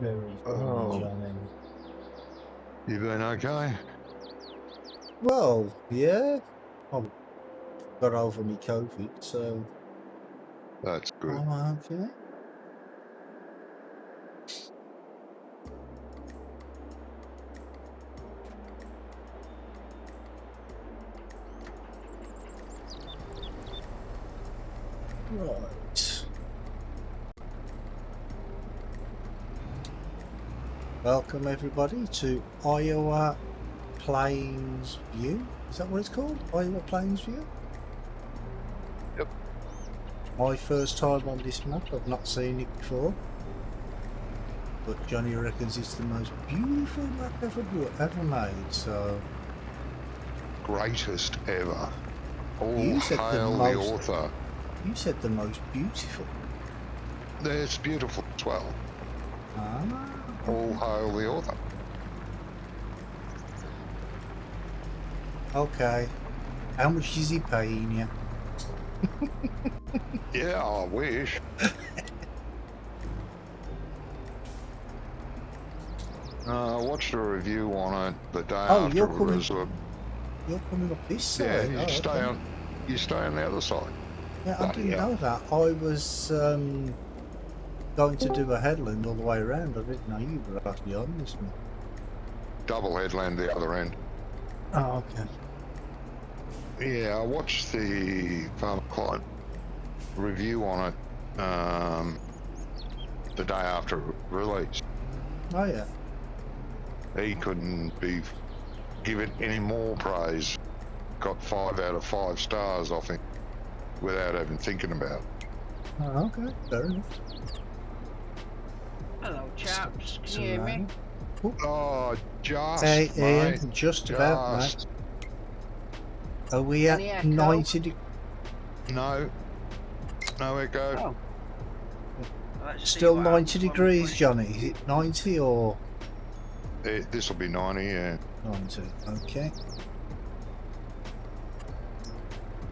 Very funny, Oh, Johnny. you been okay? Well, yeah. I've got over my COVID, so That's good. I'm okay. Right. Welcome everybody to Iowa Plains View. Is that what it's called? Iowa Plains View? Yep. My first time on this map. I've not seen it before. But Johnny reckons it's the most beautiful map ever made, so Greatest ever. All you said hail the author. You said the most beautiful. It's beautiful as well. Ah. All hail the author. Okay. How much is he paying you? Yeah, I wish. I watched a review on it the day after you're it coming. was. You're coming up this Yeah, side. you stay on the other side. Yeah, I didn't know that. I was going to do a headland all the way around. I didn't know you were actually on this one. Double headland the other end. Oh, okay. Yeah, I watched the farmer client review on it the day after it released. Oh yeah. He couldn't be given any more praise. Got 5 out of 5 stars, I think, without even thinking about it. Oh, okay. Fair enough. Hello, chaps. Can you hear me? Oh, just, hey, mate. Ian, just about, mate. Are we Any at echo? 90? No echo. Oh. Still 90 degrees, Johnny. Is it 90 or? This will be 90, yeah. 90. Okay.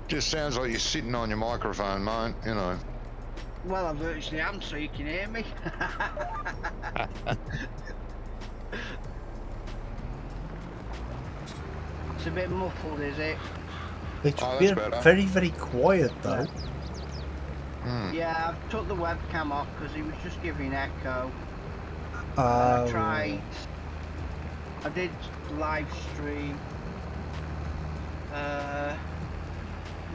Just sounds like you're sitting on your microphone, mate. You know. Well, I virtually am, so you can hear me. It's a bit muffled, is it? It's better. very, very quiet though. Yeah, I've took the webcam off because it was just giving echo. I did live stream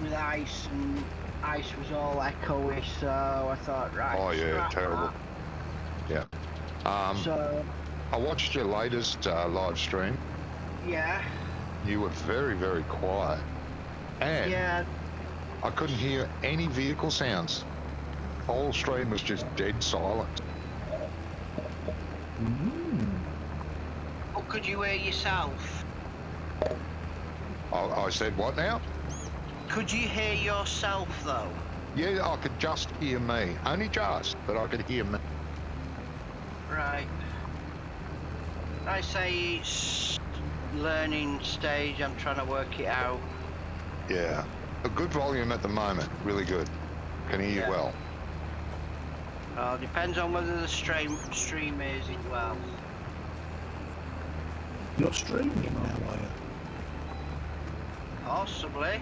with ice, and ice was all echoey, so I thought, right. Oh yeah, terrible. That. Yeah. So I watched your latest live stream. Yeah. You were very, very quiet, and yeah, I couldn't hear any vehicle sounds. The whole stream was just dead silent. What could you hear yourself? I said, what now? Could you hear yourself though? Yeah, I could just hear me. Only just, but I could hear me. Right. I say it's learning stage. I'm trying to work it out. Yeah. A good volume at the moment. Really good. Can hear you well. Well, depends on whether the stream is it well. You're streaming now, are you? Possibly.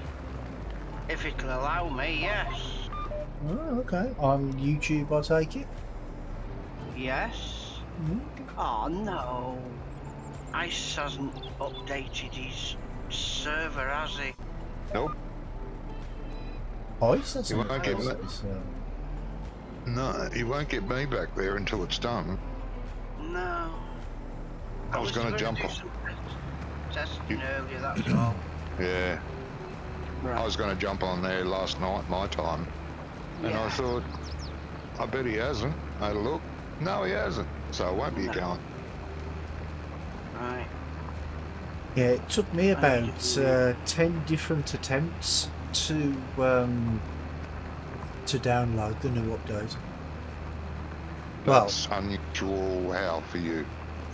If it'll allow me, yes. Oh, okay. On YouTube, I take it? Yes. Oh no. Ice hasn't updated his server, has he? Nope. Ice hasn't You won't get updated me. his No, you won't get me back there until it's done. No. I was going to jump on. Testing earlier, that's all. Yeah. Right. I was going to jump on there last night, my time. And I thought, I bet he hasn't. I had a look. No, he hasn't. So it won't be going. Right. Yeah, it took me about 10 different attempts to download the new update. That's unusual. How for you?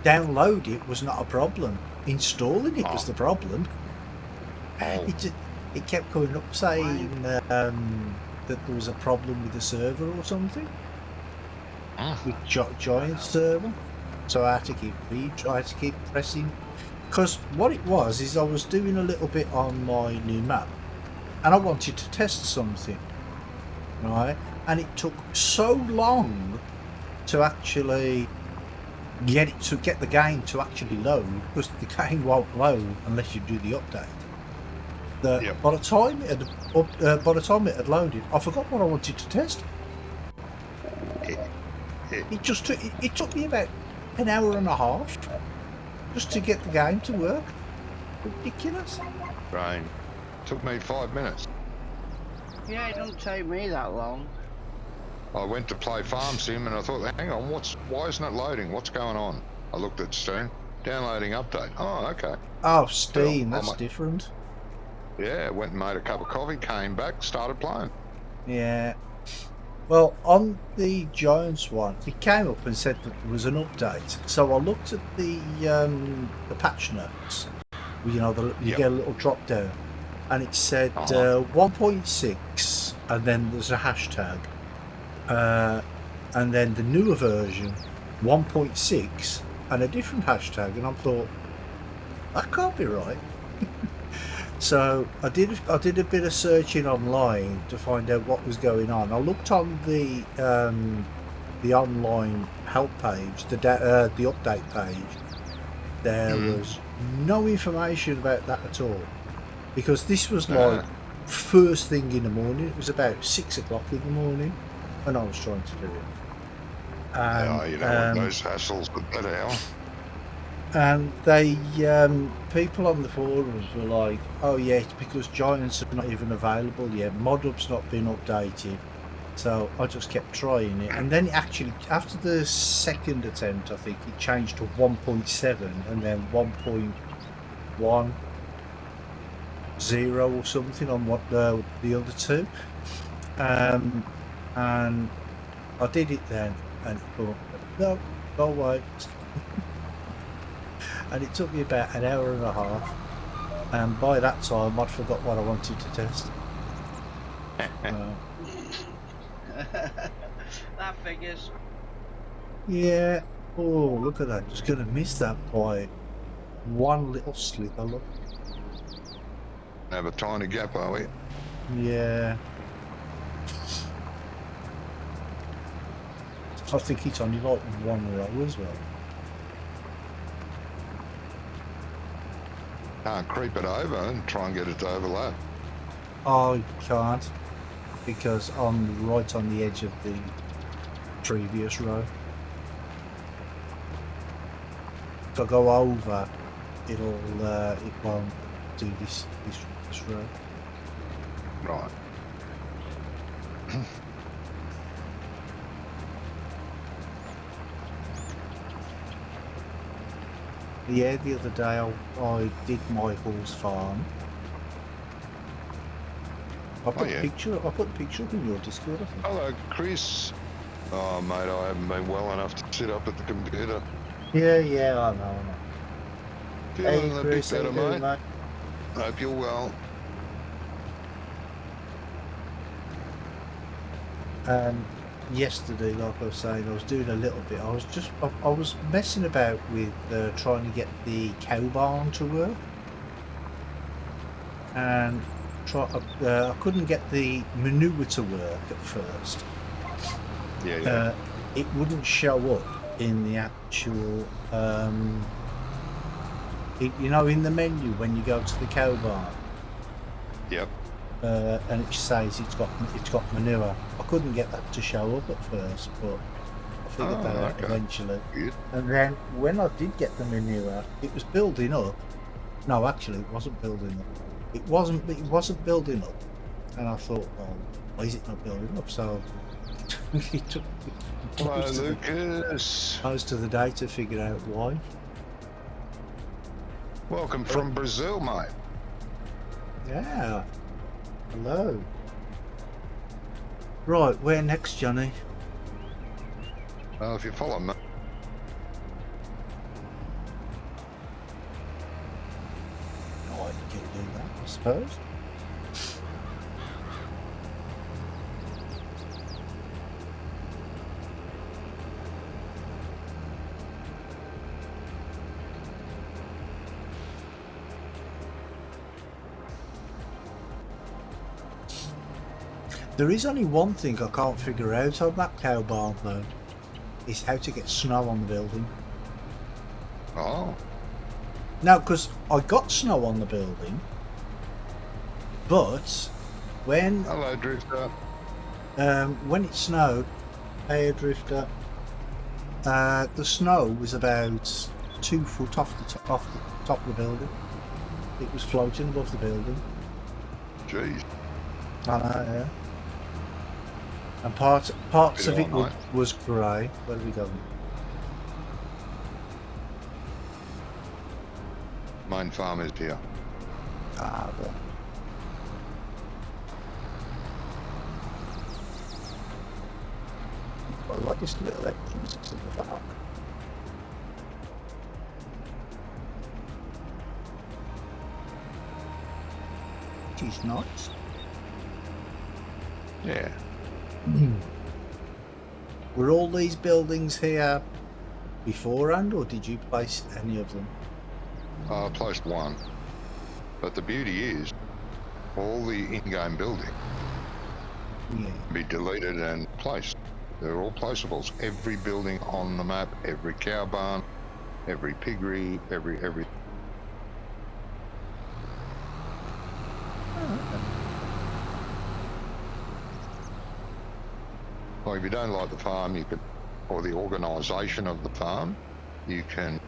Download it was not a problem. Installing it was the problem. Oh. It kept coming up saying that there was a problem with the server or something. with giant server. So I had to keep pressing. Because what it was is I was doing a little bit on my new map, and I wanted to test something, right? And it took so long to actually get the game to actually load, because the game won't load unless you do the update. Yep. By the time it had loaded, I forgot what I wanted to test. It took me about an hour and a half just to get the game to work. Ridiculous. Rain. Took me 5 minutes. Yeah, it doesn't take me that long. I went to play Farm Sim and I thought, hang on, why isn't it loading? What's going on? I looked at Steam, downloading update. Oh, okay. Oh, Steam, Well, that's different. Yeah, went and made a cup of coffee, came back, started playing. Yeah. Well, on the Giants one, it came up and said that there was an update. So I looked at the patch notes. You know, you get a little drop down, and it said 1.6, and then there's a hashtag, and then the newer version 1.6 and a different hashtag, and I thought that can't be right. So I did a bit of searching online to find out what was going on. I looked on the online help page, the update page. There was no information about that at all, because this was like first thing in the morning. It was about 6 o'clock in the morning when I was trying to do it. And, you know, those hassles at that hour. And they people on the forums were like, oh yeah, it's because Giants are not even available yet, ModHub's not been updated. So I just kept trying it, and then it actually, after the second attempt, I think it changed to 1.7 and then 1.10 or something on what the other two, and I did it then, and it thought, no, go away. And it took me about an hour and a half, and by that time I'd forgot what I wanted to test. That figures. Yeah. Oh, look at that. Just going to miss that by one little slither, look. Have a tiny gap, are we? Yeah. I think it's only like one row as well. Can't creep it over and try and get it to overlap. I can't, because I'm right on the edge of the previous row. If I go over, it won't do this row. Right. Yeah, the other day I did my horse farm. I put a picture up in your Discord, I think. Hello, Chris. Oh, mate, I haven't been well enough to sit up at the computer. Yeah, I know. Feeling Hey, a Chris, bit better, how you doing, mate. Hope you're well. Yesterday, like I was saying, I was doing a little bit. I was messing about with trying to get the cow barn to work, and I couldn't get the manure to work at first. Yeah. It wouldn't show up in the actual, in the menu when you go to the cow barn. Yep. And it says it's got manure. I couldn't get that to show up at first, but I figured that out eventually. Good. And then when I did get the manure, it was building up. No, actually, it wasn't building up. It wasn't building up. And I thought, well, why is it not building up? So it took most of the day to figure out why. Welcome from Brazil, mate. Yeah. Hello. Right, where next, Johnny? Well, if you follow me. Oh, you can do that, I suppose. There is only one thing I can't figure out on that cow barn though, is how to get snow on the building. Oh, Now, because I got snow on the building, but hello, Drifter. when it snowed, hey Drifter, the snow was about 2 foot off the top of the building. It was floating above the building. Jeez. I know, yeah. And parts of it all was grey. Where are we going? Main farm is here. Ah, there. I like this little entrance in the back. It is nice. Yeah. Were all these buildings here beforehand, or did you place any of them? I placed one. But the beauty is, all the in-game building Yeah. can be deleted and placed. They're all placeables. Every building on the map, every cow barn, every piggery, every. Well, if you don't like the farm, you could, or the organisation of the farm, you can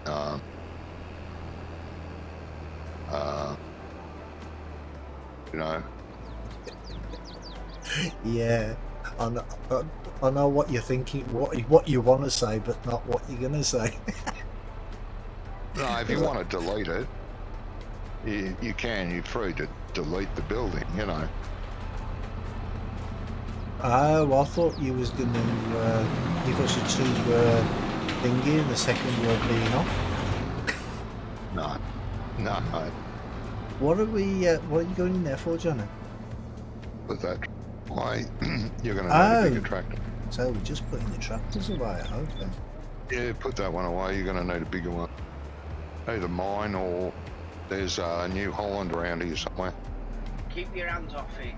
you know, Yeah. I know what you're thinking, what you want to say, but not what you're going to say. no, if you want to delete it, you can. You're free to delete the building, you know. Oh, I thought you was going to give us a 2 thingy and the second one being off. No. What are you going in there for, Johnny? With that, why you're going to need a bigger tractor. So we're just putting the tractors away, okay. Yeah, put that one away. You're going to need a bigger one. Either mine or there's a New Holland around here somewhere. Keep your hands off it.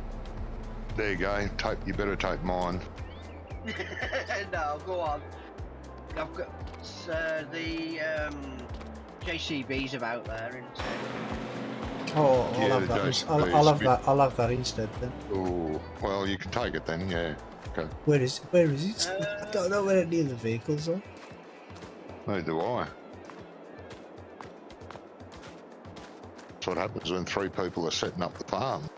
There you go. You better take mine. No, go on. I've got the JCBs about there, isn't it? Oh, I'll Yeah, have that. those I'll have that instead then. Oh, well, you can take it then. Yeah. Okay. Where is it? I don't know where any of the vehicles are. Neither do I. That's what happens when 3 people are setting up the farm.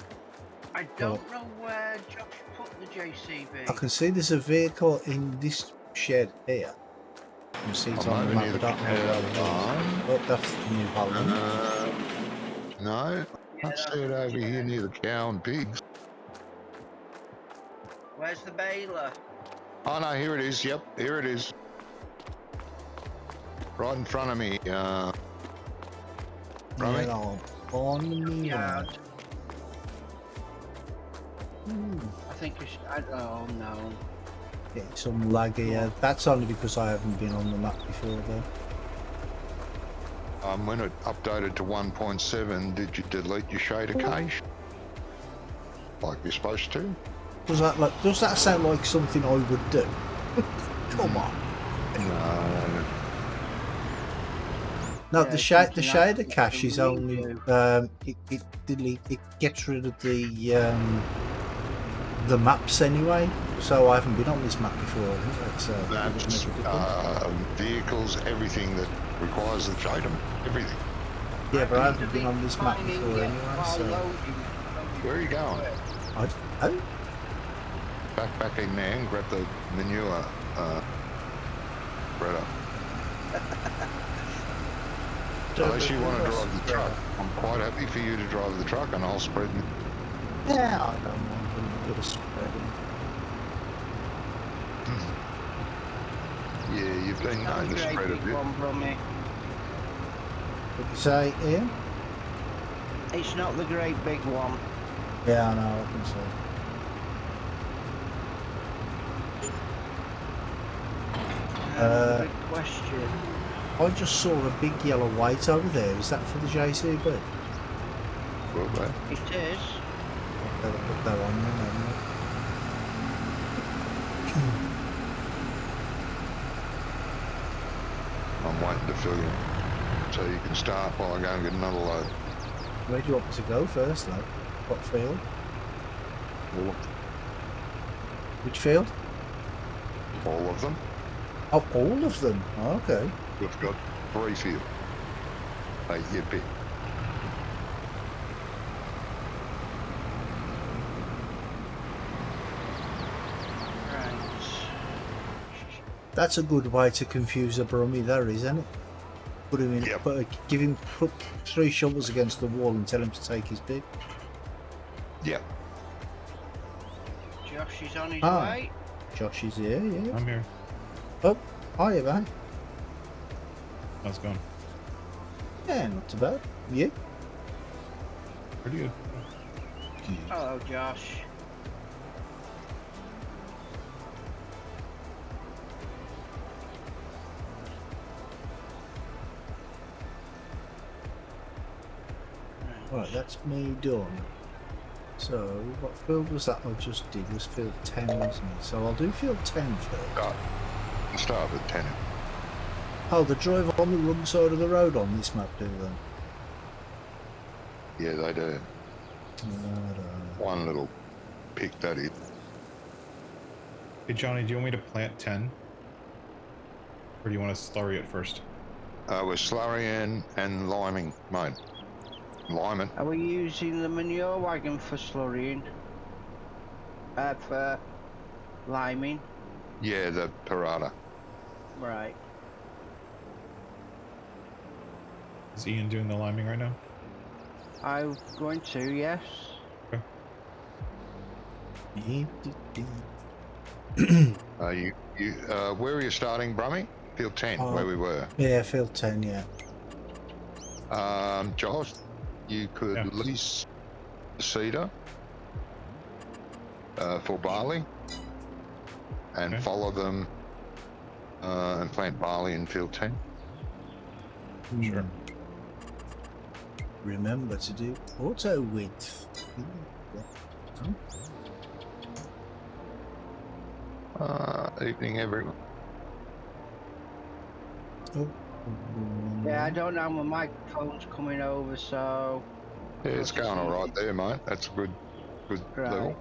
I don't know where Josh put the JCB. I can see there's a vehicle in this shed here. You can see it's on the map. I don't know where it is. Oh, that's the New Holland. No, Yeah, I see it over here near the cow and pigs. Where's the baler? Oh no, here it is. Yep, here it is. Right in front of me. Right. On the new Yeah. one. I think you should. Oh no. Yeah, some lag here. That's only because I haven't been on the map before though. When it updated to 1.7, did you delete your shader cache? Like you're supposed to? Does that sound like something I would do? Come on. No. No, Yeah, the something shader like cache is that. only it gets rid of the maps anyway. So I haven't been on this map before. I think That's vehicles, everything that requires the shader, everything. yeah, but I haven't been on this map before anyway. So Where are you going? oh, Back in there and grab the manure spreader. Unless you want to drive the truck, I'm quite happy for you to drive the truck and I'll spread. yeah, I don't mind a bit of spreading. Yeah, you've been known to spread a bit. One from me. What you say, Ian? It's not the great big one. Yeah, I know. I can see. Good question. I just saw a big yellow weight over there. Is that for the JCB? Well, It is. Better put that on then, haven't I'm waiting to fill you, so you can start while I go and get another load. Where do you want me to go first, though? What field? Which field? All of them. Oh, all of them. Oh, okay. We've got 3 fields. Hey, you pick. Right. That's a good way to confuse a brummie, there, isn't it? Put him in. Yep. Put 3 shovels against the wall and tell him to take his pick. Yeah. Josh is on his Ah. way. Josh is here, yeah. I'm here. Oh, hiya, mate. How's it going? Yeah, not too bad. You? Pretty good. Hello, Josh. Right, that's me done. So, what field was that I just did? It was field 10, wasn't it? So I'll do field 10 first. Start with 10. Oh, the drive on the wrong side of the road on this map, do they? Yeah, they do. One little pick that is. Hey, Johnny, do you want me to plant 10? Or do you want to slurry it first? We're slurrying and liming, mate. Liming. Are we using the manure wagon for slurrying? For liming? Yeah, the Parada. Right. Is Ian doing the liming right now? I'm going to, yes. Where are you starting, Brummy? Field 10, where we were. Yeah, field 10, yeah. Josh, you could Yeah. lease cedar for barley and Okay. follow them and plant barley in field 10. Sure. Remember to do auto width. Evening, everyone. Oh. Yeah, I don't know, my microphone's coming over, so... Yeah, it's going all right there, mate. That's a good Right. level.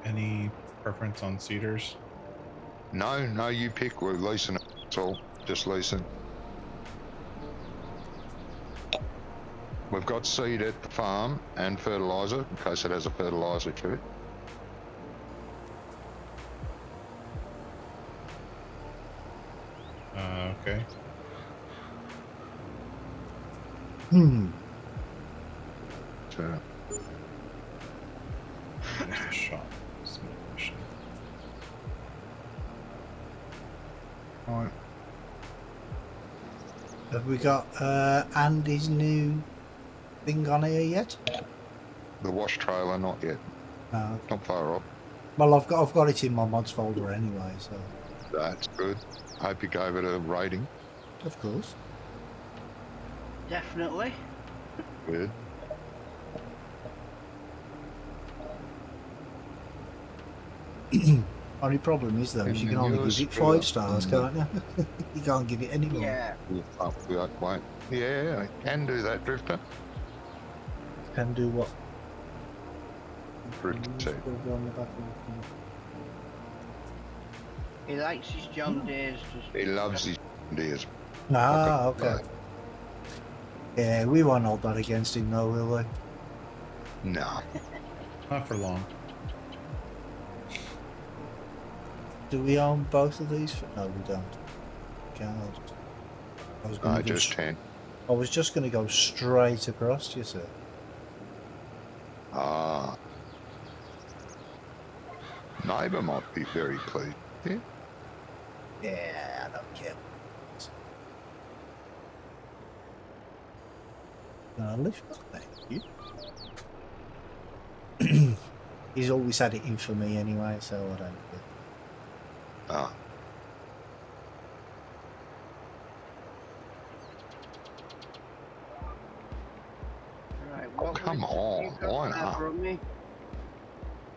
Any preference on cedars? No, you pick. We're leasing it. It's all just leasing. We've got seed at the farm and fertiliser in case it has a fertiliser to it. Okay. So, There's the shop. That's my question. right. Have we got Andy's new thing on here yet? The wash trailer, not yet. No. Not far off. Well, I've got it in my mods folder anyway, so That's good. Hope you gave it a rating. of course. Definitely. Good. Only problem is though, is you can only give it 5 stars, can't you? You can't give it any more. Yeah. Wait. Yeah, I can do that, Drifter. Can do what? Drifter said. He likes his John Deere's. He loves his deers. Ah, Pocket okay. Yeah, we won't hold that against him though, will we? No. Not for long. Do we own both of these? No, we don't. Okay, I was gonna go Just 10. I was just going to go straight across, you see. Ah. Neighbour might be very pleased. Yeah. Yeah, I don't care. No, lift up, thank you. He's always had it in for me anyway, so I don't care. Ah. Right, Oh, what come width have on, you got why there, not? Brummy?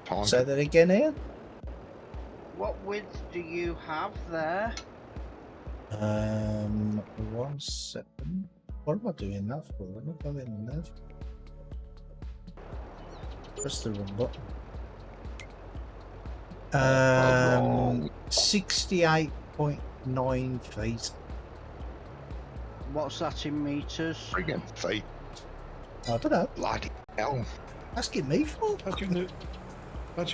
Time Say to that again, Ian. What width do you have there? 1 second. What am I doing that for? Let me go in and there. Press the wrong button. wrong. 68.9 feet. What's that in meters? friggin' feet. I don't know. Bloody hell. Asking me for. Thought you lived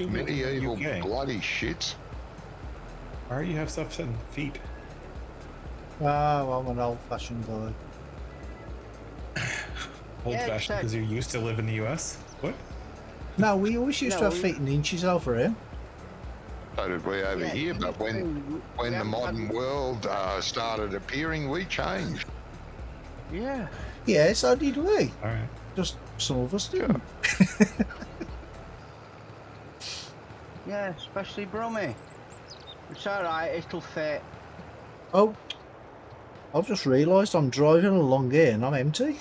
in the Medieval UK. bloody shit. Why do you have stuff set in feet? Oh, I'm an old-fashioned guy. Old Yeah, fashioned because you used to live in the US? What? No, we always used to No, have feet and inches over here. So did we over Yeah, here, but when the modern world started appearing, we changed. Yeah. Yeah, so did we. Alright. Just some of us didn't. Yeah, especially Brummy. It's alright, it'll fit. Oh, I've just realised I'm driving along here and I'm empty.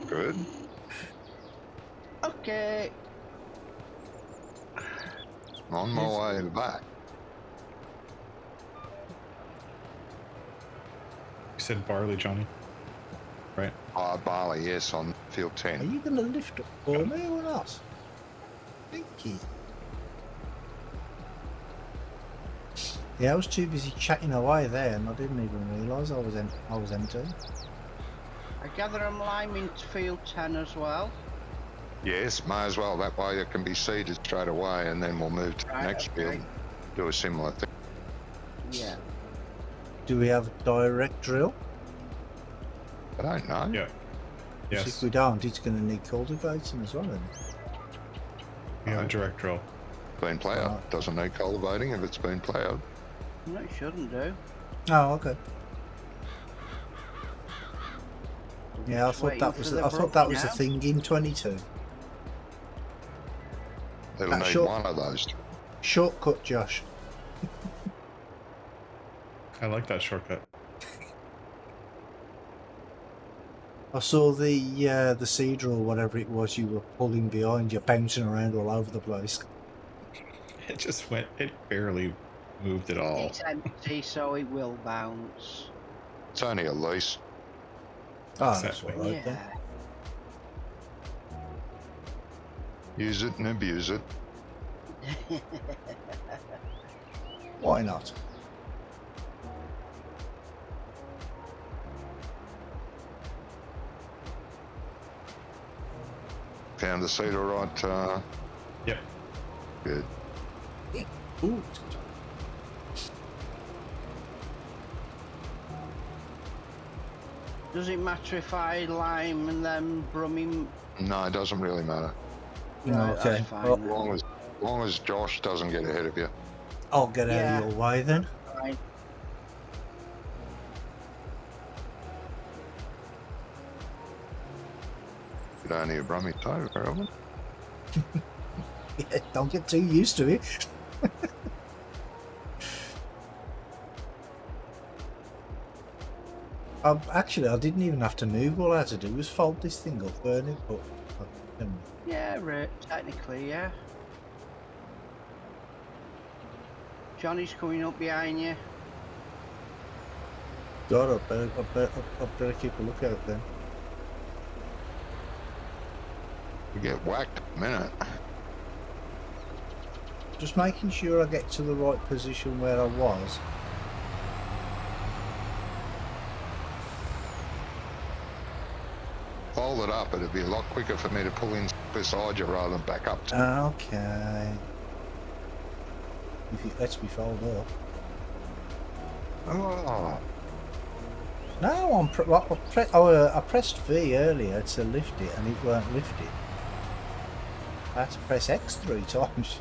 Good. Okay. On my way back. You said barley, Johnny. Right. Barley, yes, on field Are 10. you going to lift up for me or not? Thank you. Yeah, I was too busy chatting away there and I didn't even realise I was empty. I gather I'm liming field 10 as well. Yes, may as well. That way it can be seeded straight away, and then we'll move to the Right, next okay. field. Do a similar thing. Yeah. Do we have a direct drill? I don't know. Yeah. 'Cause Yes. if we don't, it's going to need cultivating as well. Then. We have a direct drill. Been ploughed. Right. Doesn't need cultivating if it's been ploughed. No, it shouldn't do. Oh, okay. Yeah, I thought that was a thing in 22. It'll That need short- one of those. Shortcut, Josh. I like that shortcut. I saw the seeder or whatever it was you were pulling behind you, bouncing around all over the place. It just went, it barely moved at all. It's empty, so it will bounce. It's only a lease. Oh, that's Exactly. all right then. Yeah. Use it and abuse it. Why not? Found the seed all right. Yep. Good. Ooh. Does it matter if I lime and then Brummy? No, it doesn't really matter. Right, Okay. that's fine Well, then. As long as Josh doesn't get ahead of you. I'll get out Yeah. of your way then. Fine. You don't hear Brummy toe very often. Yeah, don't get too used to it. Actually, I didn't even have to move. All I had to do was fold this thing up, burn it, but I didn't. Yeah, right. Technically, yeah. Johnny's coming up behind you. God, I better keep a lookout then. You get whacked a minute. Just making sure I get to the right position where I was. Fold it up, it'd be a lot quicker for me to pull in beside you rather than back up. Okay. If it lets me fold up. Oh, No, I pressed V earlier to lift it and it weren't lifted. I had to press X 3 times.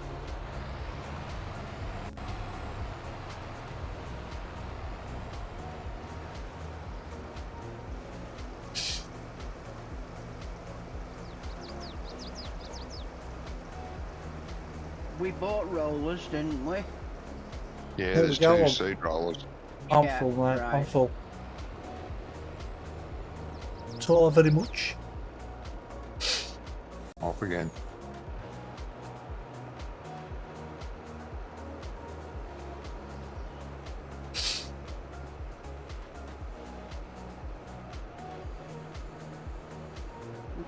We bought rollers, didn't we? yeah, There we there's go. two seed rollers. I'm Yeah, full, mate. I'm right. full. all very much. Off again.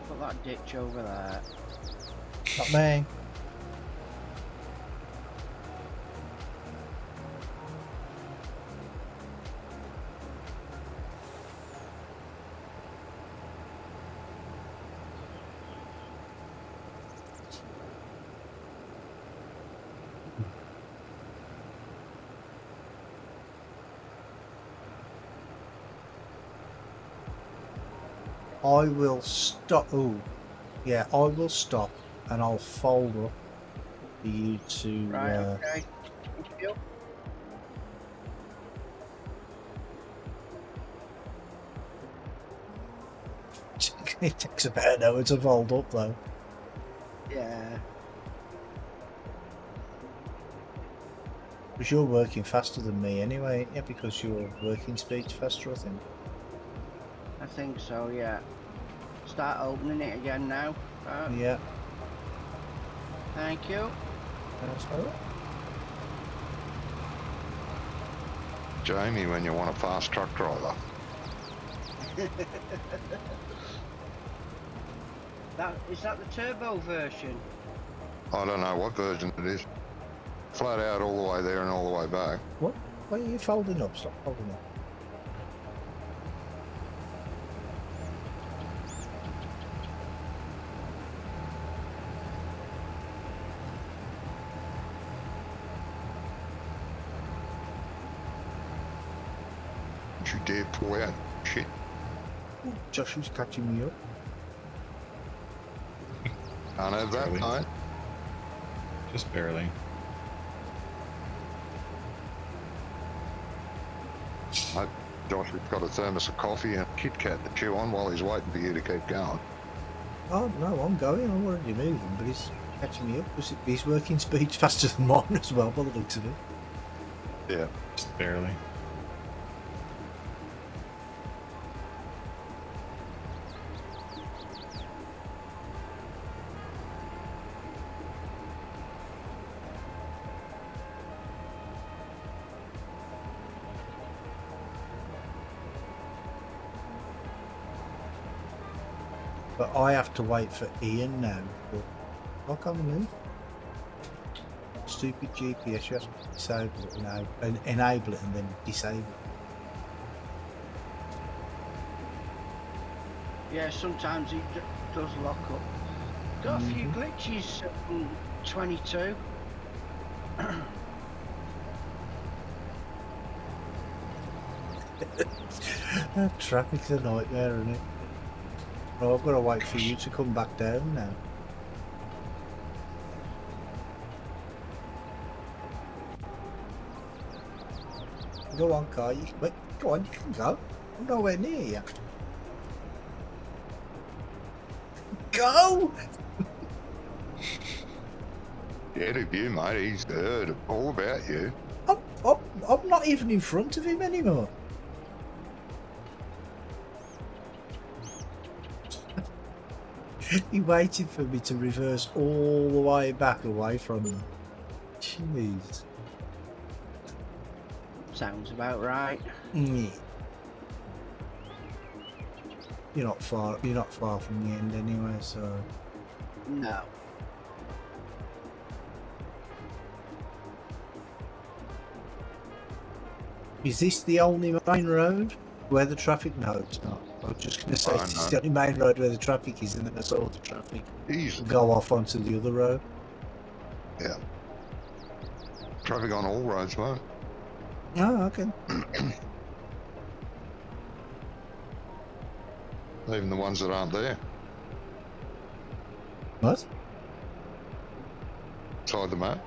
Put that ditch over there. Not me. I will stop. Oh, yeah, I will stop and I'll fold up for you to. Right, okay. Thank you. It takes about an hour to fold up, though. Yeah. Because you're working faster than me anyway, yeah, because your working speed's faster, I think. I think so, yeah. Start opening it again now. Yeah. Thank you. That's all right. Jamie, when you want a fast truck driver. Is that the turbo version? I don't know what version it is. Flat out all the way there and all the way back. What? Why are you folding up? Stop folding up. Don't you dare pull out. Shit. Ooh, Joshua's catching me up. Can't have that, Really? mate. Just barely. Mate, Josh has got a thermos of coffee and a Kit Kat to chew on while he's waiting for you to keep going. Oh, no, I'm going. I'm already moving, but he's catching me up because his working speed's faster than mine as well, by the looks of it. Yeah. Just barely. But I have to wait for Ian now. But I can't move. Stupid GPS, you have to disable it now, and enable it and then disable it. Yeah, sometimes it does lock up. Got a few glitches on 22. Traffic's a nightmare, isn't it? Well, I've got to wait for you to come back down now. Go on, car. Wait, go on, you can go. I'm nowhere near you. Go! Get of you, mate. He's heard all about you. I'm not even in front of him anymore. He waited for me to reverse all the way back away from him. Jeez. Sounds about right. Yeah. You're not far from the end anyway, so. No. Is this the only main road where the traffic? No, it's not. I was just going to say Oh, it's no. the only main road where the traffic is, and then I saw the traffic Easy. go off onto the other road. Yeah. Traffic on all roads, mate. Oh, okay. Even the ones that aren't there. What? Side the map.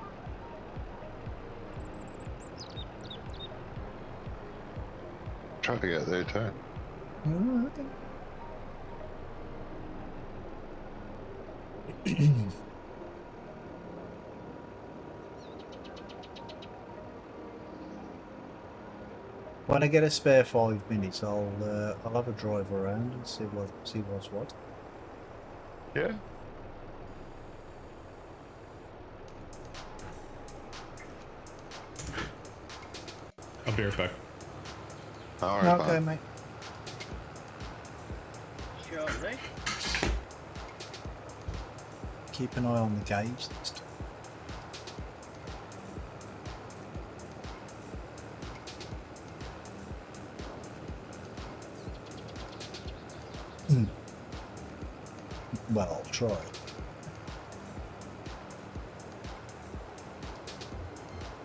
Traffic out there too. Oh, okay. When I get a spare 5 minutes, I'll have a drive around and see what's what. Yeah. I'll be right back. All right, Okay, mate. mate. Shortly. Keep an eye on the gauge this time. Well, I'll try.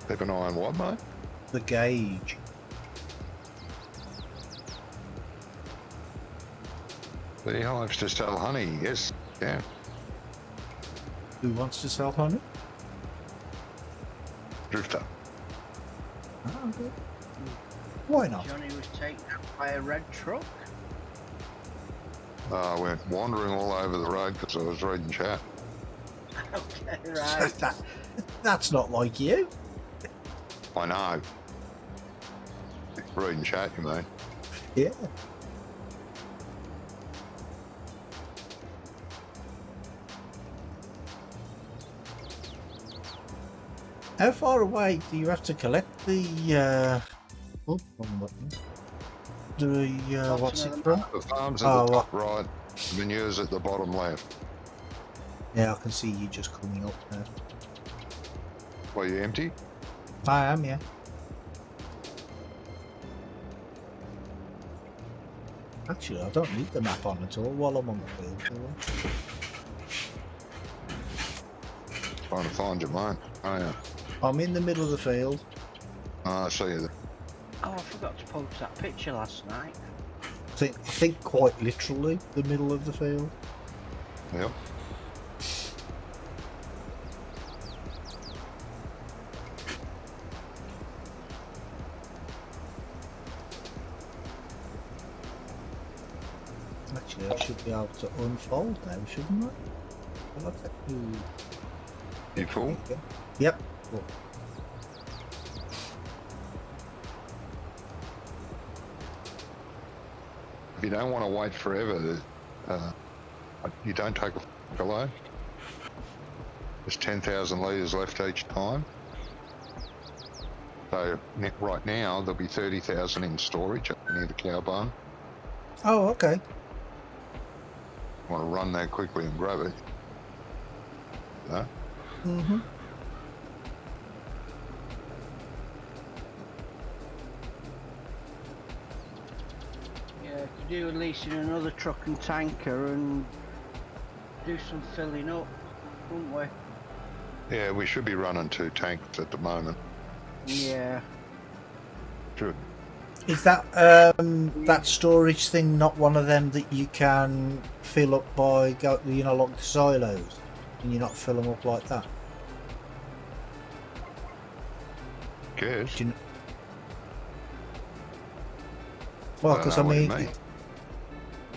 Keep an eye on what, mate? The gauge. Beehives to sell honey. Yes. Yeah. Who wants to sell honey? Drifter. Oh, okay. Why not? Johnny was taken out by a red truck. I went wandering all over the road because I was reading chat. Okay, right. That's not like you. I know. Reading chat, you mean? Yeah. How far away do you have to collect the oh, wrong button. The what's it from? The farm's at Oh, the top right, manure's at the bottom left. Yeah, I can see you just coming up now. Were you empty? I am, yeah. Actually, I don't need the map on at all while I'm on the field. Do Trying to find you, mate. Oh, yeah. I? I'm in the middle of the field. I see you there. Oh, I forgot to post that picture last night. I think quite literally the middle of the field. Yep. Actually, I should be able to unfold now, shouldn't I? Well, I've got to... You full? Yep. Cool. If you don't want to wait forever, you don't take a load. There's 10,000 litres left each time. So right now there'll be 30,000 in storage near the cow barn. Oh, okay. Want to run there quickly and grab it? No? Mm-hmm. Yeah, could do at least in another truck and tanker and do some filling up, wouldn't we? Yeah, we should be running 2 tanks at the moment. Yeah. Should. Is that that storage thing not one of them that you can fill up by like the silos, and you not fill them up like that? Guess. Do you well, because I mean,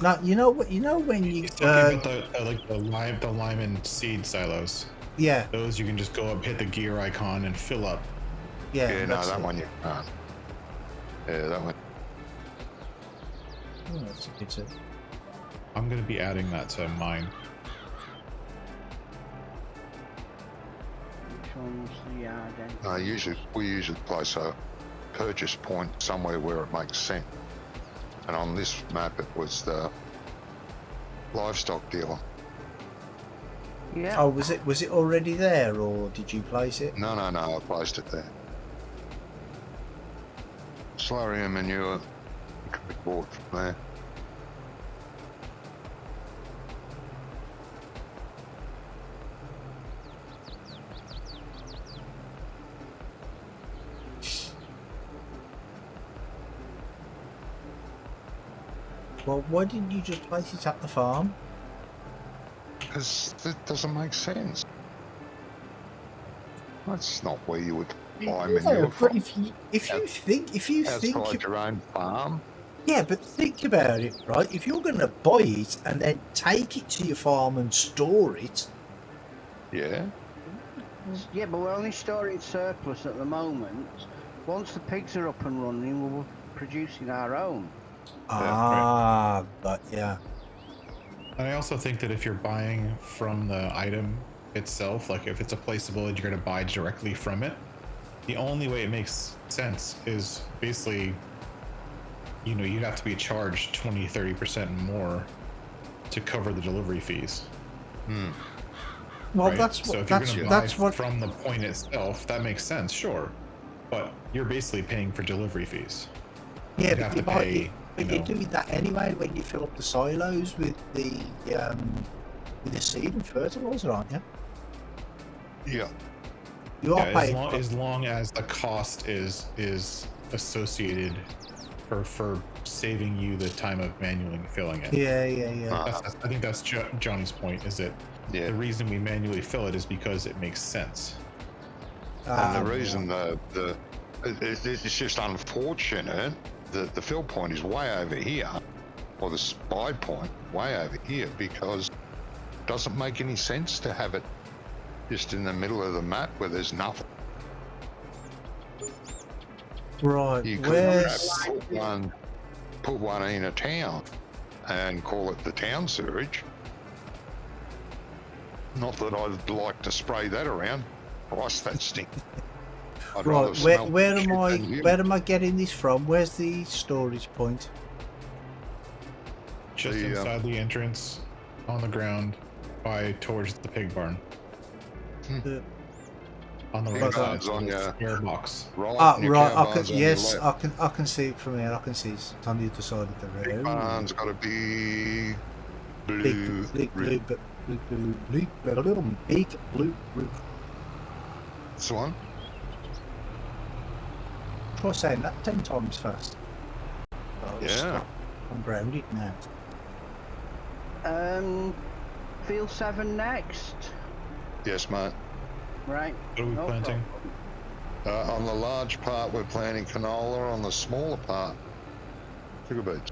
now you know what when you He's talking about the lime and seed silos. yeah, Those you can just go up, hit the gear icon, and fill up. yeah, Yeah, no, that's that it. one you can't. Yeah, that one. Oh, that's a good tip. I'm gonna be adding that to mine. Which one's the yard then? We usually place a purchase point somewhere where it makes sense. And on this map, it was the livestock dealer. Yeah. Oh, was it already there, or did you place it? No, I placed it there. Slurry and manure could be bought from there. Well, why didn't you just place it at the farm? Because it doesn't make sense. That's not where you would buy manure No, from. but if you think Outside your own farm. yeah, but think about it, right? If you're going to buy it and then take it to your farm and store it, Yeah. Yeah, but we're only storing surplus at the moment. Once the pigs are up and running, we'll producing our own. Ah, but yeah. And I also think that if you're buying from the item itself, like if it's a placeable and you're going to buy directly from it, the only way it makes sense is basically, you know, you'd have to be charged 20-30% more to cover the delivery fees. Well, right? that's So what if you're going to buy that's what. from the point itself, that makes sense, sure. But you're basically paying for delivery fees. Yeah, You'd but have you to might. pay, But you're doing that anyway when you fill up the silos with the seed and fertilizer, aren't you? Yeah. You are yeah, paying. as long as the cost is associated for saving you the time of manually filling it. Yeah. I think that's Johnny's point, is that Yeah. the reason we manually fill it is because it makes sense. And the reason it's just unfortunate that the fill point is way over here, or the spy point way over here, because it doesn't make any sense to have it just in the middle of the map where there's nothing. Right. You could put one in a town and call it the town sewage. Not that I'd like to spray that around. Christ, that stink. I'd rather Right. smell Where shit am I? than you. Where am I getting this from? Where's the storage point? Just inside the entrance, on the ground, towards the pig barn. On the Pig right barn's side, on your spare box. right. And your Right. cow I can. barn's on Yes, your left. I can see it from here. I can see it's on the other side of the road. Pig barn's got a big blue Big blue roof. This one? Try saying that 10 times fast. Oh, Yeah. stop. I'm grounded now. Field 7 next. Yes, mate. Right. What are we No planting? problem. On the large part, we're planting canola. On the smaller part, sugar beets.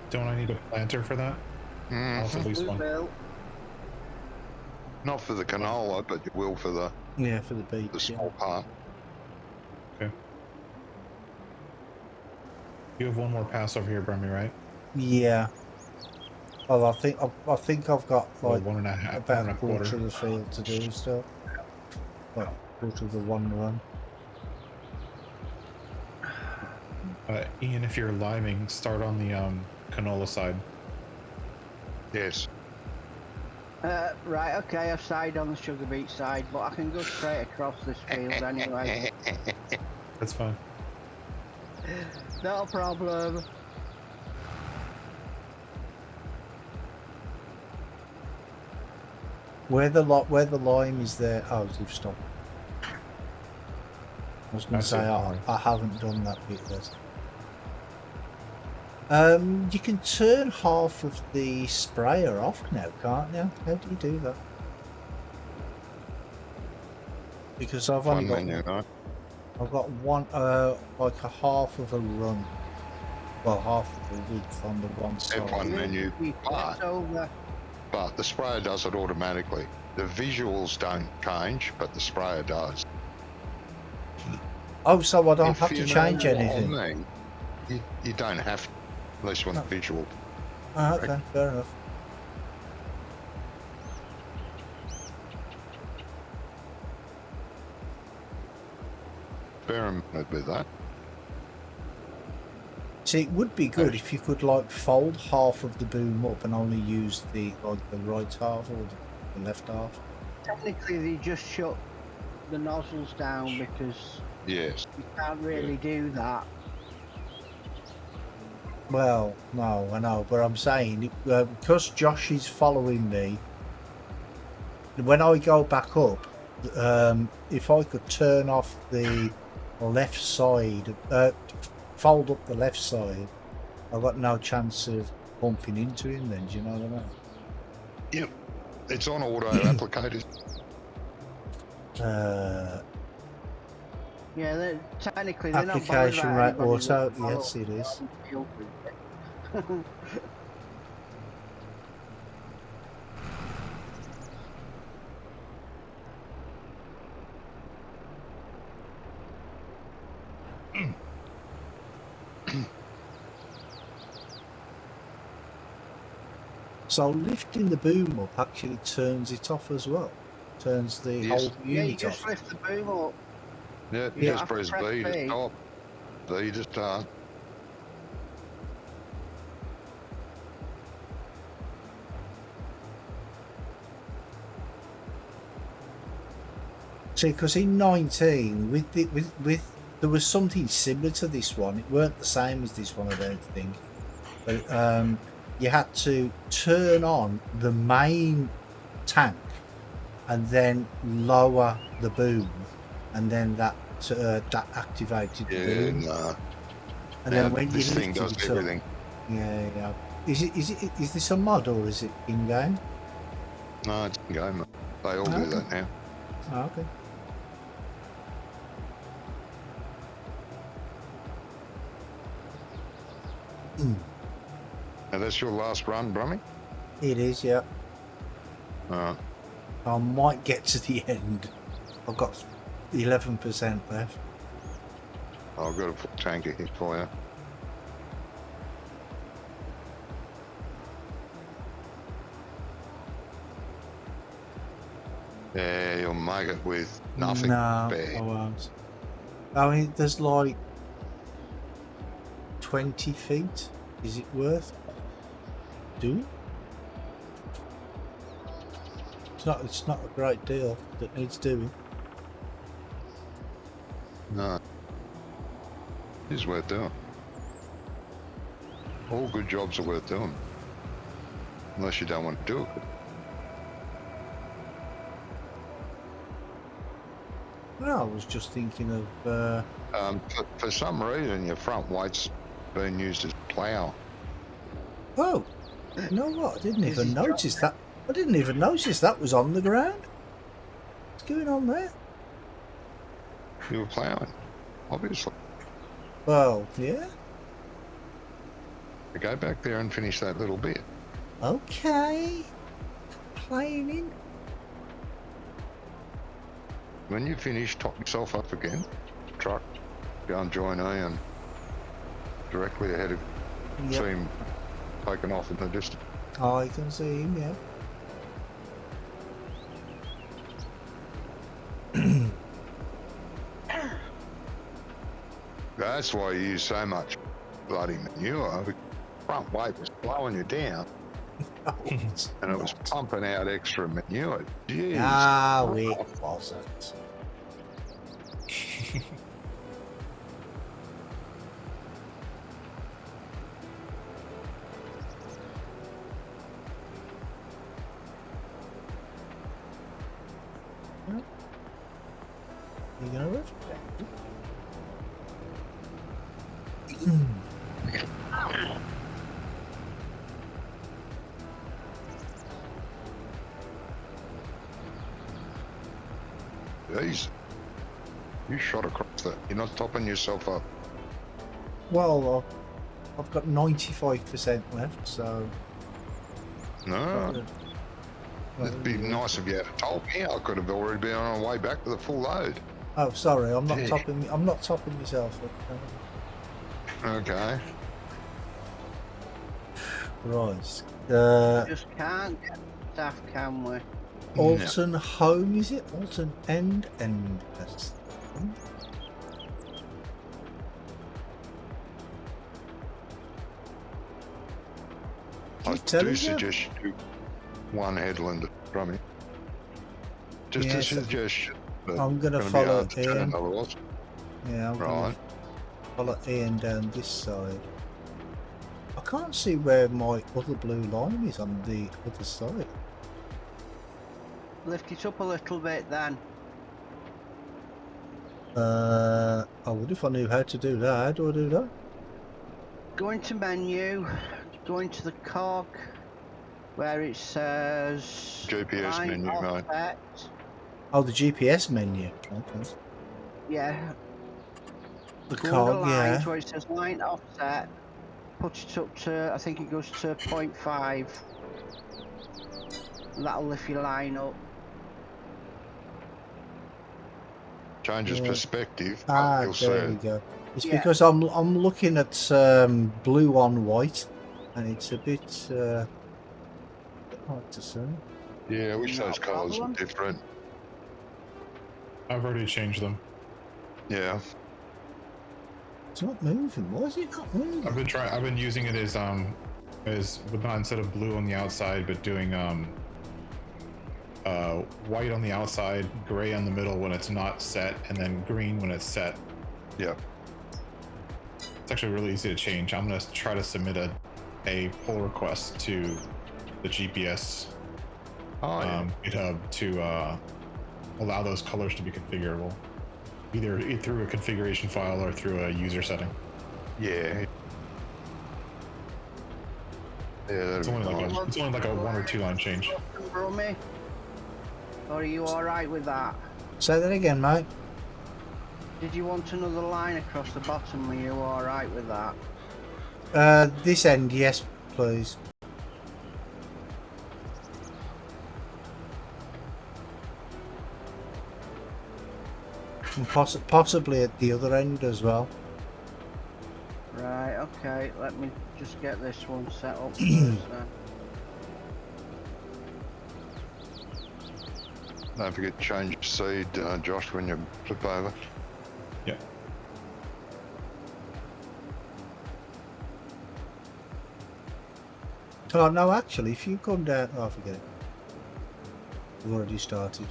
Don't I need a planter for that? I'll have at least Blue one. bill. Not for the canola, but you will for the Yeah, for the beach. Yeah. small part. Okay. You have one more pass over here, Bremy, right? Yeah. Oh, I think I've got Or like one and a half, about one a and a quarter quarter. of the field to do still. Well, quarter of the one run. Ian, if you're liming, start on the canola side. Yes. Right, okay, I've sided on the sugar beet side, but I can go straight across this field anyway. That's fine. Not a problem. Where the lime is there. Oh, they've stopped. I was going to say I haven't done that bit yet. You can turn half of the sprayer off now, can't you? How do you do that? Because I've only got Menu, right? I've got one like a half of a run. Well, half of the width on the one side. F1 menu, It's over. but the sprayer does it automatically. The visuals don't change, but the sprayer does. Oh, so I don't If have to you change know what I anything. mean, you don't have to, unless you want the visual. Oh, okay, fair enough. Bear in mind with that. See, it would be good if you could like fold half of the boom up and only use the right half or the left half. Technically, they just shut the nozzles down because Yes. you can't really do that. Well, no, I know, but I'm saying because Josh is following me. When I go back up, if I could turn off the left side, fold up the left side, I've got no chance of bumping into him. Then, do you know what I mean? Yep. It's on auto applicators. Yeah, technically they're not bothered Application about rate anybody auto. that follows Yes, it is. the field with it. So lifting the boom up actually turns it off as well. Turns the Yes. whole Yeah, you unit just off. lift the boom up. Yeah, You you don't just have to press press B to B. stop. B to start. See, because in 19, with there was something similar to this one. It weren't the same as this one, I don't think. But you had to turn on the main tank and then lower the boom, and then that activated the Yeah, boom. no. And Now then when you this thing lifted does it up, everything. yeah. Is this a mod or is it in game? No, it's in game. They all do that now. Oh, okay. Now that's your last run, Brummy? It is, yeah. Uh, I might get to the end. I've got 11% left. I've got a full tanker here for you. Yeah, you'll make it with nothing. No, I Bad. won't. I mean, there's like 20 feet. Is it worth doing? It's not a great deal that needs doing. No. It is worth doing. All good jobs are worth doing. Unless you don't want to do it. Well, I was just thinking of For some reason, your front weight's been used as plough. oh, you know what? I didn't Is even he notice that. I didn't even notice that was on the ground. What's going on there? You were ploughing, obviously. Well, yeah. Go back there and finish that little bit. Okay. Complaining. When you finish, top yourself up again. Truck, go and join Ian. Directly ahead of Yep. see him taking off in the distance. I can see him, yeah. That's why you use so much bloody manure. The front weight was blowing you down, Oh, it's and it was not. pumping out extra manure. Jeez. No, it wasn't. You gonna riff? Jeez. You shot across that. You're not topping yourself up. Well, I've got 95% left, so. No. It'd be nice if you had told me. I could have already been on my way back with a full load. Oh, sorry, I'm not Yeah. topping. I'm not topping myself up. Okay. Right. Just can't get staff, can we? Alton Home, is it? Alton End. That's the one. I Keep telling do you. suggest you do one headland from me. Just a Yes, suggestion. But I'm gonna it's follow be hard to turn Ian. otherwise. Yeah, I'm Right. gonna follow Ian down this side. I can't see where my other blue line is on the other side. Lift it up a little bit then. I would if I knew how to do that. How do I do that? Go into menu, go into the cog where it says GPS line menu, mate. offset. Oh, the GPS menu. Okay. Yeah, The go under cog, lines yeah. where it says line offset. Put it up to, I think it goes to 0.5. That'll lift your line up. Changes Yeah. perspective. Ah, You'll see there we it. go. It's Yeah. because I'm looking at blue on white, and it's a bit Like to see. Yeah, I wish Not those a colours were problem. different. I've already changed them. Yeah. It's not moving. Why is it not moving? I've been using it as but not instead of blue on the outside, but doing white on the outside, gray on the middle when it's not set, and then green when it's set. Yeah. It's actually really easy to change. I'm gonna try to submit a pull request to the GPS GitHub to allow those colors to be configurable, either through a configuration file or through a user setting. Yeah. Yeah, It's only like a 1 or 2 line change. Brummy? Or are you alright with that? Say that again, mate. Did you want another line across the bottom? Are you alright with that? This end, yes, please. And possibly at the other end as well. Right, okay, let me just get this one set up first then. Don't forget to change seed, Josh, when you flip over. Yeah. Oh, no, actually, if you come down... Oh, forget it. We've already started.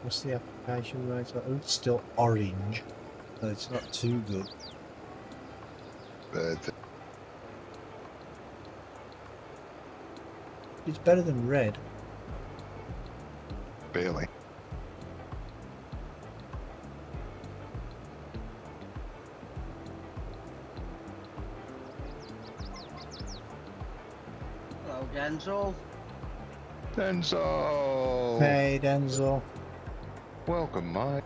What's the application rate? Oh, it's still orange, but it's not too good. Bad thing. It's better than red. Barely. Hello, Denzel. Denzel! Hey, Denzel. Welcome, mate.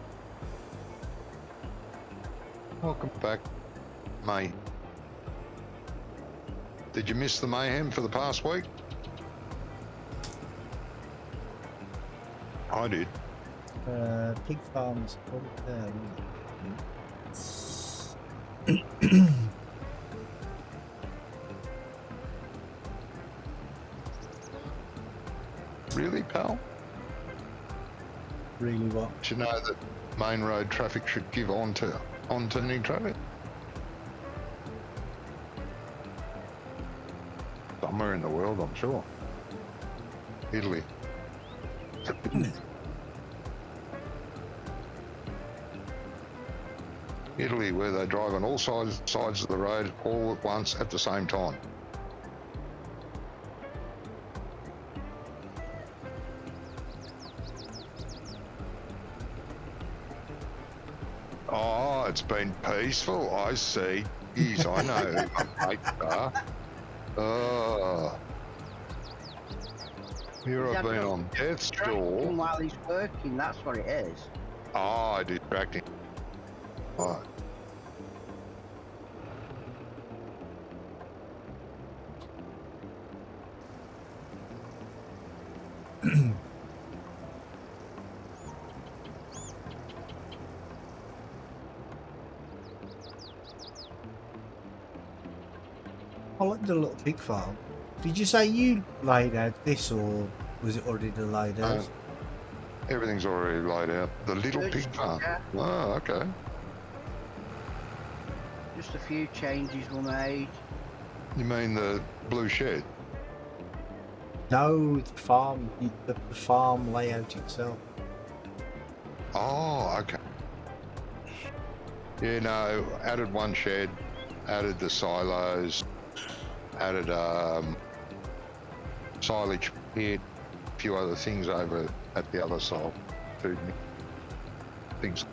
Welcome back, mate. Did you miss the mayhem for the past week? I did. Pig farms over there. Really, pal? Really what? Did you know that main road traffic should give on to oncoming traffic? Somewhere in the world, I'm sure. Italy. Italy, where they drive on all sides of the road all at once at the same time. Oh, it's been peaceful. I see. Geez, I know. Mate, oh. Here He's I've been having on death's Distracting door. while he's working, that's what it is. Oh, distracting. Right. I like the little pig farm. Did you say you laid out this, or was it already laid out? Everything's already laid out. The little Good, pig farm. yeah. Oh, okay. Just a few changes were made. You mean the blue shed? No, the farm, the farm layout itself. Oh, okay. Yeah, no, added one shed, added the silos, added silage pit, a few other things over at the other side, food things.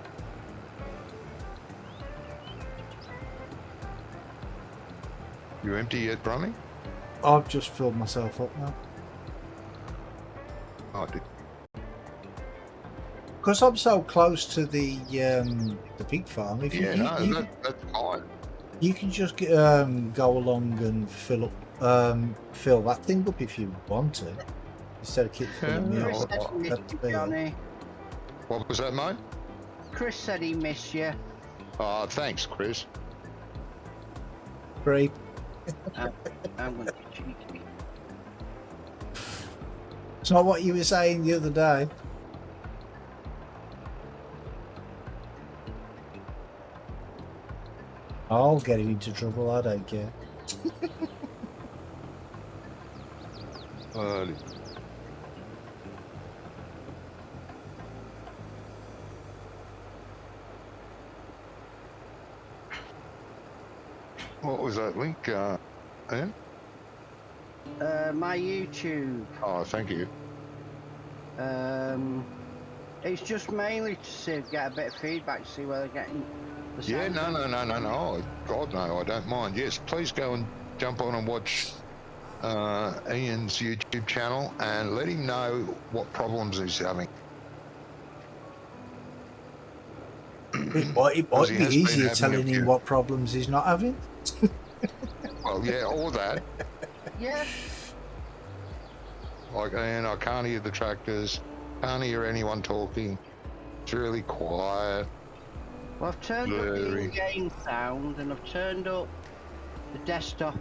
You empty yet, Brummy? I've just filled myself up now. Oh, I did. Because I'm so close to the pig farm. If Yeah, you, no, you, that's fine. you can just go along and fill up, fill that thing up if you want to. instead of keep filling me Chris up. said he missed you, Johnny. What was that, mate? Chris said he missed you. Oh, thanks, Chris. Great. I'm going to be cheeky. It's not what you were saying the other day. I'll get him into trouble, I don't care. What was that link, Ian? My YouTube. Oh, thank you. It's just mainly to see, get a bit of feedback, see whether they're getting the Yeah, sound. no. God, no, I don't mind. Yes, please go and jump on and watch Ian's YouTube channel and let him know what problems he's having. It might he be has been easier having a telling him few. what problems he's not having. Well, yeah, or that. Yeah. Like, Ian, I can't hear the tractors, can't hear anyone talking. It's really quiet. Well, I've turned up the Blurry. in-game sound and I've turned up the desktop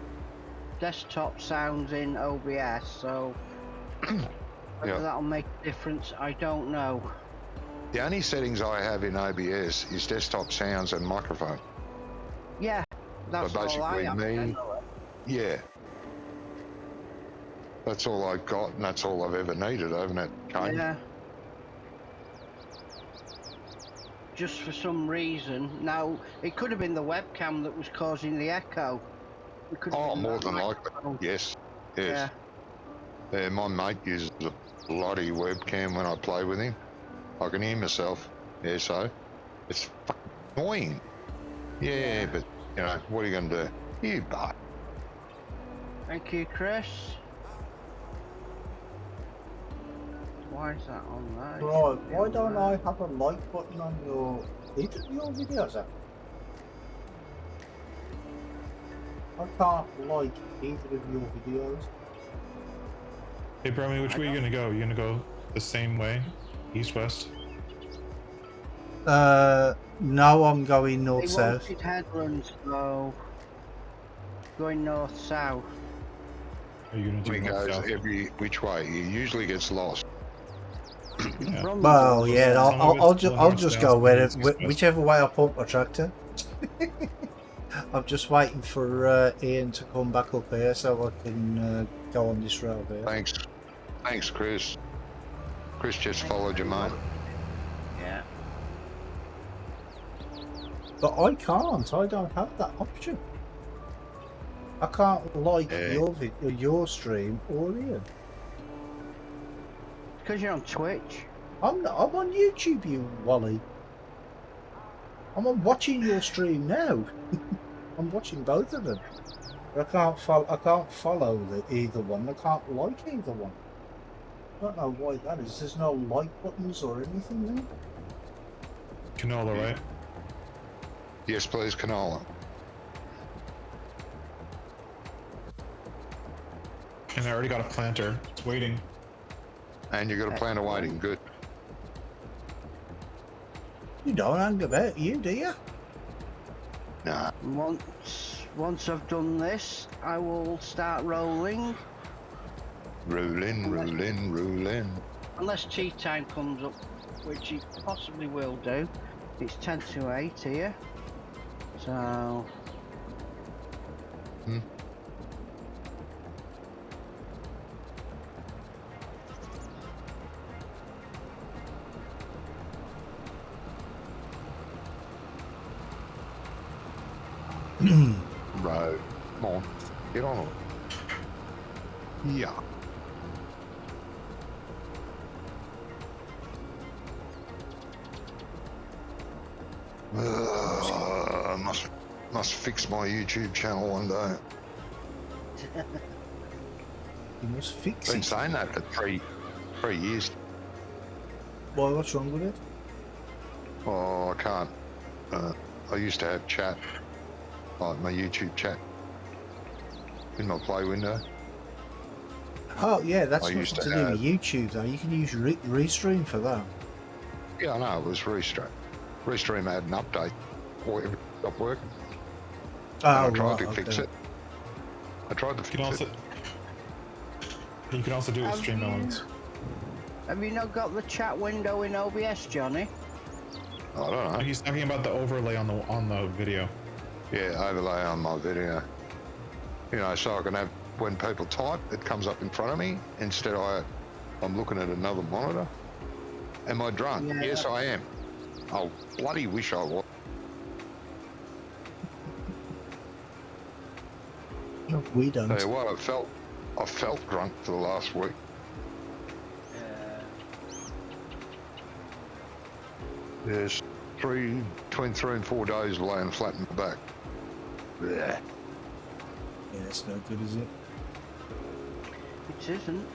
sounds in OBS, so whether Yeah. that'll make a difference, I don't know. The only settings I have in OBS is desktop sounds and microphone. Yeah, that's all I basically have. me- generally. Yeah. That's all I've got, and that's all I've ever needed, haven't it, Kane? Yeah. Just for some reason. Now, it could have been the webcam that was causing the echo. It could have Oh, been more that than likely. microphone. Yes. Yeah. Yeah, my mate uses a bloody webcam when I play with him. I can hear myself. Yeah, so it's fucking annoying. Yeah, but you know, what are you going to do? You butt. Thank you, Chris. Why is that on there? Right, why don't I have a like button on either of your videos? I can't like either of your videos. Hey, Bromie, which way are you gonna go? You gonna go the same way, east west? No, I'm going They north south. wanted headlands, though. Going north south. Or are you gonna do He north goes south? every which way. He usually gets lost. Yeah. From Well, the- yeah, Some of I'll it's just north, south, go east, west. whichever way I pump my tractor. I'm just waiting for Ian to come back up here so I can go on this road here. Thanks, Chris. Chris just followed you, mate. Yeah. But I can't. I don't have that option. I can't like your stream or Ian. Because you're on Twitch. I'm on YouTube, you Wally. I'm watching your stream now. I'm watching both of them. But I can't follow either one. I can't like either one. I don't know why that is. There's no like buttons or anything there. Canola, right? Yes, please, canola. And I already got a planter. It's waiting. And you got a plan of waiting. Good. You don't hang about, you do you? Nah. Once I've done this, I will start rolling. Rolling. Unless tea time comes up, which it possibly will do. It's 10 to 8 here. So... Road. Come on. Get on it. Yeah. Must fix my YouTube channel one day. You must fix Been it. saying that for three years. Why, what's wrong with it? Oh, I can't. I used to have chat, like my YouTube chat, in my play window. Oh yeah, that's I nothing used to to do with have- YouTube though. You can use Restream for that. Yeah, I know, it was Restream. Restream had an update, or it stopped working. Oh, And I tried right, to fix okay. it. I tried to You can fix also it. you can also do it with Have stream you- elements. Have you not got the chat window in OBS, Johnny? I don't know. He's talking about the overlay on the video. Yeah, overlay on my video. You know, so I can have, when people type, it comes up in front of me. Instead, I'm looking at another monitor. Am I drunk? Yeah. Yes, I am. I bloody wish I was. No, we don't. Tell you what, I felt drunk for the last week. There's between 3 and 4 days laying flat in the back. Blech. Yeah, it's no good, is it? It isn't.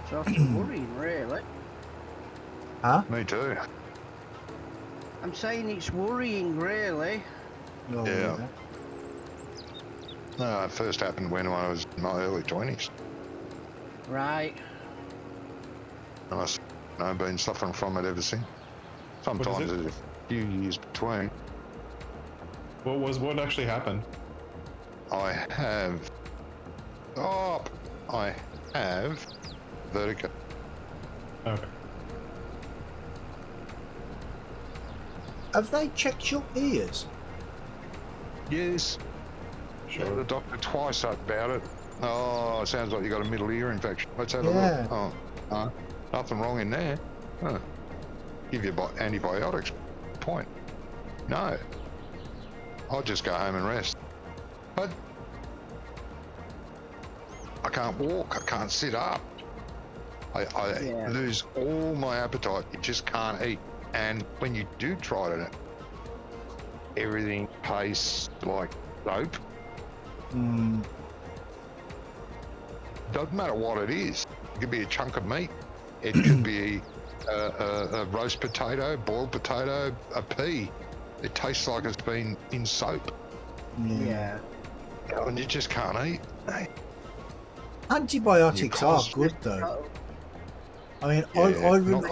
Sort of worrying, really. Huh? Me too. I'm saying it's worrying, really. Oh, Yeah. No, it first happened when I was in my early 20s. Right. And I've been suffering from it ever since. Sometimes it? there's a few years between. What actually happened? I have vertigo. Okay. Have they checked your ears? Yes. Sure. The doctor twice about it. Oh, it sounds like you got a middle ear infection. Let's have a Yeah. look. Oh, nothing wrong in there. Huh. Give you antibiotics. Point. No. I'll just go home and rest. But I can't walk. I can't sit up. I Yeah. lose all my appetite. You just can't eat. And when you do try it, everything tastes like soap. Mm. Doesn't matter what it is. It could be a chunk of meat. It could be a roast potato, boiled potato, a pea. It tastes like it's been in soap. Yeah. And you just can't eat. Hey, Antibiotics You are can't- good though. I mean, Yeah,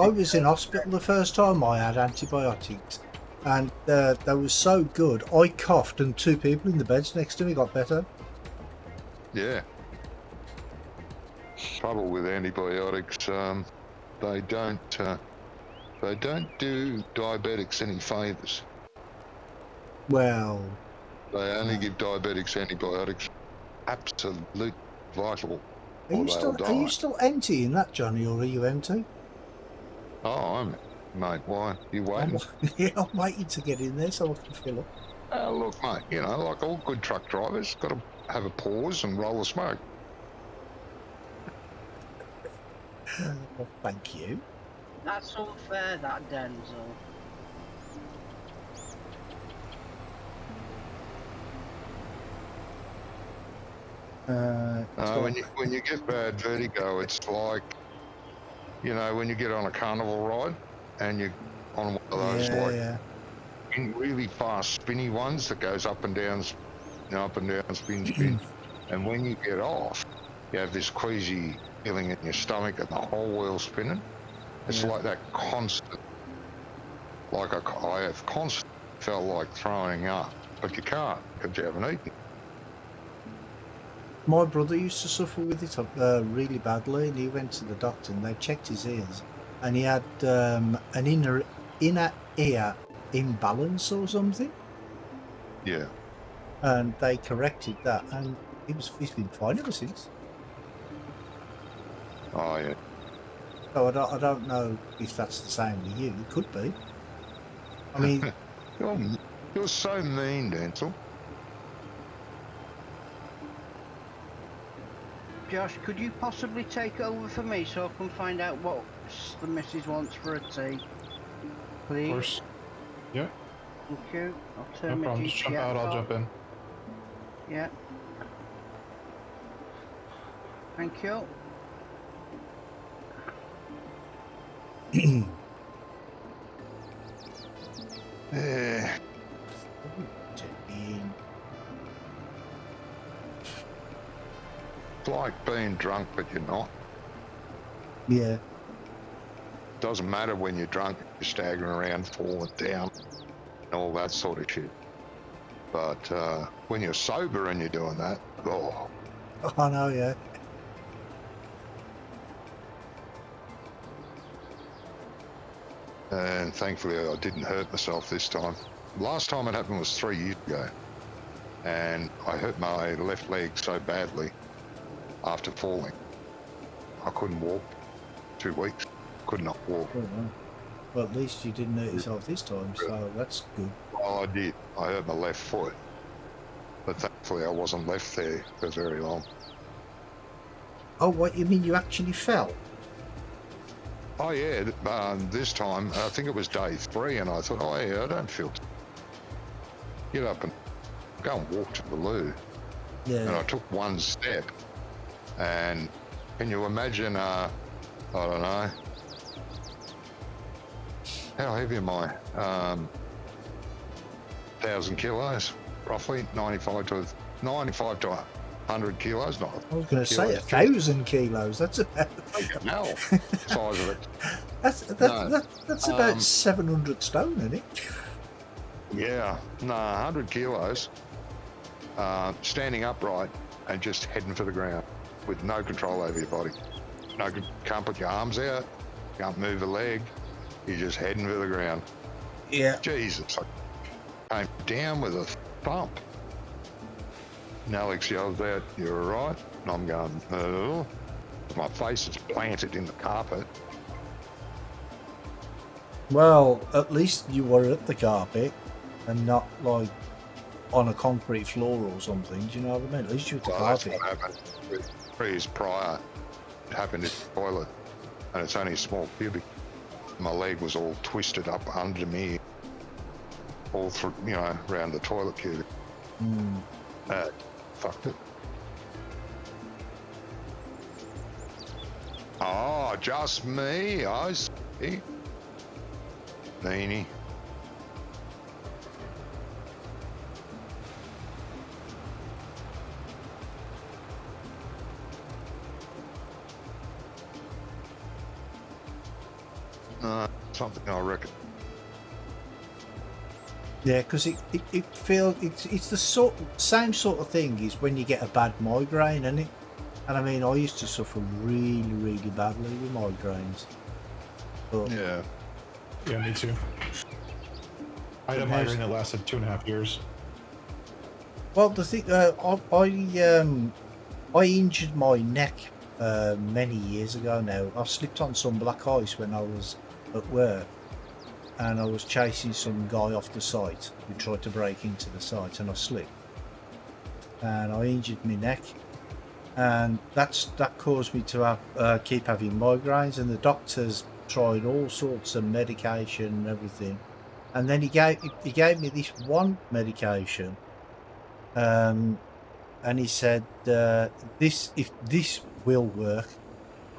I was in hospital the first time I had antibiotics, and they were so good. I coughed, and 2 people in the beds next to me got better. yeah. Trouble with antibiotics, they don't do diabetics any favours. Well, They only give diabetics antibiotics. Absolute vital. are you or they'll die. still emptying that, Johnny, or are you empty? Oh, mate, why? You waiting? Yeah, I'm waiting to get in there so I can fill up. Oh, look, mate, you know, like all good truck drivers, got to have a pause and roll the smoke. Well, thank you. That's unfair, that Denzel. When you get bad vertigo, it's like, you know, when you get on a carnival ride and you're on one of those yeah. really fast spinny ones that goes up and down, spin. And when you get off, you have this queasy feeling in your stomach and the whole wheel's spinning. It's Yeah. like that constant, I have constantly felt like throwing up, but you can't because you haven't eaten. My brother used to suffer with it really badly, and he went to the doctor and they checked his ears, and he had an inner ear imbalance or something, Yeah. and they corrected that, and he's been fine ever since. Oh, yeah. So I don't know if that's the same with you. It could be. I mean, You're so mean, Denzel. Josh, could you possibly take over for me so I can find out what the missus wants for a tea? Of Please? course. Yeah. Thank you. I'll No turn my problem. Just jump out. I'll off. jump in. Yeah. Thank you. Yeah. It's like being drunk, but you're not. Yeah. Doesn't matter when you're drunk, you're staggering around, falling down, and all that sort of shit. But when you're sober and you're doing that, oh, I know, yeah. and thankfully I didn't hurt myself this time. Last time it happened was 3 years ago, and I hurt my left leg so badly after falling. I couldn't walk 2 weeks. Could not walk. Oh, wow. Well, at least you didn't hurt yourself this time, so that's good. Well, I did. I hurt my left foot, but thankfully I wasn't left there for very long. Oh, what, you mean you actually fell? Oh yeah, this time I think it was day 3, and I thought, oh yeah, I don't feel. Get up and go and walk to the loo. Yeah. And I took one step, and can you imagine? I don't know. How heavy am I? 1,000 kilos, roughly 95 to 100 kilos. Not. I was going to say 1,000 kilos. That's about. No, size of it. That's about 700 stone, isn't it? Yeah, no, 100 kilos. Standing upright and just heading for the ground with no control over your body. No, can't put your arms out. Can't move a leg. You're just heading for the ground. Yeah. Jesus, I came down with a thump. And Alex yells out, "You all right?" And I'm going, "Oh." My face is planted in the carpet. Well, at least you were at the carpet and not like on a concrete floor or something. Do you know what I mean? At least you were at the That's carpet. what happened 3 years prior. It happened in the toilet, and it's only a small pubic. My leg was all twisted up under me, all through, around the toilet cubic. Fucked it. Oh, just me. I see. Meanie. Something I reckon. Yeah, because it feels it's the same sort of thing is when you get a bad migraine, isn't it? And I mean, I used to suffer really, really badly with migraines. But Yeah. Yeah, me too. I had a migraine that lasted 2.5 years. well, the thing I injured my neck many years ago now. I slipped on some black ice when I was at work, and I was chasing some guy off the site who tried to break into the site, and I slipped and I injured my neck, and that caused me to have keep having migraines, and the doctors tried all sorts of medication and everything, and then he gave me this one medication, and he said if this will work.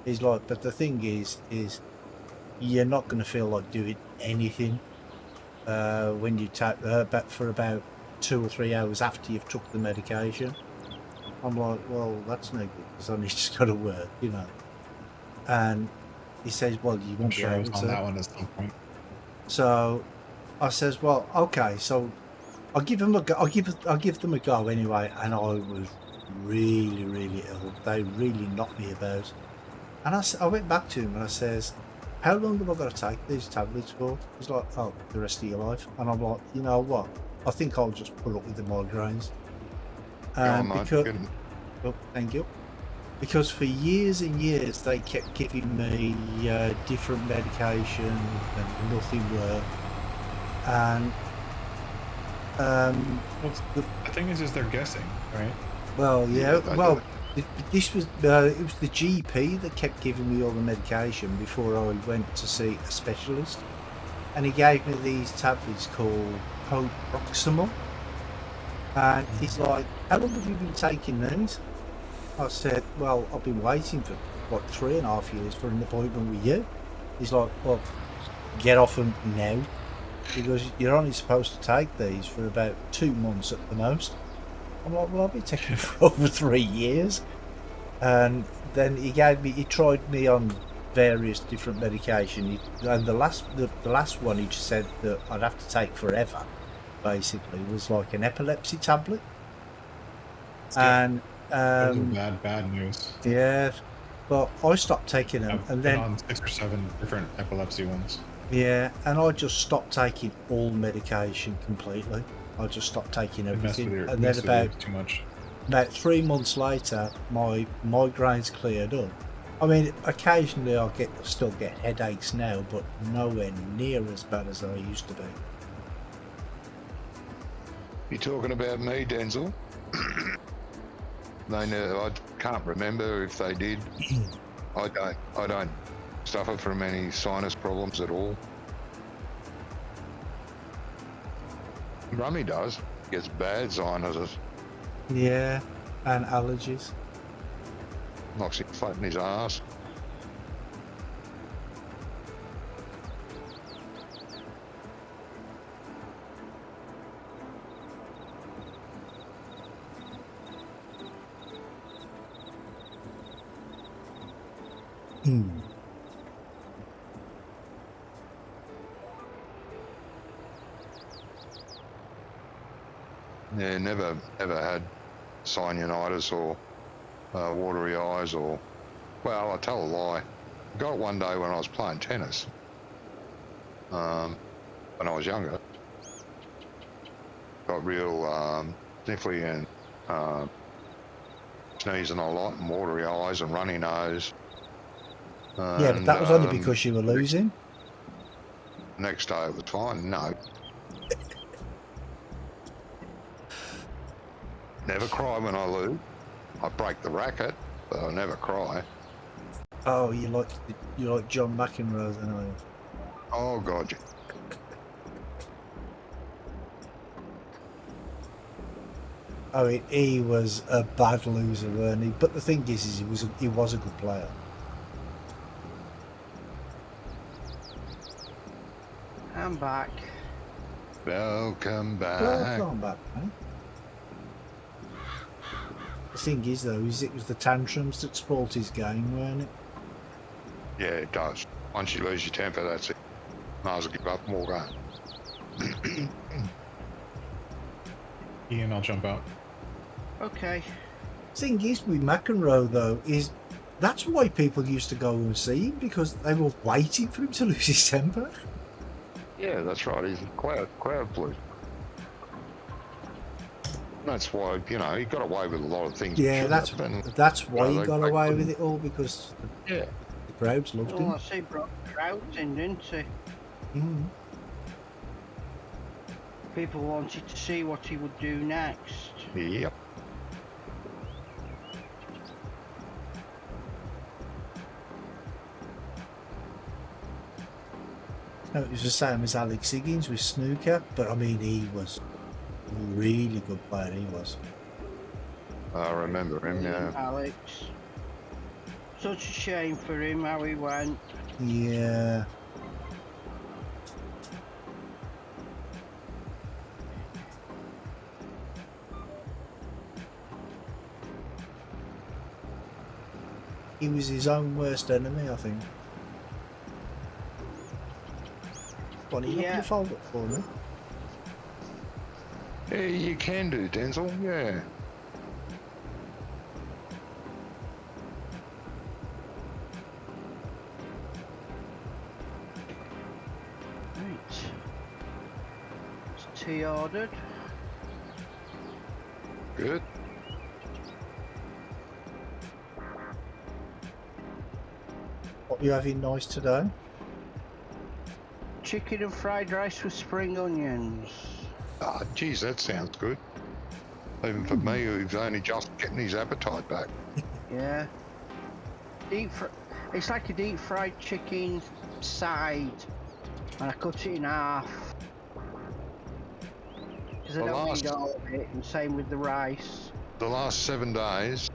He's like, but the thing is you're not going to feel like doing anything when you take for about 2 or 3 hours after you've took the medication. I'm like, well, that's no good because I need to go to work, And he says, well, you I'm won't sure be I able was to. on that one at some point. So I says, well, okay, so I'll give them a go. I'll give them a go anyway. And I was really, really ill. They really knocked me about. And I went back to him and I says, how long have I got to take these tablets for? He's like, oh, the rest of your life. And I'm like, you know what? I think I'll just put up with the migraines. Well, thank you. Because for years and years they kept giving me different medication and nothing worked. And The thing is they're guessing, right? well, yeah, Yeah, well, this was it was the GP that kept giving me all the medication before I went to see a specialist, and he gave me these tablets called code proximal. And he's like, how long have you been taking these? I said, well, I've been waiting for like 3.5 years for an appointment with you. He's like, well, get off them now, because you're only supposed to take these for about 2 months at the most. I'm like, well, I've been taking it for over 3 years. And then he tried me on various different medication. And the last one he just said that I'd have to take forever, basically, was like an epilepsy tablet. And those are bad news. yeah, but I stopped taking them, I've and been then on 6 or 7 different epilepsy ones. yeah, and I just stopped taking all medication completely. I just stopped taking everything, and then about 3 months later, my migraines cleared up. I mean, occasionally I still get headaches now, but nowhere near as bad as I used to be. You talking about me, Denzel? They know. I can't remember if they did. I don't suffer from any sinus problems at all. Rummy does. Gets bad sinuses. Yeah, and allergies. Knocks him flat in his ass. Yeah, never had sinusitis or watery eyes or, well, I tell a lie. Got it one day when I was playing tennis. When I was younger. Got real sniffly and sneezing a lot and watery eyes and runny nose. Yeah, but that was only because you were losing. Next day it was fine. No. Never cry when I lose. I break the racket, but I never cry. Oh, you like John McEnroe, then, are you? Oh God. I mean, he was a bad loser, weren't he? But the thing is he was a good player. I'm back. Welcome back. Welcome back, mate. The thing is, though, it was the tantrums that spoilt his game, weren't it? Yeah, it does. Once you lose your temper, that's it. Might as well give up and walk on. Ian, I'll jump out. Okay. Thing is with McEnroe, though, is that's why people used to go and see him, because they were waiting for him to lose his temper. Yeah, that's right. He's a crowd pleaser. That's why, he got away with a lot of things. Yeah, that's why he got away with it all, because the crowds loved him. Oh, I see, brought crowds in, didn't he? Mm. People wanted to see what he would do next. Yep. No, it was the same as Alex Higgins with snooker, but I mean, he was a really good player, he was. I remember him, yeah. Alex. Such a shame for him how he went. Yeah. He was his own worst enemy, I think. Bonnie, you Yeah. want to fold it for me? Yeah, you can do, Denzel, yeah. Right. It's tea ordered. Good. What are you having nice today? Chicken and fried rice with spring onions. Ah, geez, that sounds good. Even for me, who's only just getting his appetite back. Yeah. It's like a deep fried chicken side, and I cut it in half. Because I don't need all of it, and same with the rice. The last 7 days,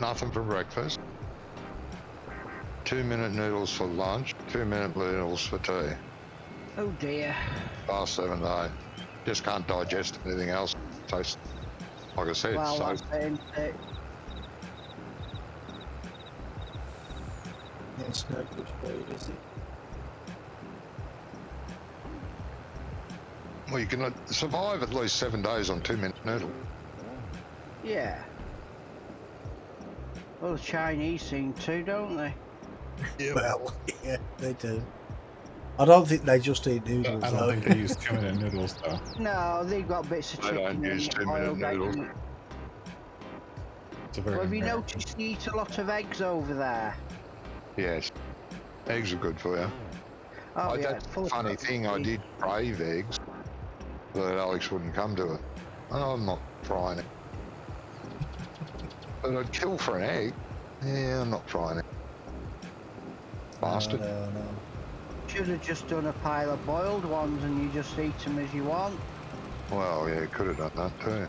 nothing for breakfast. 2-minute noodles for lunch. 2-minute noodles for tea. Oh dear. Last 7 days. Just can't digest anything else. Tastes, like I said, Well, so that's it, isn't it? It's no good food, is it? well, you can survive at least 7 days on 2-minute noodle. Yeah. Well, the Chinese seem to, don't they? Yeah. Well, yeah, they do. I don't think they just eat noodles. I though. don't think they use 2-minute noodles though. No, they've got bits of They chicken don't in use it, 2-minute boiled egg noodles. in it. It's a very Well, have you rare- noticed you eat a lot of eggs over there? Yes. Eggs are good for you. Oh, yeah, That's full the of funny thing, I protein. did crave eggs, but Alex wouldn't come to it. I'm not trying it. But I'd kill for an egg. Yeah, I'm not trying it. Bastard. No. Should have just done a pile of boiled ones and you just eat them as you want. Well, yeah, could have done that too.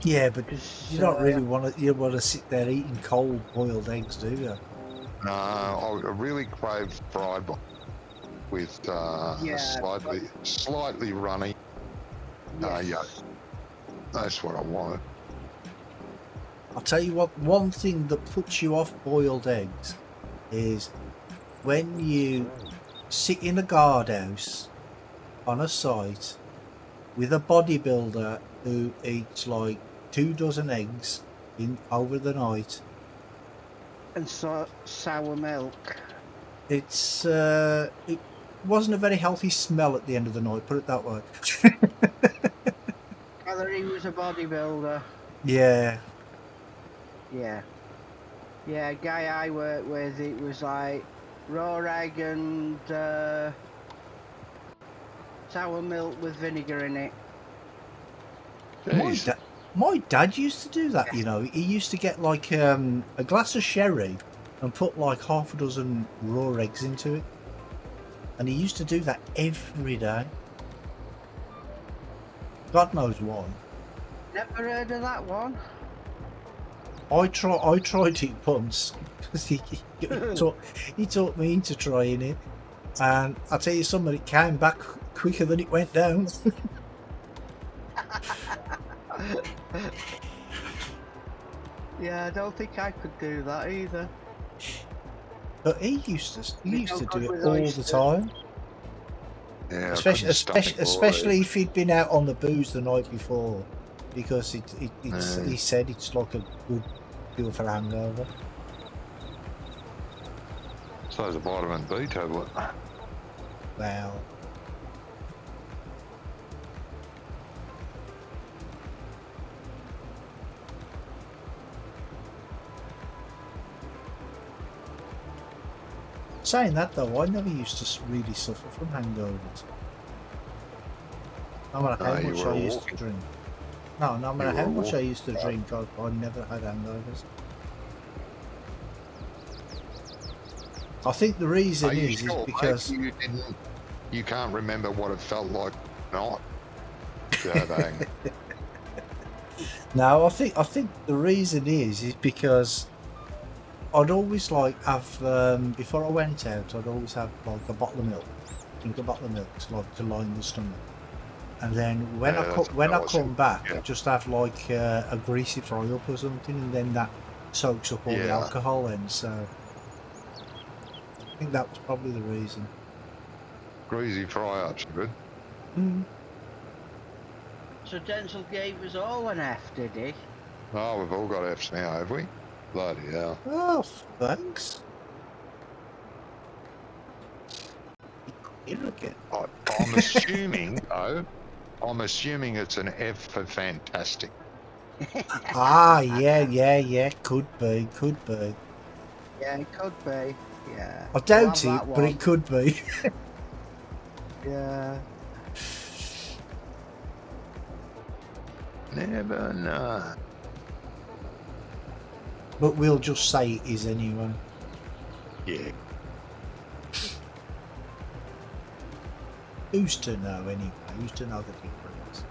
Yeah, but Because you don't really want to. You want to sit there eating cold boiled eggs, do you? No, I really craved fried one with Yeah, slightly runny. Yeah, that's what I wanted. I'll tell you what. One thing that puts you off boiled eggs is when you sit in a guardhouse on a site with a bodybuilder who eats like 2 dozen eggs in over the night. And so sour milk. It wasn't a very healthy smell at the end of the night, put it that way. Whether he was a bodybuilder. Yeah. Yeah. Yeah, a guy I worked with, it was like raw egg and sour milk with vinegar in it. Jeez. My dad used to do that, you know. He used to get like a glass of sherry and put like half a dozen raw eggs into it. And he used to do that every day. God knows why. Never heard of that one. I tried it once because he taught me into trying it, and I'll tell you something, it came back quicker than it went down. Yeah, I don't think I could do that either. But he used to You do know, it with all the oysters. time, Yeah, I especially couldn't stomach raw especially eggs. if he'd been out on the booze the night before, because Mm. he said it's like a good cure for hangover. So it's a vitamin B tablet. Wow. Saying that though, I never used to really suffer from hangovers. No matter how you much were I used to walking. drink. No matter You how were much I walking. used to drink, I never had hangovers. I think the reason Are you is sure, mate? because You can't remember what it felt like not to have hangover. no, I think the reason is because I'd always like have before I went out, I'd always have like a bottle of milk, drink a bottle of milk, to line the stomach, and then when Yeah, I that's when I what I come was back, thinking, yeah. just have like a greasy fry up or something, and then that soaks up all the Yeah. alcohol. Then so I think that was probably the reason. Greasy fry-ups are good. Mm. So Denzel gave us all an F, did he? Oh, we've all got Fs now, have we? Bloody hell. Oh, thanks. You're again. I'm assuming, though, it's an F for fantastic. Ah, yeah. Could be. Yeah, it could be. Yeah. I doubt We'll have it, that but one. it could be. Yeah. Never know. But we'll just say it is anyway. Yeah. Who's to know anyway? Who's to know the difference?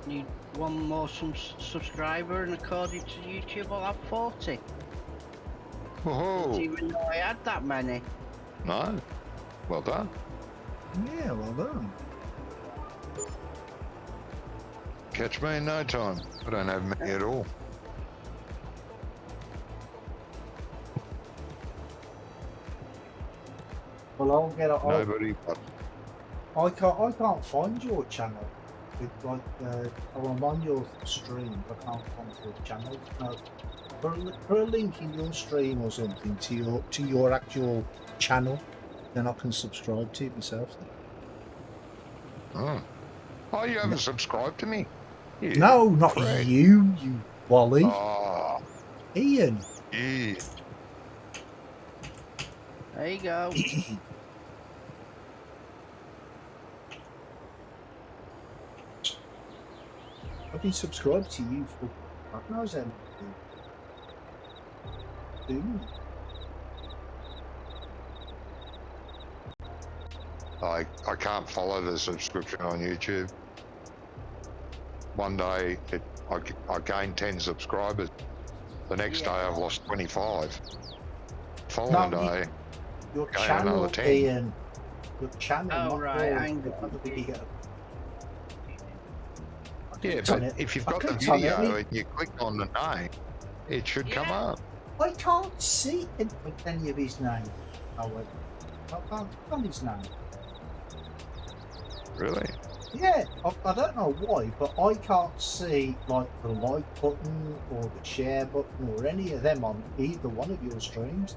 Need one more subscriber, and according to YouTube, I'll have 40. Whoa! Didn't even know I had that many. No. Well done. Yeah, well done. Catch me in no time. I don't have many at all. Well, I'll get it. Nobody but. I can't find your channel. With like, I'm on your stream, but I can't find your channel. No, put a link in your stream or something to your actual channel, then I can subscribe to it myself. Oh, you haven't subscribed to me? You No, not prick. you Wally. Oh, Ian. yeah. There you go. I've been subscribed to you for God knows how long. I can't follow the subscription on YouTube. One day I gained 10 subscribers. The next day I've lost 25. Following day, Your gain channel, another 10. Ian. Your channel. Oh, not right, your- hang on. the video. Yeah, clicked on but it. if you've I got the clicked on it, video and you click on the name, it should come Yeah. up. I can't see any of his name. Oh, wait. I can't click on his name. Really? Yeah, I don't know why, but I can't see like the like button or the share button or any of them on either one of your streams.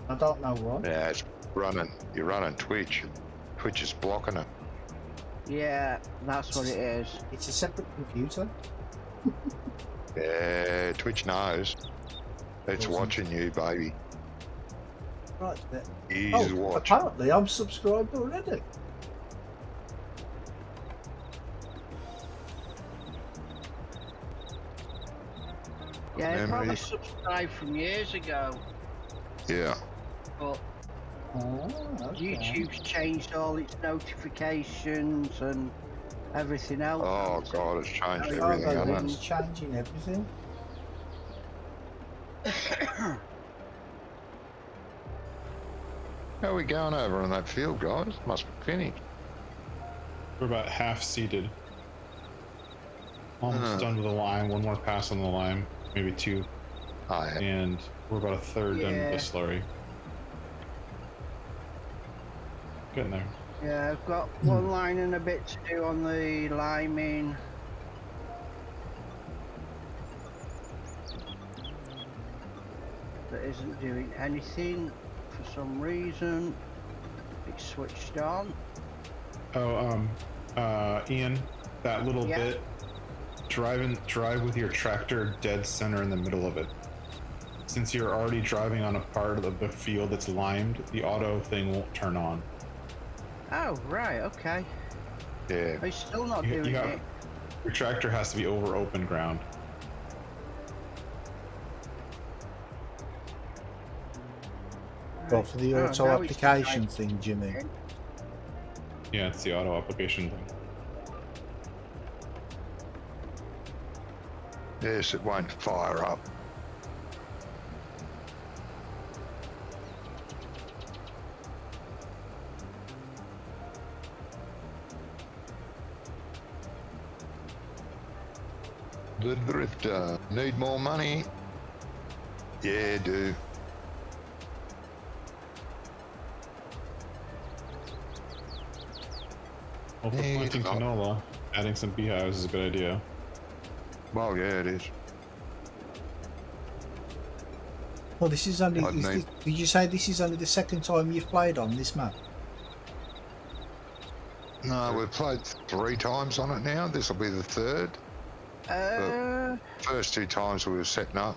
I don't know why. Yeah, it's running. You're running Twitch. Twitch is blocking it. Yeah, that's what it is. It's a separate computer. Yeah, Twitch knows. It's Awesome. watching you, baby. Right there. He's watching. Apparently I'm subscribed already. Yeah, I Memory. probably subscribed from years ago, Yeah. but Oh, okay. YouTube's changed all its notifications and everything else. Oh God, it's changed Oh, everything, Oh, hasn't it's it? changing everything. How are we going over on that field, guys? Must be finished. We're about half seated. Almost Uh. done with the line. One more pass on the line, maybe two, Oh, yeah. and we're about a third done with Yeah. the slurry. Getting there. Yeah, I've got one line and a bit to do on the liming. That isn't doing anything for some reason. It's switched on. Oh, Ian, that little Yeah. bit. Drive with your tractor dead center in the middle of it. Since you're already driving on a part of the field that's limed, the auto thing won't turn on. Oh, right, okay. Yeah. It's still not You doing got- it. Your tractor has to be over open ground. Well, for the Oh, auto now it's application decided. thing, Jimmy. Yeah, it's the auto application thing. Yes, it won't fire up. The drifter. Need more money? Yeah, do. Well, for Yeah, planting it's not- canola, adding some beehives is a good idea. Well, yeah, it is. Well, this is only. I'd name- Did you say this is only the second time you've played on this map? No, we've played 3 times on it now. This will be the third. Uh, First 2 times we were setting up.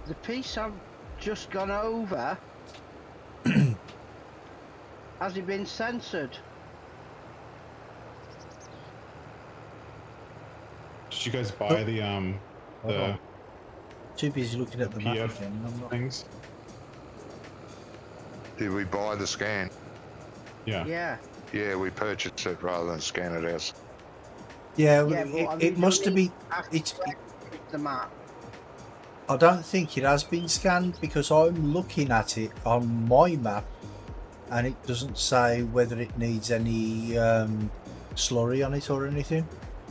The piece I've just gone over, has it been censored? Did you guys buy the Oh. Too busy looking at the map PF again. I'm not... things? Did we buy the scan? Yeah. Yeah. Yeah, we purchased it rather than scan it out. Yeah, Yeah, well, but have it you must done have been. after It's. the map? I don't think it has been scanned because I'm looking at it on my map, and it doesn't say whether it needs any slurry on it or anything.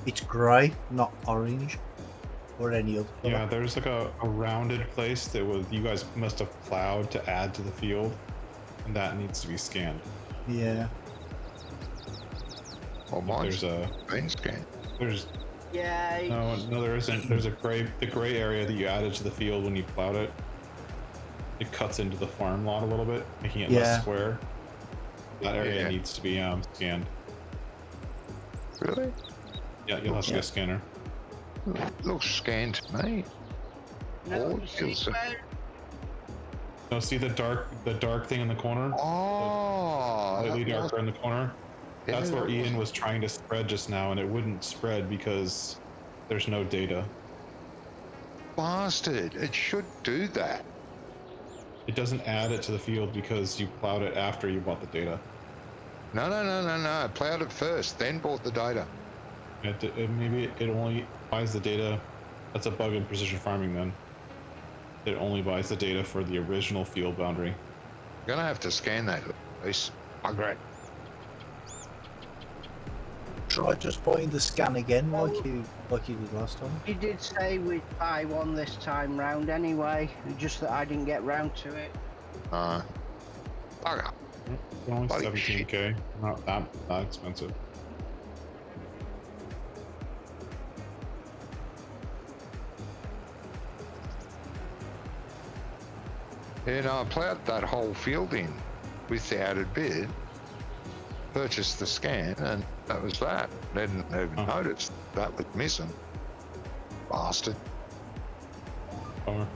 It's grey, not orange, or any other colour. Yeah, there's like a rounded place that was you guys must have plowed to add to the field, and that needs to be scanned. Yeah. Well, mine's There's a been scanned. Yeah. no, there isn't. There's the gray area that you added to the field when you plowed it. It cuts into the farm lot a little bit, making it less square. That area needs to be scanned. Really? Yeah, you'll have to get a scanner. Looks scanned to me. No, Oh, you see it's a- where No, see the dark thing in the corner? Oh, Slightly that darker in the corner? That's where Yeah. Ian was trying to spread just now, and it wouldn't spread because there's no data. bastard. It should do that. It doesn't add it to the field because you plowed it after you bought the data. No. I plowed it first, then bought the data. Maybe it only buys the data. That's a bug in precision farming then. It only buys the data for the original field boundary. Gonna have to scan that, Luis. Oh, great. Try just buying the scan again, like you did last time. you did say we'd buy one this time round anyway, just that I didn't get round to it. Bugger. Only Bloody 17k. Not that expensive. Yeah, no, I plowed that whole field in with the added bid, purchased the scan, and that was that. Didn't even notice that was missing. Bastard. Bummer.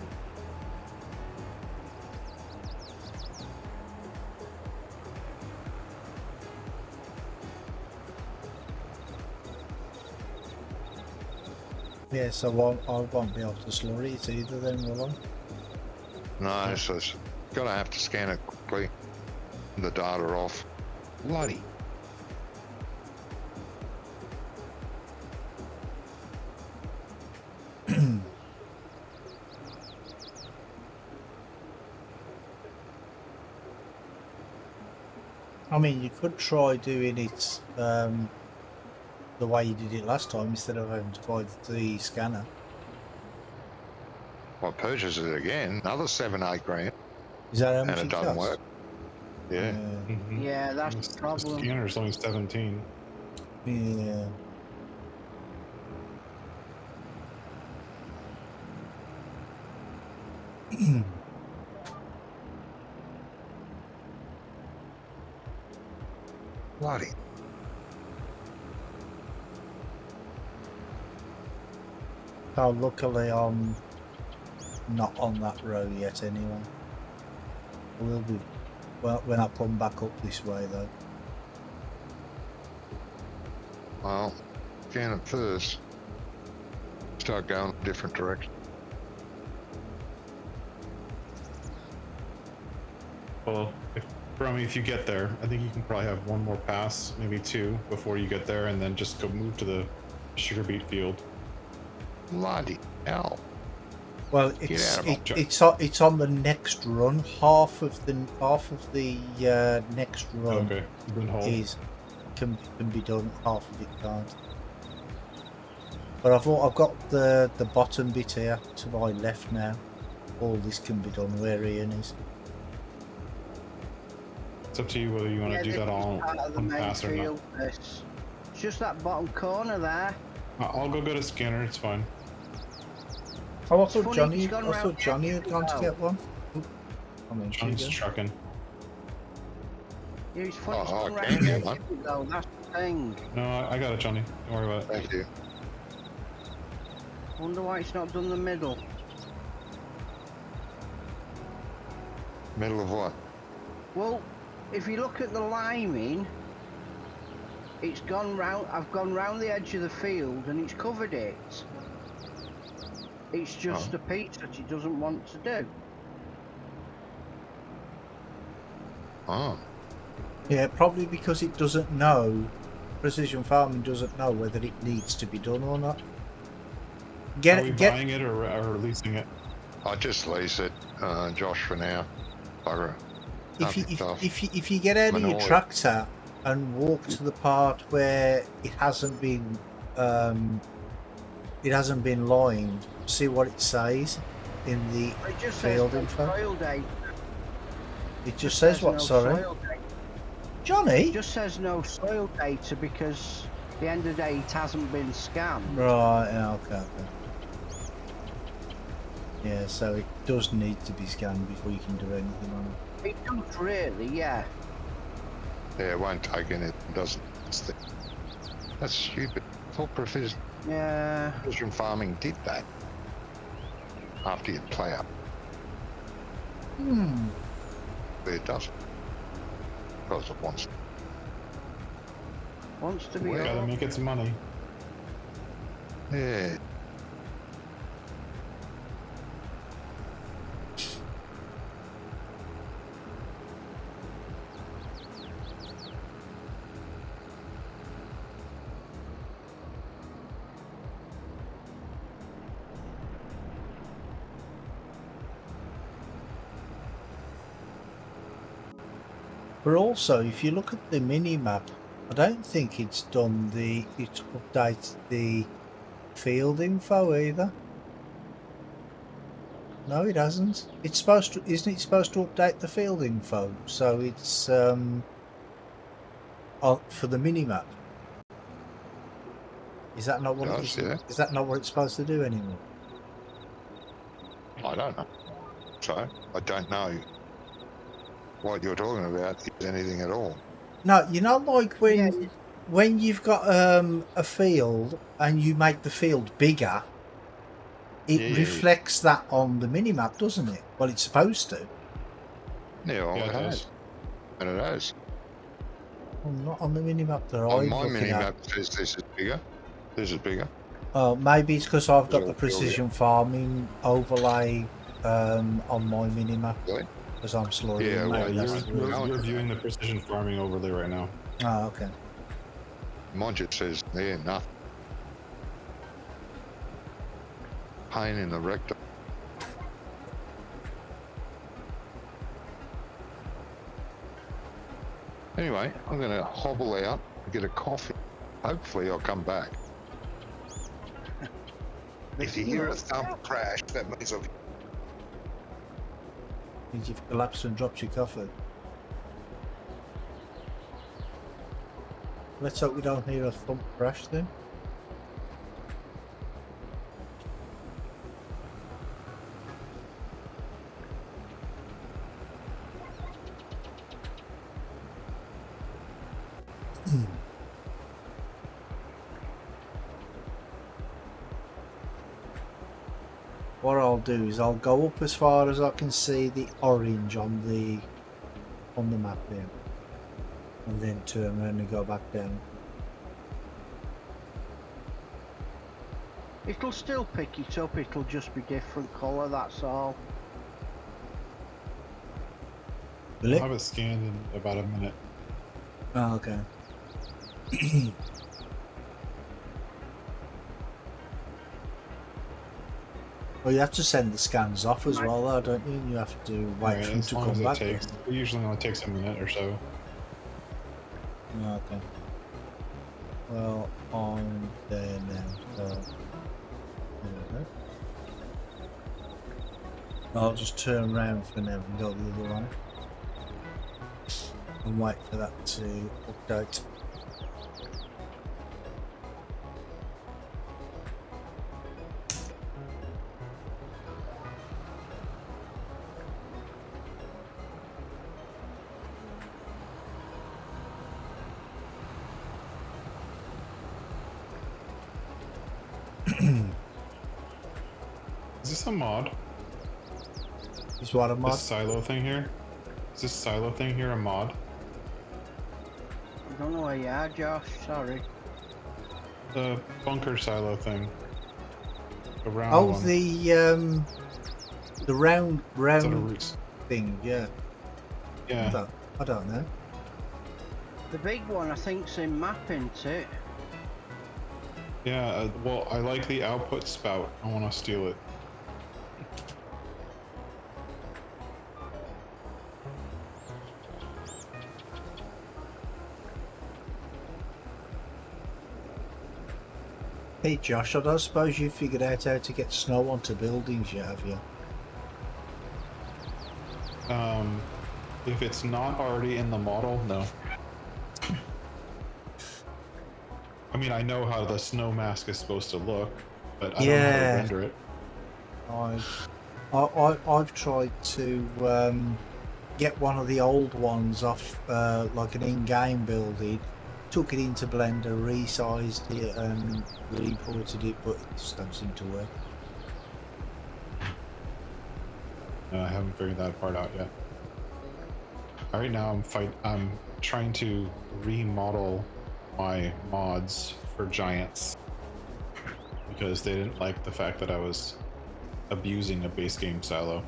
Yeah, so I won't be able to slurry it either then, will I? No, so it's gonna have to scan it quickly. The data off. Bloody. I mean, you could try doing it the way you did it last time instead of having to buy the scanner. Well, purchase it again. Another 7-8 grand. Is that how And much it it doesn't costs? work. Yeah. Mhm. Yeah, that's the The problem. scanner's only 17. Yeah. Bloody. Oh, luckily I'm not on that row yet anyway. I will be when I come back up this way though. Well, scan it first. Start going a different direction. Well, if you get there, I think you can probably have one more pass, maybe two, before you get there, and then just go move to the sugar beet field. Bloody hell. Well, out of it's on the next run. Half of the next run Okay, then hold. can be done. Half of it can't. But I've got the bottom bit here to my left now. All this can be done where Ian is. It's up to you whether you want to do this that is all part of the on main pass or not. field, this. It's just that bottom corner there. I'll go get a scanner. It's fine. Oh, I funny, thought he's gone round Johnny had gone to now. get one. Oop. I mean, John's trucking. Yeah, he's funny, Oh, he's gone I round can the get edge one. of it though, that's the thing. No, I got it, Johnny. Don't worry about it. Thank you. Wonder why it's not done the middle. Middle of what? Well, if you look at the liming, it's gone round. I've gone round the edge of the field and it's covered it. It's just a piece that he doesn't want to do. Oh. Yeah, probably because it doesn't know. Precision farming doesn't know whether it needs to be done or not. Are we buying it or leasing it? I'll just lease it, Josh, for now. Bugger. If you get out of your tractor and walk to the part where it hasn't been lined, see what it says in the field info. It just says what? Sorry, Johnny. It just says no soil data because at the end of the day it hasn't been scanned. Right. Yeah, okay. Yeah, so it does need to be scanned before you can do anything on it. It does really, yeah. Yeah, it won't take in it. Doesn't. That's stupid. I thought precision farming did that after you plough. But it doesn't. Because it wants to be. Gotta make it some money. Yeah. But also, if you look at the mini map, I don't think it's done it updates the field info either. No, it hasn't. It's supposed to, isn't it supposed to update the field info? So it's for the mini map. Is that not what is that not what it's supposed to do anymore? I don't know. So I don't know what you're talking about, is anything at all. No, you know, like when you've got a field and you make the field bigger, it reflects that on the minimap, doesn't it? Well, it's supposed to. Yeah, well, it has. And it has. Well, not on the minimap that on I'm my looking at. minimap says this is bigger. This is bigger. Oh, maybe it's because I've got the precision farming overlay on my minimap. Really? Because I'm slowly. Yeah, you're viewing the precision farming overlay right now. Oh, okay. Mine just says there, nothing. Pain in the rectum. Anyway, I'm going to hobble out and get a coffee. Hopefully I'll come back. If you hear a thump crash, that means I've... Means you've collapsed and dropped your coffee. Let's hope we don't hear a thump crash then. What I'll do is I'll go up as far as I can see the orange on the map there, and then turn around and go back down. It'll still pick it up, it'll just be different colour, that's all. Will it? I'll have it scanned in about a minute. Oh, okay. Well, you have to send the scans off as well, though, don't you? You have to wait for them to come back. It usually only takes a minute or so. Okay. Well, I'm there now, so there we go. I'll just turn around for now and go the other way. And wait for that to update. Is this a mod? Is what a mod? This silo thing here? Is this silo thing here a mod? I don't know where you are, Josh. Sorry. The bunker silo thing. The round Oh, one. the round Is that a round roots? thing. Yeah. Yeah. I don't know. The big one, I think's in map, isn't it? Yeah, well, I like the output spout. I want to steal it. Hey Josh, I don't suppose you figured out how to get snow onto buildings yet, have you? If it's not already in the model, no. I mean, I know how the snow mask is supposed to look, but I don't know how to render it. I've tried to get one of the old ones off like an in-game building, took it into Blender, resized it and re-imported it, but it just don't seem to work. I haven't figured that part out yet. Right now I'm trying to remodel my mods for giants because they didn't like the fact that I was abusing a base game silo.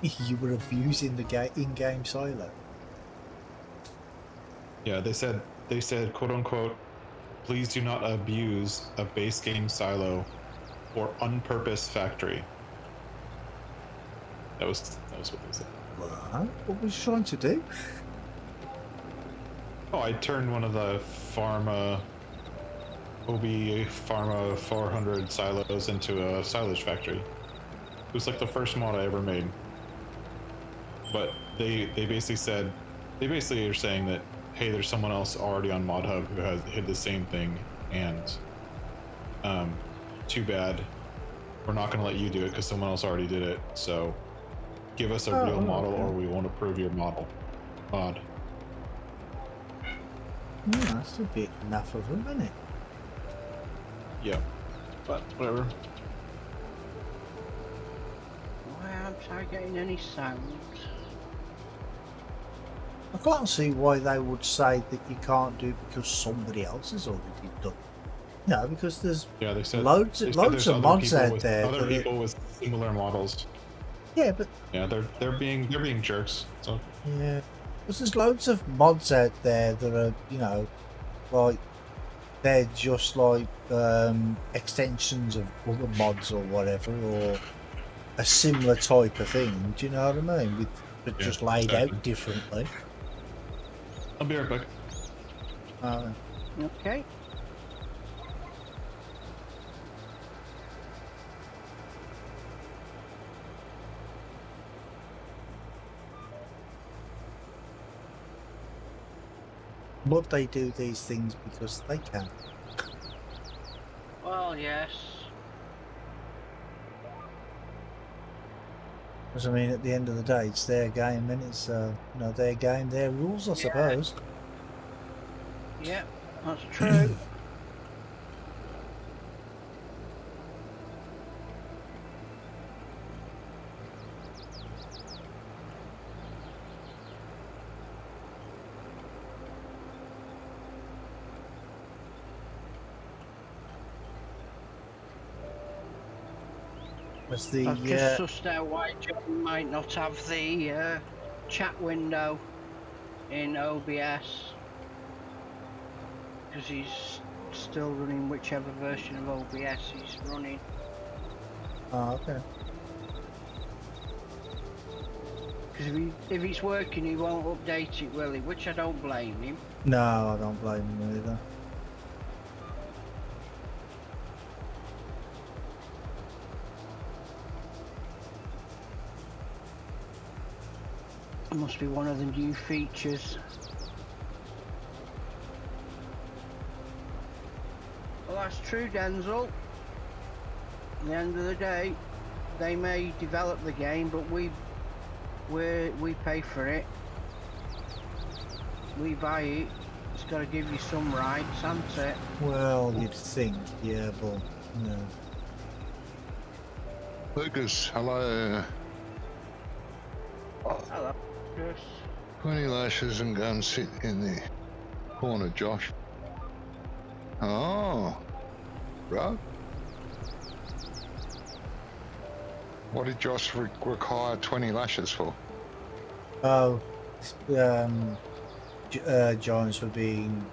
You were abusing the in-game silo. Yeah, they said quote unquote, please do not abuse a base game silo for unpurposed factory. That was what they said. What was you trying to do? Oh, I turned one of the Pharma 400 silos into a silage factory. It was like the first mod I ever made. But they basically are saying that, hey, there's someone else already on Mod Hub who did the same thing, and too bad, we're not going to let you do it because someone else already did it. So give us a real model, or we won't approve your mod. Yeah, that's a bit enough of them, isn't it? Yeah, but whatever. Why aren't I getting any sound? I can't see why they would say that you can't do it because somebody else has already done it. No, because there's They said loads of mods out there. Other people with similar models. Yeah, but yeah, they're being jerks. So yeah, because there's loads of mods out there that are, you know, like they're just like extensions of other mods or whatever, or a similar type of thing. Do you know what I mean? But just laid out differently. I'll be right back. Okay. But they do these things because they can. Well, yes. Because I mean, at the end of the day, it's their game, and it's you know, their game, their rules, I suppose. Yeah, that's true. As the I've just sussed out why John might not have the chat window in OBS, because he's still running whichever version of OBS he's running. oh, okay. Because if it's working, he won't update it, will he? Which I don't blame him. No, I don't blame him either. It must be one of the new features. Well, that's true, Denzel. At the end of the day, they may develop the game, but we pay for it. We buy it. It's got to give you some rights, hasn't it? Well, you'd think, yeah, but no. Lucas, hello. Hello. Yes. 20 lashes and go and sit in the corner, Josh. Oh, right. What did Josh require 20 lashes for? Oh, Giants were being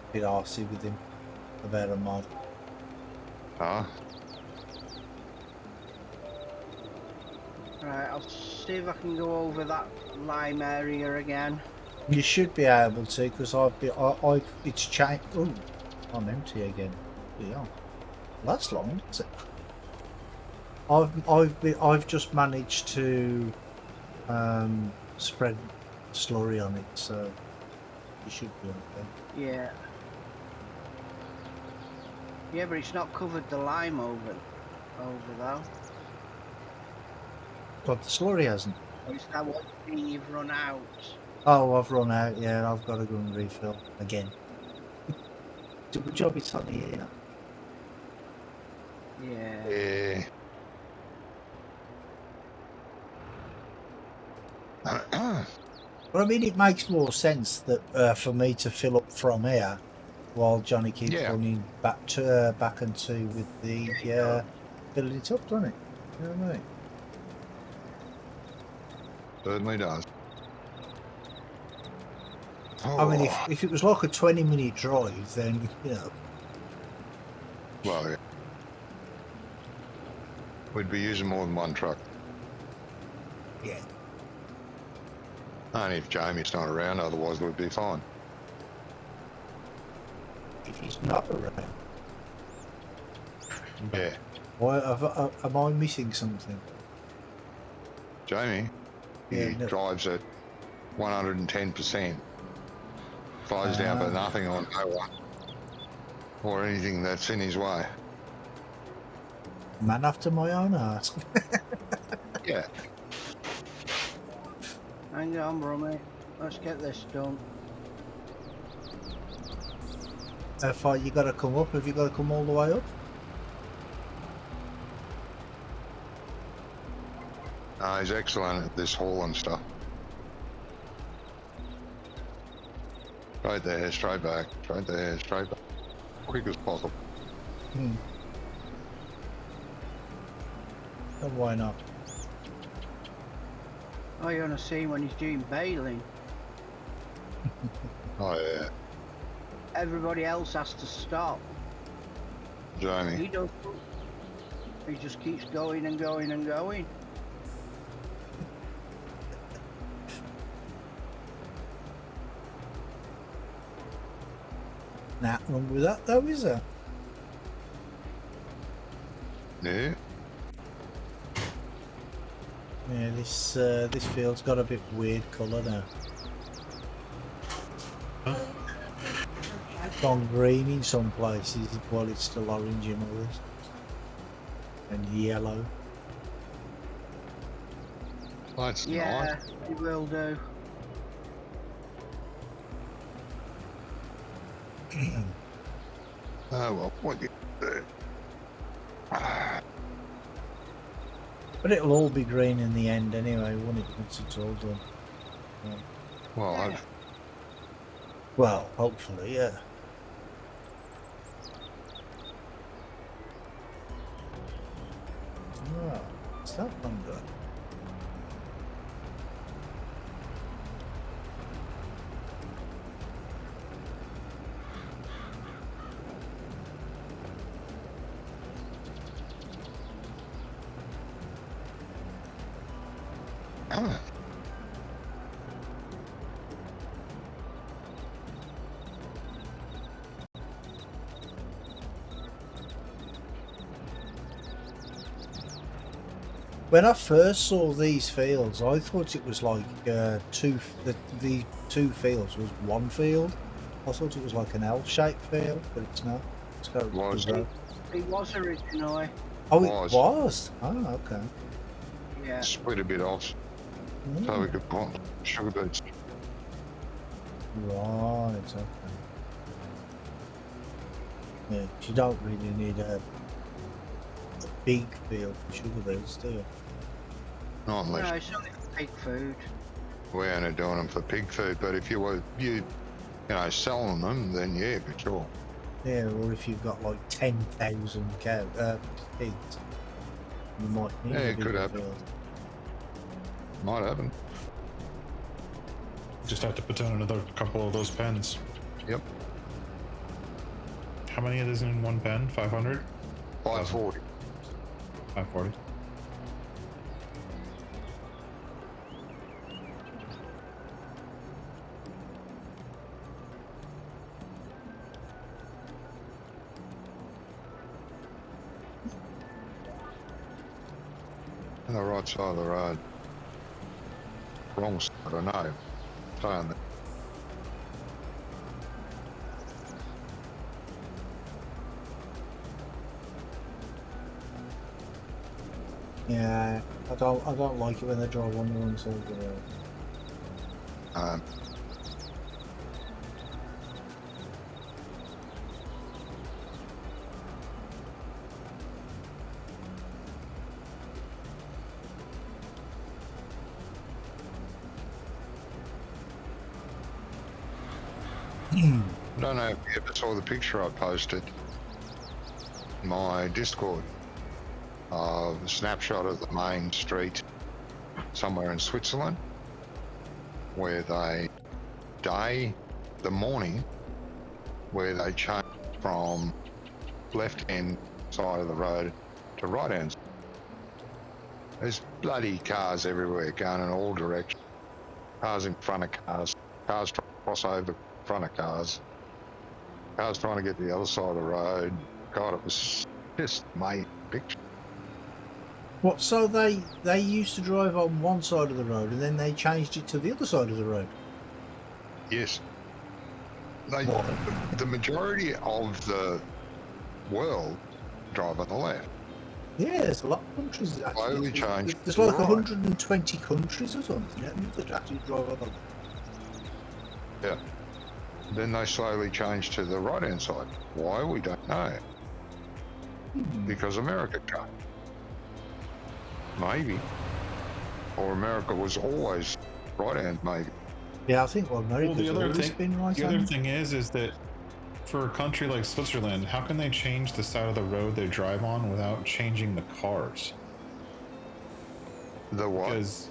a bit arsey with him about a mod. Ah, Right, I'll see if I can go over that lime area again. You should be able to, because it's changed. Oh, I'm empty again. Yeah, that's long, isn't it? I've just managed to spread slurry on it, so you should be okay. Yeah. Yeah, but it's not covered the lime over though. But the slurry hasn't. Or is that what you mean you've run out? Oh, I've run out. Yeah, I've got to go and refill again. Good job it's on here. Yeah. yeah. But I mean, it makes more sense that for me to fill up from here, while Johnny keeps Yeah. running back and two with the filling it up, doesn't it? You know what I mean? Certainly does. I mean, Oh, if it was like a 20-minute drive, then well, yeah. We'd be using more than one truck. yeah. Only if Jamie's not around, otherwise we'd be fine. If he's not around, Yeah. why am I missing something? Jamie, he Yeah, no. drives at 110%. Slows down for nothing on no one. Or anything that's in his way. Man after my own heart. Yeah. Hang on, Brummy. Let's get this done. How far you got to come up? Have you got to come all the way up? He's excellent at this hauling stuff. Straight there, straight back, straight there, straight back. Quick as possible. And why not? Oh, you're gonna see when he's doing bailing. Oh yeah, Everybody else has to stop. He Jamie. doesn't. He just keeps going and going and going. Nothing wrong with that, though, is there? Yeah. Yeah, this field's got a bit weird colour now. It's gone green in some places while it's still orange in others. And yellow. That's Yeah, nice. he will do. Oh well, what you do? But it'll all be green in the end anyway, won't it, once it's all done? Yeah. Well, Yeah. Well, hopefully, yeah. Oh, what's that one done? When I first saw these fields, I thought it was like the two fields was one field. I thought it was like an L-shaped field, but it's not. It's got Was a road. He was originally. Oh, it Was. was. Oh, okay. Yeah. split a bit off so we could put sugar beets. Right. Okay. Yeah, you don't really need a big field for sugar beets, do you? Not No, unless pig food. We're only doing them for pig food, but if you were selling them, then yeah, for sure. Yeah, or if you've got like 10,000 pigs, you might need Yeah, a it could bigger happen. field. Might happen. Just have to put down another couple of those pens. Yep. How many of these in one pen? 500? 540. 540. On the right side of the road. Wrong side, I know. Saying that. Yeah, I don't like it when they drive on the wrong side of the road. I don't know if you ever saw the picture I posted in my Discord of a snapshot of the main street somewhere in Switzerland where the morning where they changed from left-hand side of the road to right-hand. There's bloody cars everywhere going in all directions. Cars in front of cars. Cars trying to cross over in front of cars. Cars trying to get to the other side of the road. God, it was just amazing picture. What? So they used to drive on one side of the road and then they changed it to the other side of the road. Yes. The majority of the world drive on the left. Yeah, there's a lot of countries that Slowly actually. changed There's to like the right. 120 countries or something that actually drive on the left. Yeah. Then they slowly changed to the right-hand side. Why? We don't know. Because America changed. Maybe. Or America was always right-hand, maybe. Yeah, I think America's Well, always been right. the other thing is that for a country like Switzerland, how can they change the side of the road they drive on without changing the cars? The what? Because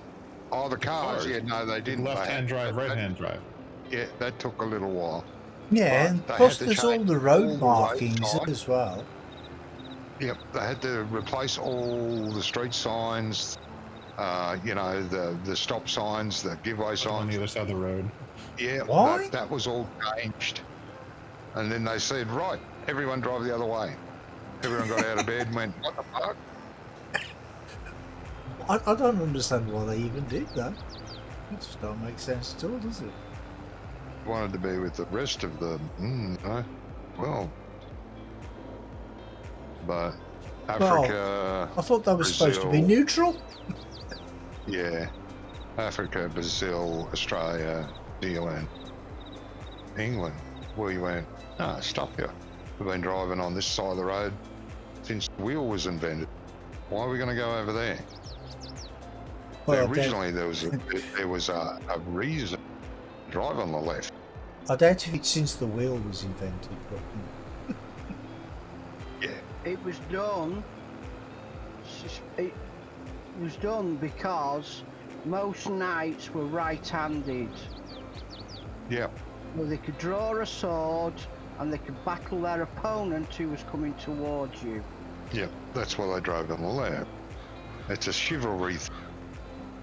The cars. Yeah, no, they didn't. left-hand drive, right-hand drive. Yeah, that took a little while. Yeah, But and they plus had to there's all change the all road the markings signs. as well. Yep, they had to replace all the street signs, the stop signs, the giveaway On signs. the other side of the road. Yeah, Why? that was all changed. And then they said, right, everyone drive the other way. Everyone got out of bed and went, what the fuck? I don't understand why they even did that. It just don't make sense at all, does it? Wanted to be with the rest of the, well. But Africa, I thought that was supposed to be Brazil. neutral. Yeah, Africa, Brazil, Australia, New Zealand, England. We went, no, stop here. We've been driving on this side of the road since the wheel was invented. Why are we going to go over there? Well, originally, there was a reason to drive on the left. I doubt if it's since the wheel was invented. But, Yeah, It was done. It was done because most knights were right-handed. yeah, Well, they could draw a sword and they could battle their opponent who was coming towards you. yeah. That's why they drove on the left. It's a chivalry thing.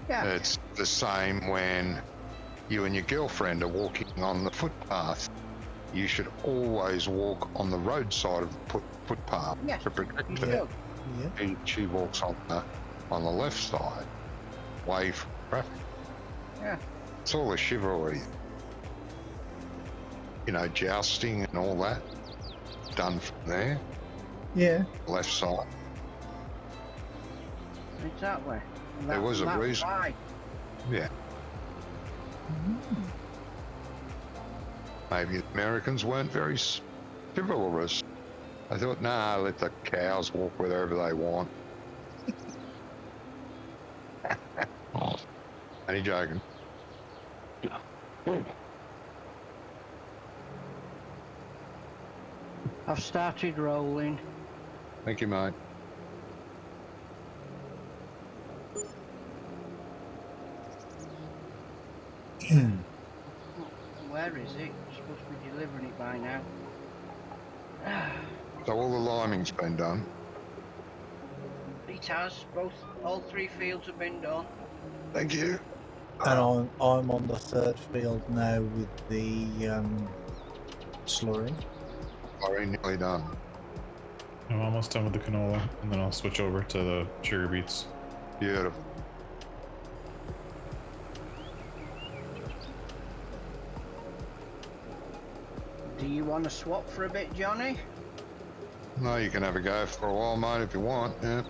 Yeah. It's the same when you and your girlfriend are walking on the footpath. You should always walk on the roadside of the footpath Yes, to protect you her. do. yeah. She walks on the left side, away from traffic. Yeah. It's all a chivalry. Jousting and all that done from there, Yeah. left side. Exactly. And There was a that's reason. why. Yeah. Maybe the Americans weren't very chivalrous. I thought, nah, let the cows walk wherever they want. Any joking. I've started rolling. Thank you, mate. Where is it? It's supposed to be delivering it by now. So all the liming's been done. It has. All 3 fields have been done. Thank you. And I'm on the 3rd field now with the slurry. Already nearly done. I'm almost done with the canola, and then I'll switch over to the sugar beets. Beautiful. Do you want to swap for a bit, Johnny? No, you can have a go for a while, mate, if you want. Yeah.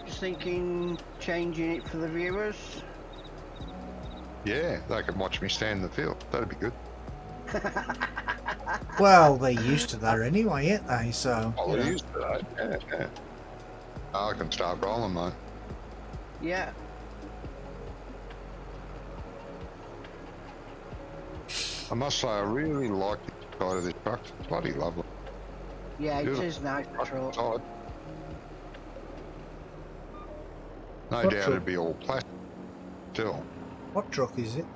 Just thinking changing it for the viewers. Yeah, they can watch me stand in the field. That'd be good. Well, they're used to that anyway, ain't they? So. Oh, you they're know. used to that. Yeah, yeah. I can start rolling, mate. Yeah. I must say, I really like the side of this truck. It's bloody lovely. Yeah, it Beautiful. is nice truck. Side. No What doubt truck? it'd be all plastic still. What truck is it?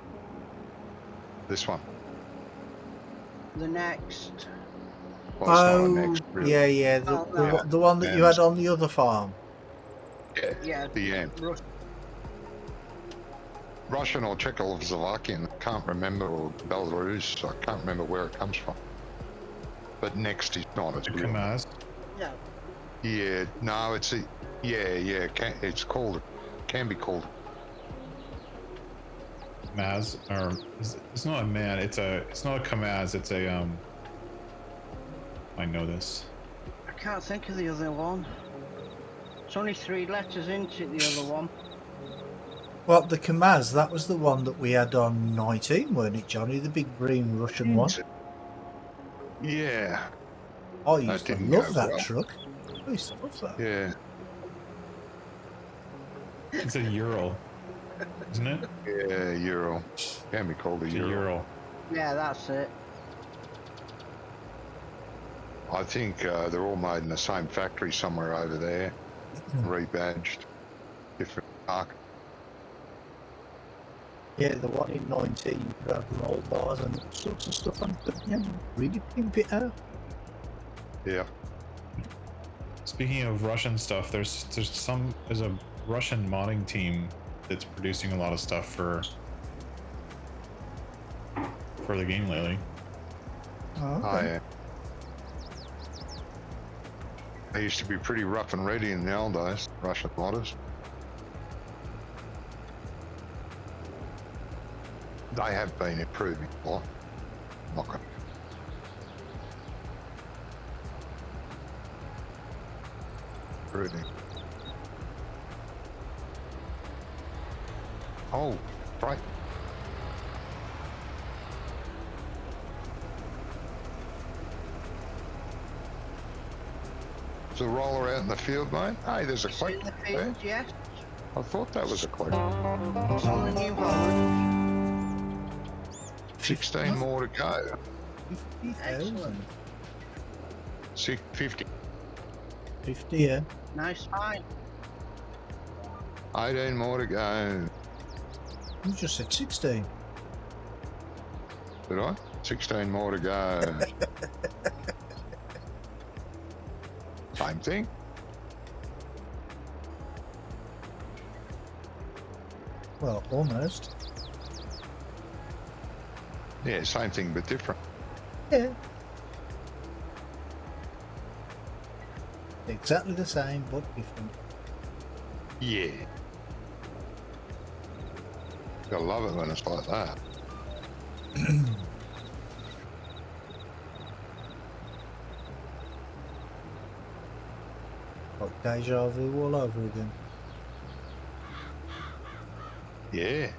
This one. The next. Well, it's not a Oh, next, really. yeah. Oh, no. The one that you Yeah. had on the other farm. Yeah, Yeah. the end. Russian or Czechoslovakian, I can't remember, or Belarus, I can't remember where it comes from. But next is not, it's real. Kamaz. No. Yeah, no, it's a, yeah, it's called, can be called. Maz, or it's not a man. It's not a Kamaz. It's a I know this. I can't think of the other one. It's only 3 letters, isn't it, the other one? Well, the Kamaz, that was the one that we had on 19, weren't it, Johnny? The big green Russian one. Yeah, I used to didn't love go that well. truck. I used to love that. yeah, It's a Ural, isn't it? yeah, Euro. Can be called a It's a Euro. Ural. Yeah, that's it. I think they're all made in the same factory somewhere over there, rebadged, different mark. Yeah, the one in 19, you could have roll bars and all sorts of stuff on it, but yeah, really pimp it out. Yeah, Speaking of Russian stuff, there's a Russian modding team that's producing a lot of stuff for the game lately. Oh, oh okay. yeah. They used to be pretty rough and ready in the old days, Russian modders. They have been improving a lot. Not gonna. Improving. Oh, right. There's a roller out in the field, mate. Hey, there's a It's click in the there. field, yes. I thought that was a click. It's on the New Holland. 16 more to go. 50,000. Excellent. 650. 50, yeah. Nice find. 18 more to go. You just said 16. Did I? 16 more to go. Same thing. Well, almost. Yeah, same thing but different. Yeah. Exactly the same, but different. Yeah. Gotta love it when it's like that. Like deja vu all over again. Yeah.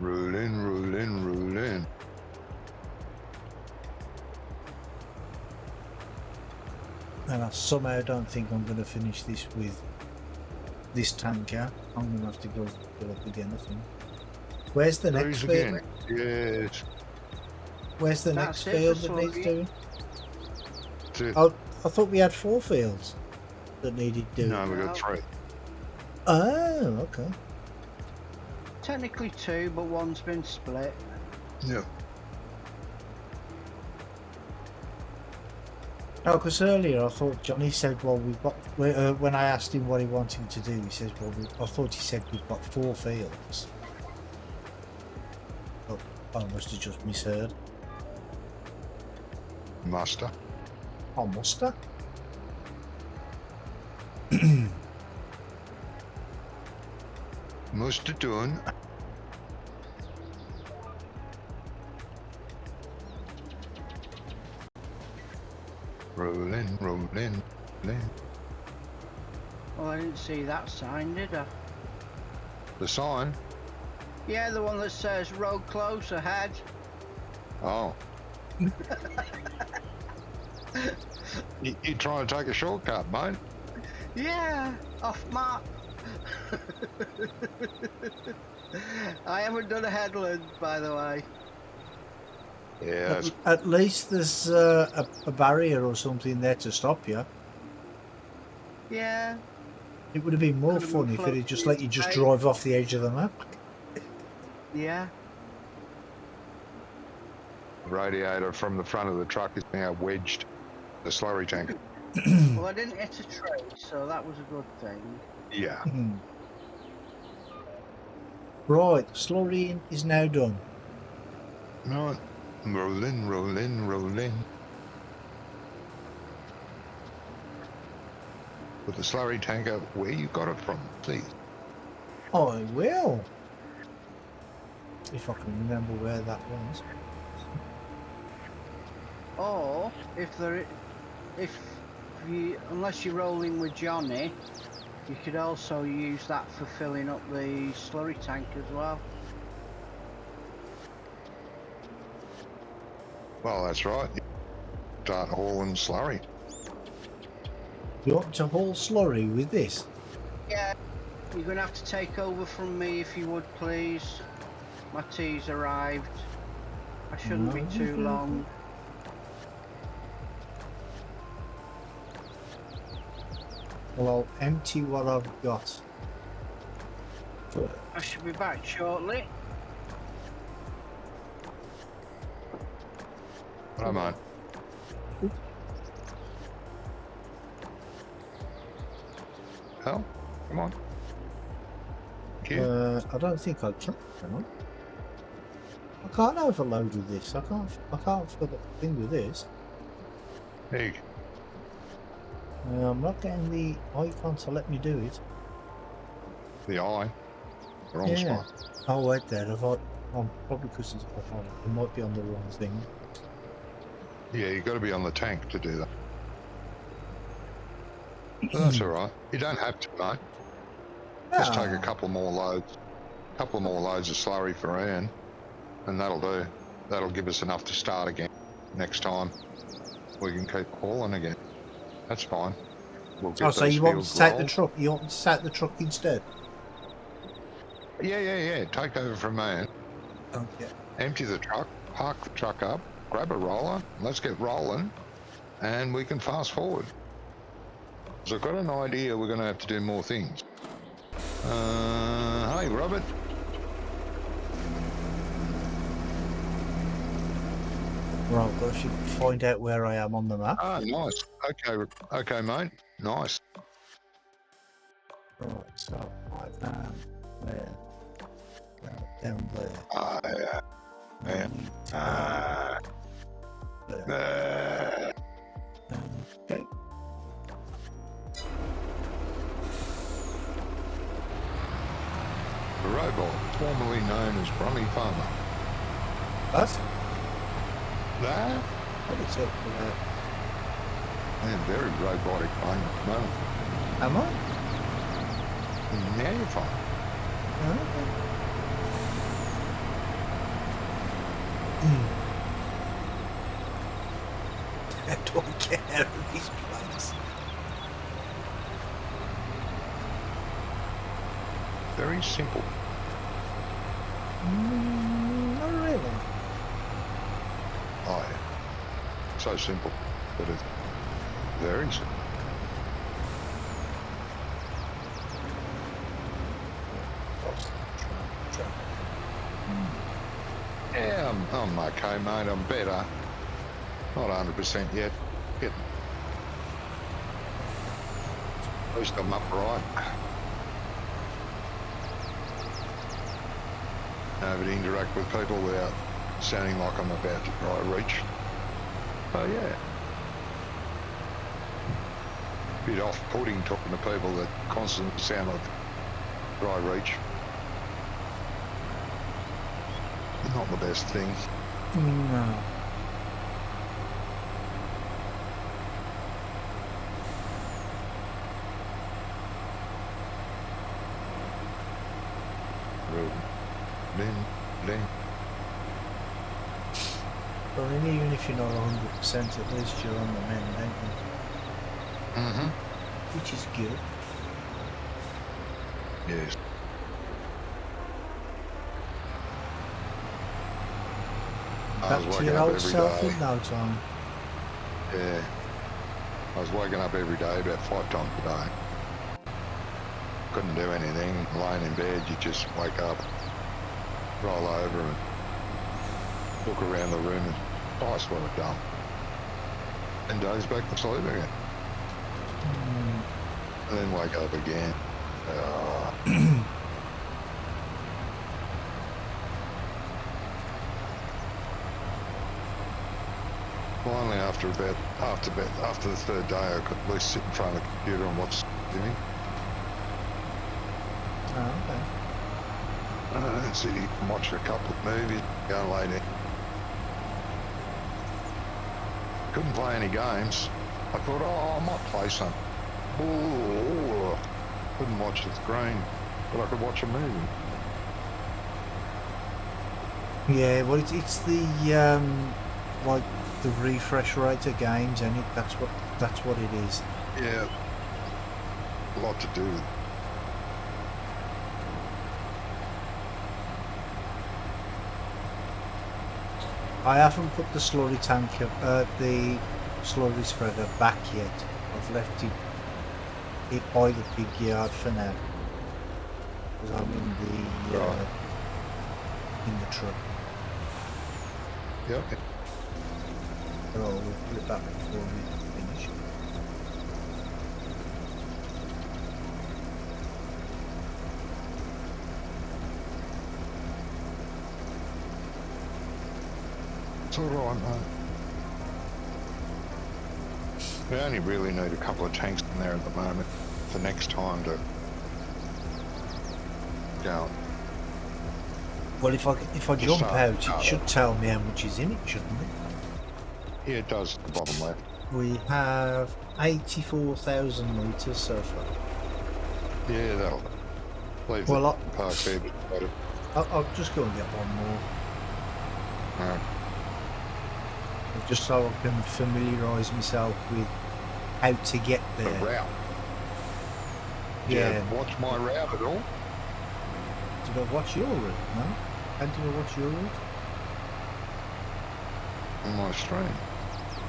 Rolling. And I somehow don't think I'm going to finish this with this tanker. I'm going to have to go up again, I think. Where's the next Cruise field? again. Yes. Where's the That's next it field for that needs slurry. doing? That's it. Oh, I thought we had 4 fields that needed doing. No, we got 3. Oh, okay. Technically 2, but one's been split. Yeah. No, because earlier I thought Johnny said, well, we've got... when I asked him what he wanted to do, he says, well, I thought he said we've got 4 fields. Oh, I must have just misheard. Muster. Oh, must have? Must have done. Rolling, rolling, rolling. Well, I didn't see that sign, did I? The sign? Yeah, the one that says road close ahead. Oh. You trying to take a shortcut, mate? Yeah, off map. I haven't done a headland, by the way. Yeah, that's At least there's a barrier or something there to stop you. Yeah, It would have been more Could have fun been if it had close just to let the you just site. drive off the edge of the map. yeah. radiator from the front of the truck is now wedged the slurry tank. Well, I didn't hit a tree, so that was a good thing. Yeah. Right, slurrying is now done. Right. Rolling, rolling, rolling. Put the slurry tanker where you got it from, please. I will. If I can remember where that was. Or if you, unless you're rolling with Johnny, you could also use that for filling up the slurry tank as well. Well, that's right. Start hauling slurry. You want to haul slurry with this? Yeah, you're gonna have to take over from me if you would, please. My tea's arrived. I shouldn't be too long. Well, I'll empty what I've got. I should be back shortly. Come on. Hell, come on. Here. I don't think I can. Hang on. I can't overload with this. I can't put the thing with this. There you go. I'm not getting the icon to let me do it. The eye. The wrong Yeah. spot. Oh, wait there. Probably because it might be on the wrong thing. Yeah, you've got to be on the tank to do that. But that's all right. You don't have to, mate. Just take a couple more loads. Couple more loads of slurry for Ian, and that'll do. That'll give us enough to start again. Next time, we can keep hauling again. That's fine. We'll get So those you want fields to take the rolled. truck? You want to take the truck instead? Yeah. Take over from me. Okay. Empty the truck, park the truck up, grab a roller, let's get rolling, and we can fast forward. So I've got an idea we're going to have to do more things. Hey, Robert. Right, well, if you find out where I am on the map. Ah, nice. Okay, mate. Nice. Right, so I am there. Down there. Yeah. There. Okay. The robot, formerly known as Brummy Farmer. That's That? what it's up for that. Man, very robotic moment. Am I? Now you're fine. I don't care of these plants. very simple. Not really. Oh, yeah. So simple, but it's very simple. Yeah, I'm okay, mate. I'm better. Not 100% yet. Getting. At least I'm upright. Able to interact with people without sounding like I'm about to dry reach. Oh yeah. Bit off-putting talking to people that constantly sound like dry reach. Not the best thing. No. But I mean, even if you're not 100%, at least you're on the mend, aren't you? Mm-hmm. Which is good. Yes. I was Back to waking your up old every self day. in no time. Yeah. I was waking up every day about 5 times a day. Couldn't do anything. Lying in bed, you just wake up, roll over and look around the room and twice what I've done. And doze back to sleep again. And then wake up again. Finally, after the third day, I could at least sit in front of the computer and watch TV. Oh, okay. See, watch a couple of movies, go and lay down. Couldn't play any games. I thought, oh, I might play some. Ooh, couldn't watch the screen, but I could watch a movie. Yeah, well, it's the like the refresh rate of games, and that's what it is. Yeah, a lot to do with it. I haven't put the slurry tanker, the slurry spreader back yet. I've left it by the big yard for now, because I'm in the truck. Yep. So we'll put it back before we finish. It's all right, mate. We only really need a couple of tanks in there at the moment for next time to go. Well, if I Just jump start- out, it should tell me how much is in it, shouldn't it? Yeah, it does, the bottom left. We have 84,000 litres so far. Yeah, that'll leave Well, the park there beside it. I'll just go and get one more, Alright. just so I can familiarise myself with how to get The there. route. Yeah. Watch my route at all? Did I watch your route? No? How did I watch your route? On my stream.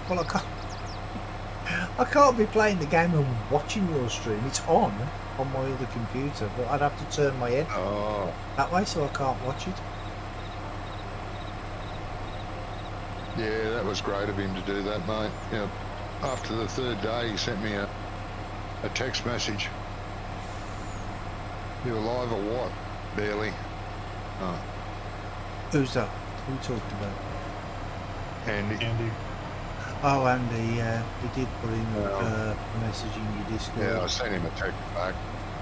Well, I can't be playing the game and watching your stream. It's on my other computer, but I'd have to turn my head Oh, that way, so I can't watch it. yeah, that was great of him to do that, mate. Yeah. After the third day, he sent me a text message. You alive or what? Barely. Oh, Who's that? Who talked about? Andy. Andy. Oh, Andy, yeah, he did put in Yeah. a message in your Discord. Yeah, I sent him a text back.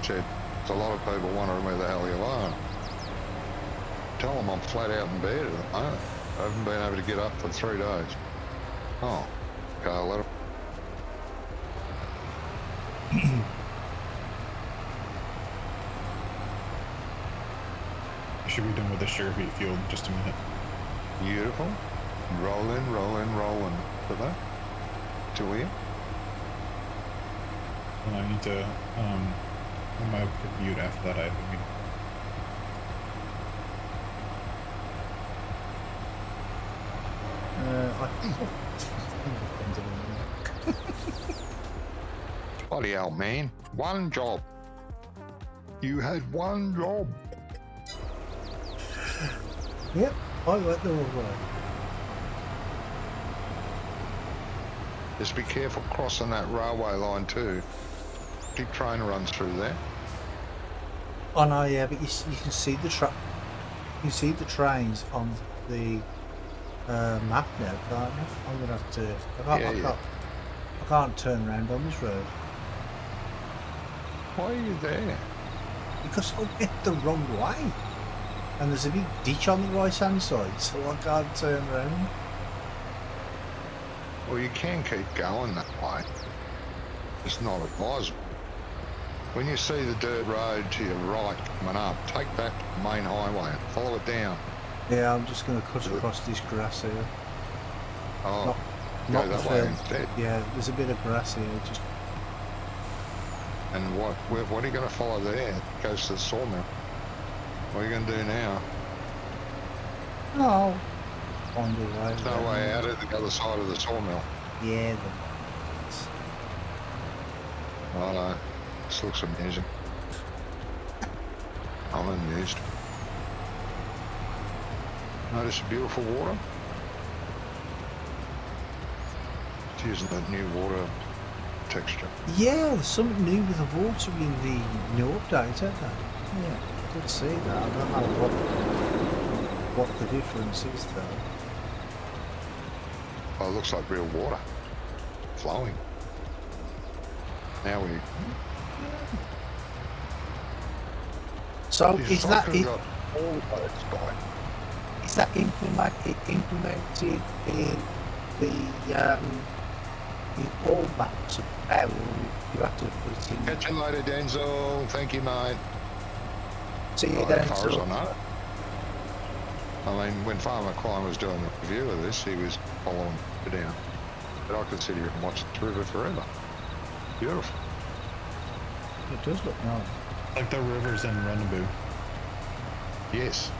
Said, there's a lot of people wondering where the hell you are. Tell them I'm flat out in bed at the moment. I haven't been able to get up for 3 days. Oh, okay, I'll let him. You should be done with the sugar beet field in just a minute. Beautiful. Rolling, rolling, rolling. For that? To where? And I need to, I might have to mute after that. I have a meeting. Bloody hell, man. One job. You had one job. Yep, I went the wrong way. Just be careful crossing that railway line too. Big train runs through there. Oh no, yeah, but you can see the you see the trains on the map now, can't you? I'm gonna have to. I can't turn around on this road Why are you there? because I went the wrong way, and there's a big ditch on the right hand side, so I can't turn around. Well, you can keep going that way. It's not advisable. When you see the dirt road to your right coming up, take that to the main highway and follow it down. Yeah, I'm just gonna cut across this grass here. Oh, Not go the that way field. instead. Yeah, there's a bit of grass here. Just And what are you going to follow there? It goes to the sawmill. What are you going to do now? no, find a way. There's no way out at the other side of the sawmill. Yeah, Oh no, this looks amusing. I'm amused. Notice the beautiful water? It's using that new water texture. yeah. There's something new with the water in the new update, isn't there? Yeah, I did see that. I don't know what the difference is though. Oh, it looks like real water flowing. Now we. So Geez, is I that could've it? got all the boats by. Is that implemented in the all maps of how you have to put in? Catch you later, Denzel. Thank you, mate. See you Right, then. as far as I know. I mean, when Farmer Klein was doing the review of this, he was following it down. But I could sit here and watch the river forever. Beautiful. It does look nice. Like the rivers in Runaboo. Yes.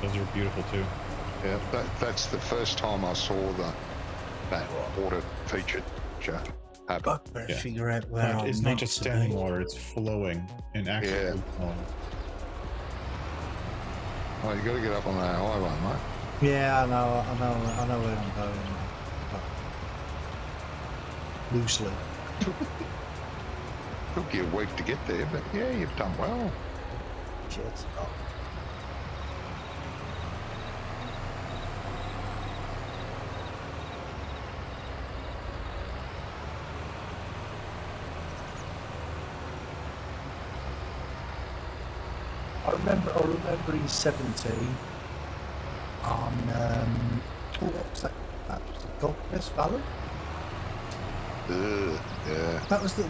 Those are beautiful too. Yeah, that's the first time I saw that water feature happen. I better Yeah. figure out where Like, I'm it's not meant just to standing be. water, it's flowing and actually Yeah. flowing. Oh, you got to get up on that highway, mate. Yeah, I know where I'm going. Loosely. Took you a week to get there, but yeah, you've done well. Shit. Oh. I remember in 17 on what was that? That was the Goldcrest Valley. Yeah. That was the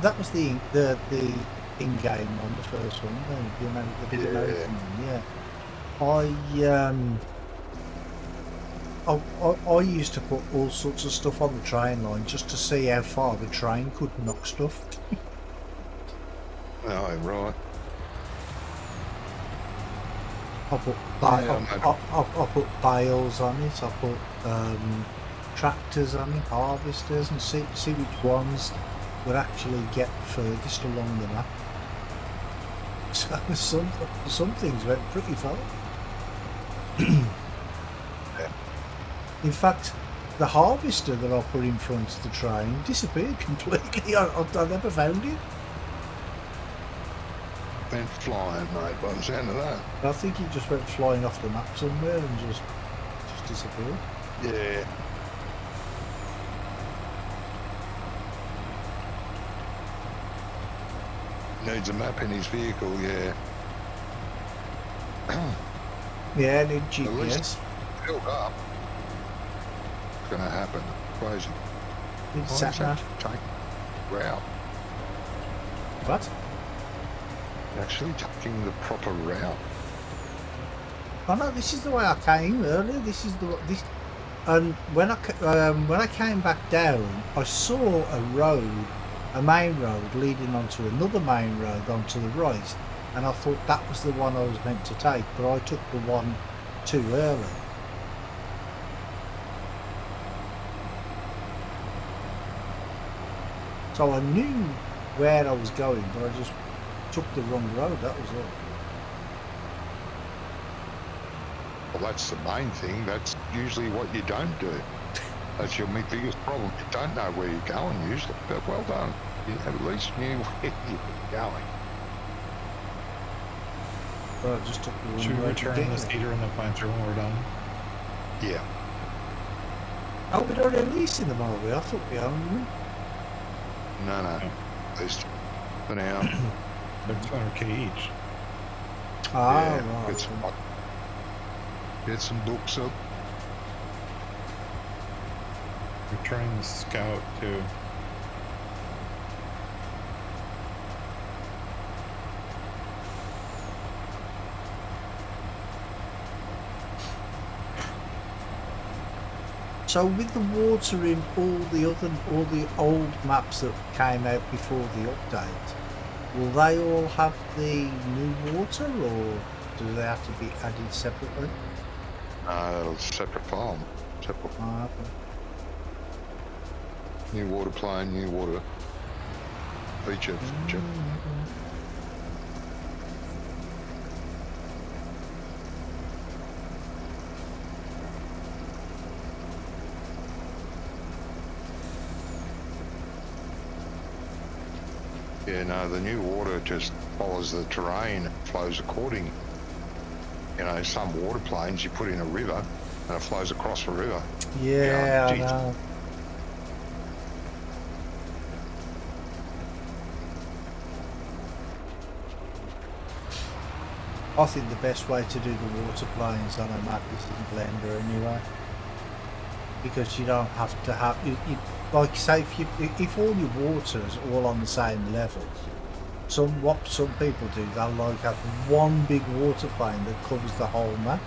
in-game one, the first one. The big American one. Yeah. I used to put all sorts of stuff on the train line just to see how far the train could knock stuff. Oh, right. I put Yeah, I put bales on it. I put tractors on it, harvesters, and see which ones would actually get furthest along the map. So some things went pretty far. In fact, the harvester that I put in front of the train disappeared completely. I never found it. Went flying, mate, by the sound of that. I think it just went flying off the map somewhere and just disappeared. Yeah. Needs a map in his vehicle, yeah. Yeah, need At least GPS. filled up. It's going to happen. Crazy. Need Why sat does that nav. take route? What? Actually taking the proper route. Oh no, this is the way I came earlier. This, and when I came back down, I saw a road, a main road leading onto another main road onto the right, and I thought that was the one I was meant to take, but I took the one too early. So I knew where I was going, but I just took the wrong road, that was all. Well, that's the main thing. That's usually what you don't do. That's your biggest problem. You don't know where you're going usually. But well done. You at least knew where you were going. But I just took the wrong Should we road to return get the there. seeder and the planter when we're done? Yeah. Oh, we're not releasing them, are we? I thought we owned them. No. No. At least for now. They're 200k each. Ah, Yeah, right. get some books up. Returning the scout too. So with the water in all the old maps that came out before the update, will they all have the new water, or do they have to be added separately? Separate farm. Separate. Ah, okay. New water plane, new water feature. Yeah, no, the new water just follows the terrain, flows according. You know, some water planes you put in a river and it flows across the river. Yeah, I geez. know. I think the best way to do the water planes on a map is in Blender anyway, because you don't have to have like say if all your water's all on the same level. What some people do, they'll like have one big water plane that covers the whole map.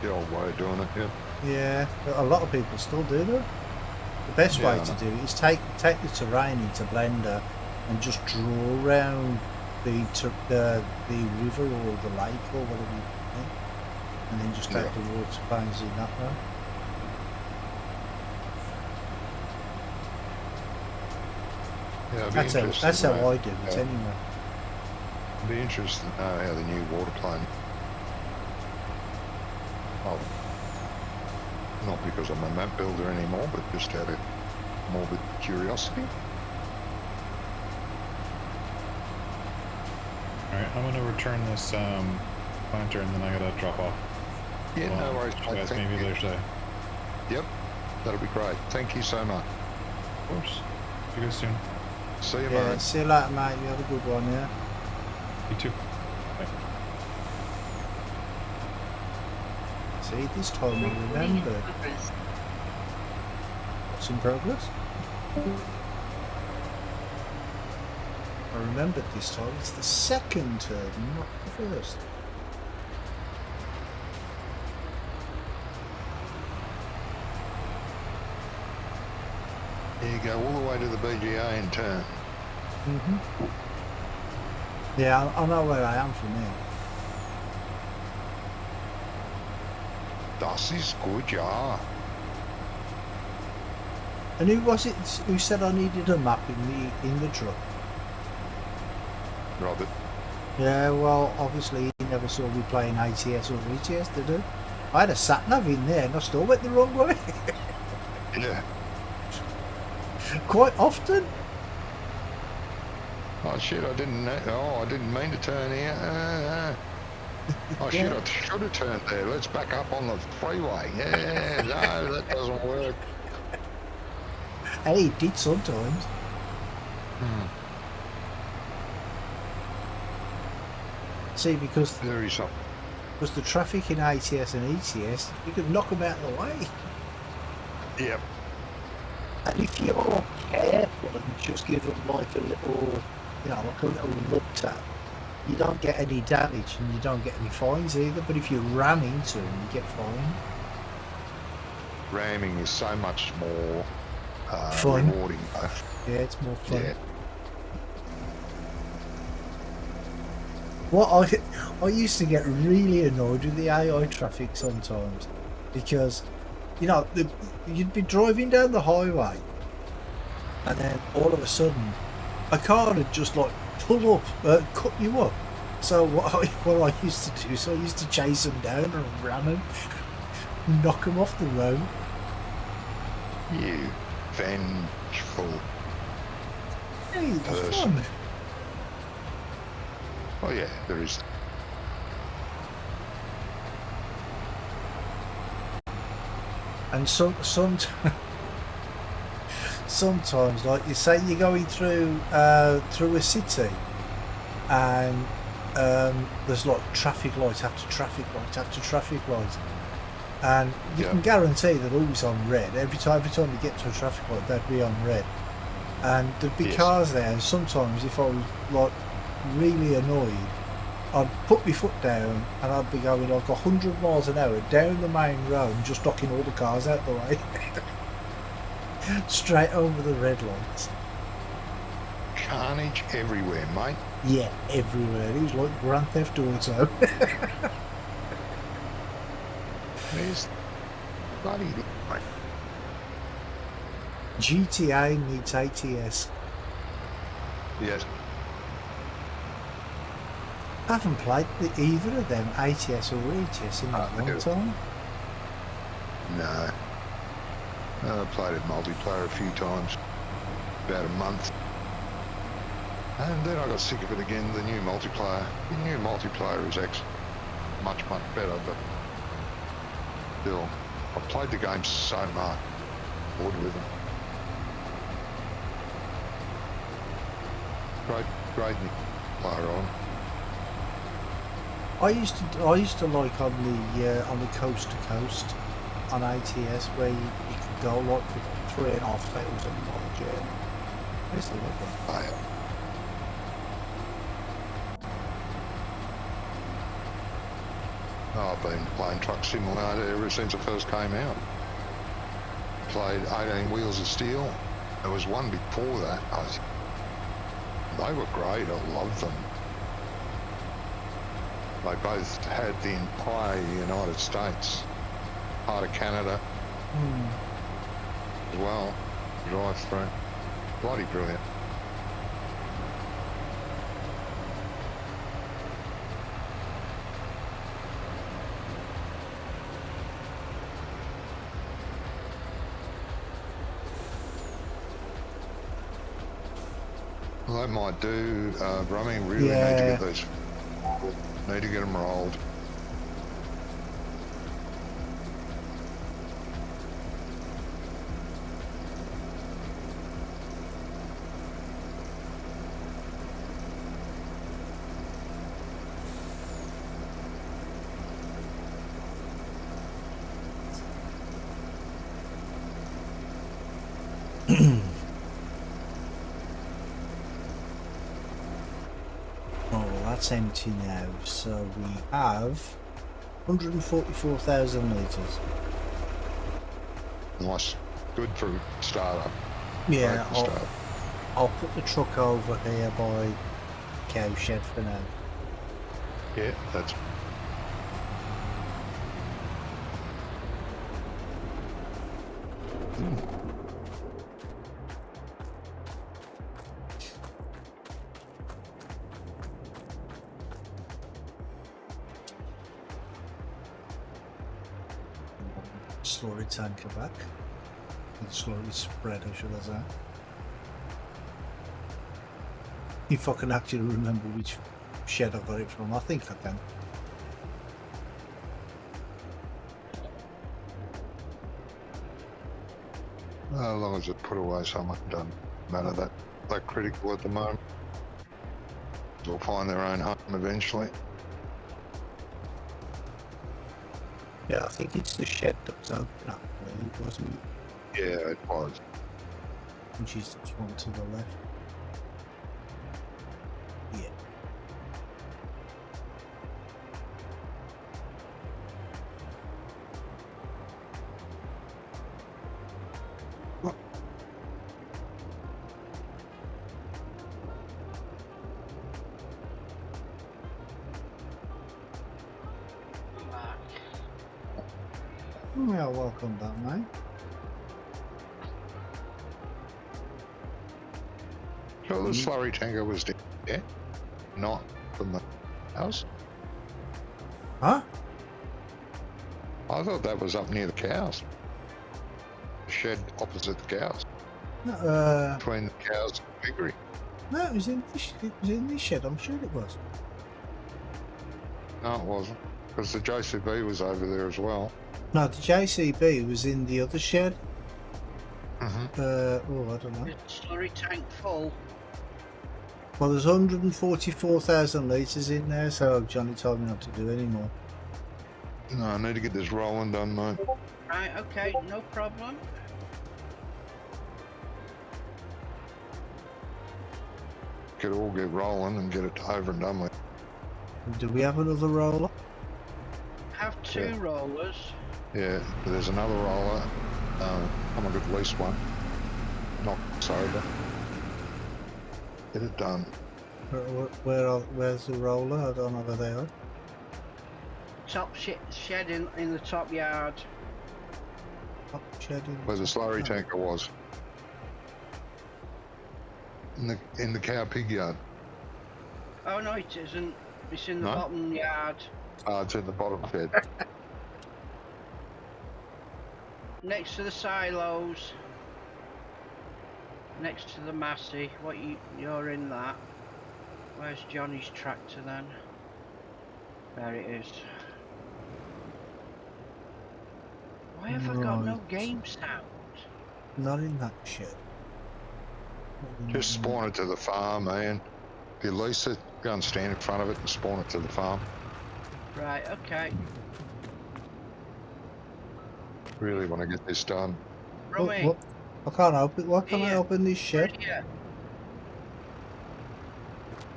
The old way of doing it, yeah. Yeah, a lot of people still do that. The best way Yeah, I to know. do it is take the terrain into Blender and just draw around the river or the lake or whatever you think, and then just take Yeah. the water planes in that way. Yeah, it'd be That's how interesting to know. I do it Yeah. anyway. It'd be interesting to know how the new water plane. Oh, not because I'm a map builder anymore, but just out of morbid curiosity. Alright, I'm gonna return this planter and then I gotta drop off. Yeah, Well, no worries. you guys Thank maybe you. later today. Yep, that'll be great. Thank you so much. Of course. See you guys soon. See you, Yeah, mate. see you later, mate. You have a good one, yeah. You too. Bye. See, this time I remembered. What's in progress? I remembered this time. It's the second turn, not the first. There you go, all the way to the BGA in turn. Yeah, I know where I am from here. Das ist gut, ja. And who was it who said I needed a map in the truck? Robert. Yeah, well, obviously he never saw me playing ATS or VTS, did he? I had a sat-nav in there and I still went the wrong way. Yeah. Quite often. Oh shit, I didn't mean to turn here. Oh shit, I should have turned there. Let's back up on the freeway. Yeah, no, that doesn't work. Hey, it did sometimes. See, because Very something. the traffic in ATS and ETS, you could knock them out of the way. Yep. And if you're careful and just give them like a little, like a little look tap, you don't get any damage and you don't get any fines either. But if you ram into them, you get fined. Ramming is so much more Fun. rewarding, though. Yeah, it's more fun. Yeah. Well, I used to get really annoyed with the AI traffic sometimes because, you'd be driving down the highway and then all of a sudden a car would just like pull up, cut you up. So what I used to do is I used to chase them down and ram them, knock them off the road. You vengeful Hey, it was person. fun. Oh yeah, there is. And sometimes, like you say, you're going through a city, and there's like traffic light after traffic light after traffic light, and you can guarantee they're always on red. Every time you get to a traffic light, they'd be on red, and there'd be cars there. And sometimes, if I was like really annoyed, I'd put my foot down and I'd be going like 100 miles an hour down the main road and just knocking all the cars out the way. Straight over the red lights. Carnage everywhere, mate. Yeah, everywhere. It was like Grand Theft Auto. There's bloody mate. GTA meets ATS. Yes. I haven't played either of them, ATS or ETS, in a long time. No. I played it multiplayer a few times. About a month. And then I got sick of it again, the new multiplayer. The new multiplayer is actually much, much better, but still, I played the game so much. Bored with them. Great new player on. I used to like on the coast to coast on ATS where you could go like for 3.5 days on the journey. I used to love that. I've been playing Truck Simulator ever since it first came out. Played 18 Wheels of Steel. There was one before that. They were great. I loved them. They both had the entire United States, part of Canada as well, drive through. Bloody brilliant. Well, that might do. Brumming, really need to get those. Need to get them rolled. That's empty now, so we have 144,000 litres. Nice. Good for startup. Yeah, I'll put the truck over here by Cowshed for now. Yeah, that's... Slurry tanker back. Slurry spreader, should I say. If I can actually remember which shed I got it from, I think I can. As long as it's put away somewhere, it doesn't matter that critical at the moment. They'll find their own home eventually. Yeah, I think it's the shed that was open up, wasn't it? Yeah, it was. Which is the one to the left. Yeah. Yeah, welcome back, mate. So the slurry tanker was there, not from the house. Huh? I thought that was up near the cows. The shed opposite the cows, No, between the cows and the piggery. no, it was in this shed. I'm sure it was. No, it wasn't, because the JCB was over there as well. No, the JCB was in the other shed. Mm-hmm. Oh, I don't know. Is the slurry tank full? Well, there's 144,000 litres in there, so Johnny told me not to do any more. No, I need to get this rolling done, mate. Right, okay, no problem. Could all get rolling and get it over and done with. Do we have another roller? Have two Yeah. rollers. Yeah, but there's another roller. I'm gonna get at least one. Not sober. Get it done. Where's the roller? I don't know where they are. Top shed in the top yard. Top shed in Where the slurry oh. tanker was. In the cow pig yard. Oh no, it isn't. It's in the No? bottom yard. It's in the bottom shed. Next to the silos. Next to the Massey. You're in that. Where's Johnny's tractor then? There it is. Why have I got no Right. game sound? Not in that shed. Just spawn it to the farm, man. If you lease it, go and stand in front of it and spawn it to the farm. Right, okay. Really want to get this done. Rummy, What? I can't open. Why can't I Here. open this shed? right here.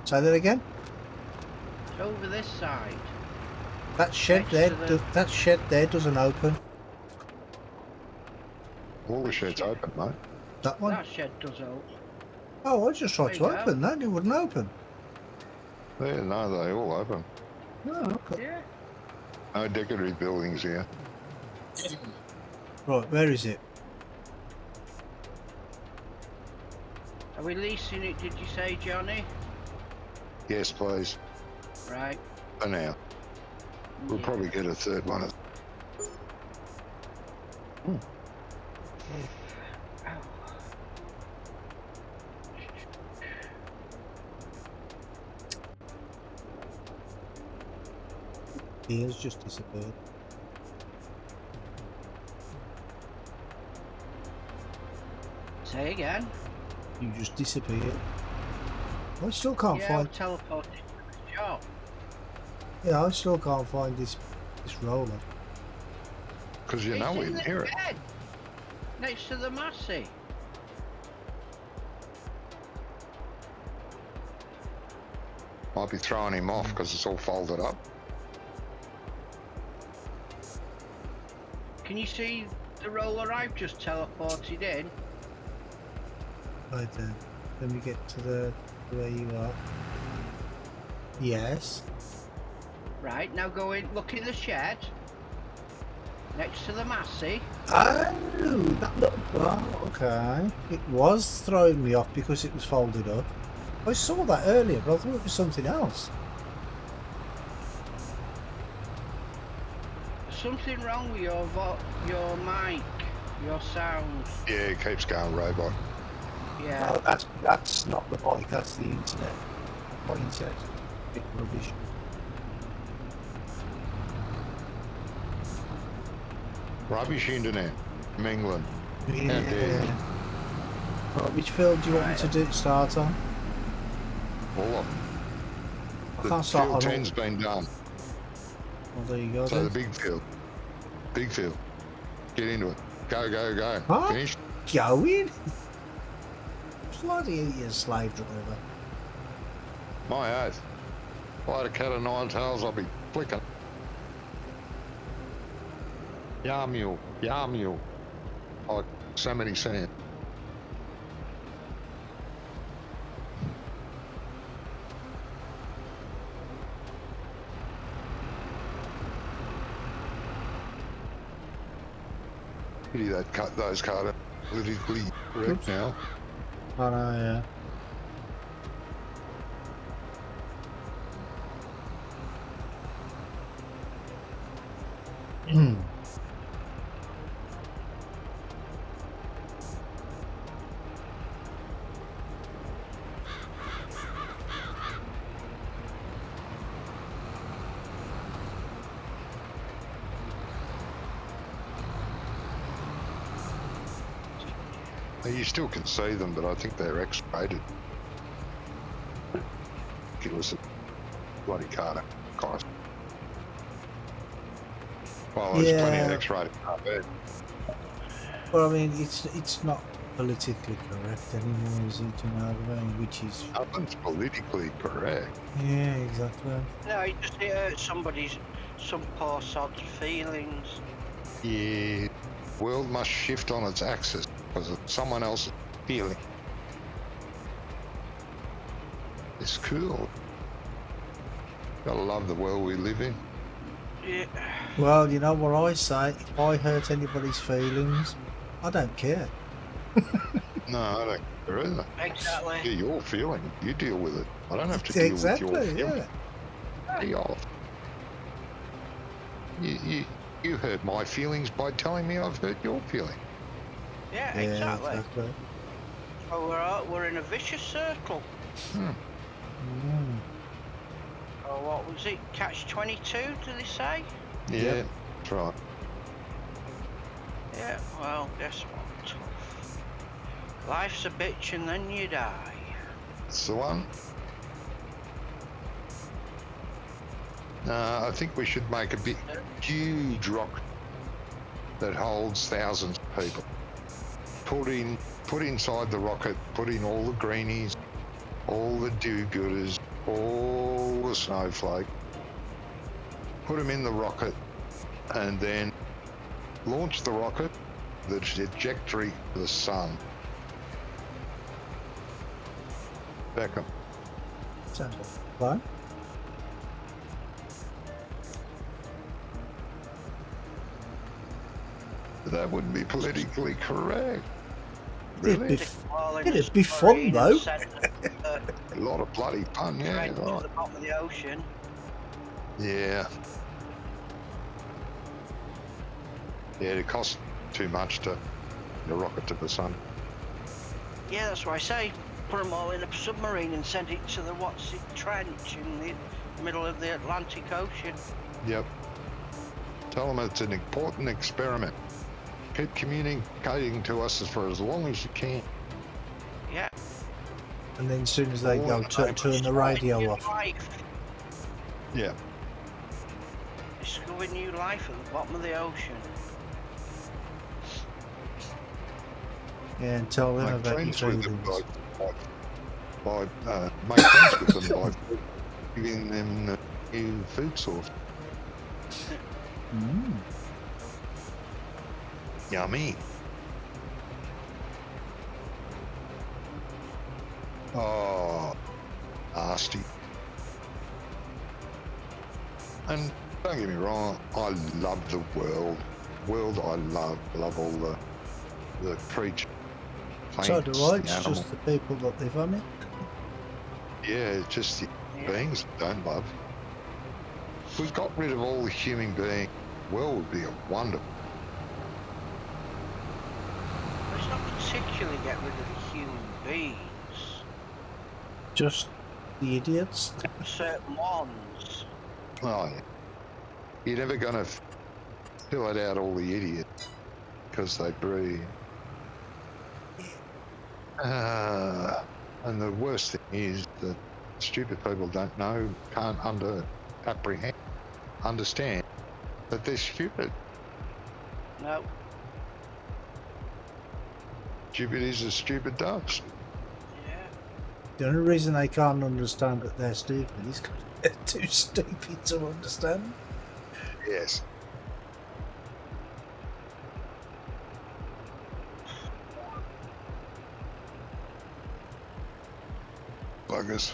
Say that again. It's over this side. That shed Next there. to the- That shed there doesn't open. All the sheds open, mate. That one. That shed does open. Oh, I just tried There to you go. open that. It wouldn't open. Yeah, no, they all open. No. Okay. Yeah. No decorative buildings here. Right. Where is it? Are we leasing it, did you say, Johnny? Yes, please. Right. For now. We'll Yeah. probably get a third one. Ow. He has just disappeared. Say again. You just disappeared. I still can't Yeah, find. I've teleported to the shop. Yeah, I still can't find this roller. Because you It's know in we the can hear it. shed, next to the Massey. Might be throwing him off because it's all folded up. Can you see the roller I've just teleported in? Right then. Let me get to the where you are. Yes. Right, now go in, look in the shed. Next to the Massey. Oh, that looked. Oh, okay. It was throwing me off because it was folded up. I saw that earlier, but I thought it was something else. There's something wrong with your mic, your sound. Yeah, it keeps going robot. Yeah. Oh, that's not the mic. That's the internet. My internet's a bit rubbish. Rubbish internet from England. Yeah. dare you. Right, which field do you want me to start on? All of them. I The can't start field on all. 10's been done. Well, there you go. So the Then. big field. Big field. Get into it. Go, go, go. Huh? Finish. Going? Bloody you slave driver. My oath. If I had a cat of nine tails, I'd be flicking. Yarmule. Yarmule. Like so many saying. Pity that cut those cars politically correct now. I know, You still can see them, but I think they're X-rated. It was a bloody Carter cost. Well, there's plenty of X-rated cars there. Well, I mean, it's not politically correct anymore, is it? You know what I mean? Which is... Nothing's politically correct. Yeah, exactly. No, it just hurts some poor sod's feelings. Yeah, the world must shift on its axis because of someone else's feeling. It's cool. Gotta love the world we live in. Yeah. Well, you know what I say? If I hurt anybody's feelings, I don't care. No, I don't care either. Exactly. Yeah, your feeling. You deal with it. I don't have to deal with your feeling. Yeah. Be off. You hurt my feelings by telling me I've hurt your feeling. Yeah, Yeah, exactly. exactly. So we're in a vicious circle. Mm. Oh, what was it? Catch-22, did they say? Yeah, Yep. that's right. Yeah, well, guess what? Tough. Life's a bitch and then you die. That's the one. I think we should make a big, huge rock that holds thousands of people. Put inside the rocket, put in all the greenies, all the do-gooders, all the snowflake. Put them in the rocket, and then launch the rocket, the trajectory to the sun. Back up. Sounds like fun. That wouldn't be politically correct. It'd Really? it'd be fun, though. A lot of bloody fun, yeah. Right to Right. the bottom of the ocean. Yeah. Yeah, it costs too much to rocket to the sun. Yeah, that's why I say put them all in a submarine and send it to the trench in the middle of the Atlantic Ocean. Yep. Tell them it's an important experiment. Keep communicating to us for as long as you can. Yeah. And then as soon as they go, turn the radio off. Life. Yeah. Discover new life at the bottom of the ocean. Yeah, and tell them Make about your friends with them feelings. make friends with them by giving them new food source. Mm. Yummy. Oh, nasty. And don't get me wrong, I love the world. I love all the creatures. So do I, the it's animal. just the people that live on it. Yeah, it's just the beings that don't love. If we got rid of all the human beings, the world would be a wonderful. Let's not particularly get rid of the human beings. Just the idiots. Certain ones. Oh, yeah. You're never going to fill it out all the idiots because they breathe. And the worst thing is that stupid people don't know, can't understand that they're stupid. No. Stupid is as stupid does. Yeah. The only reason they can't understand that they're stupid is because they're too stupid to understand. Yes. Buggers.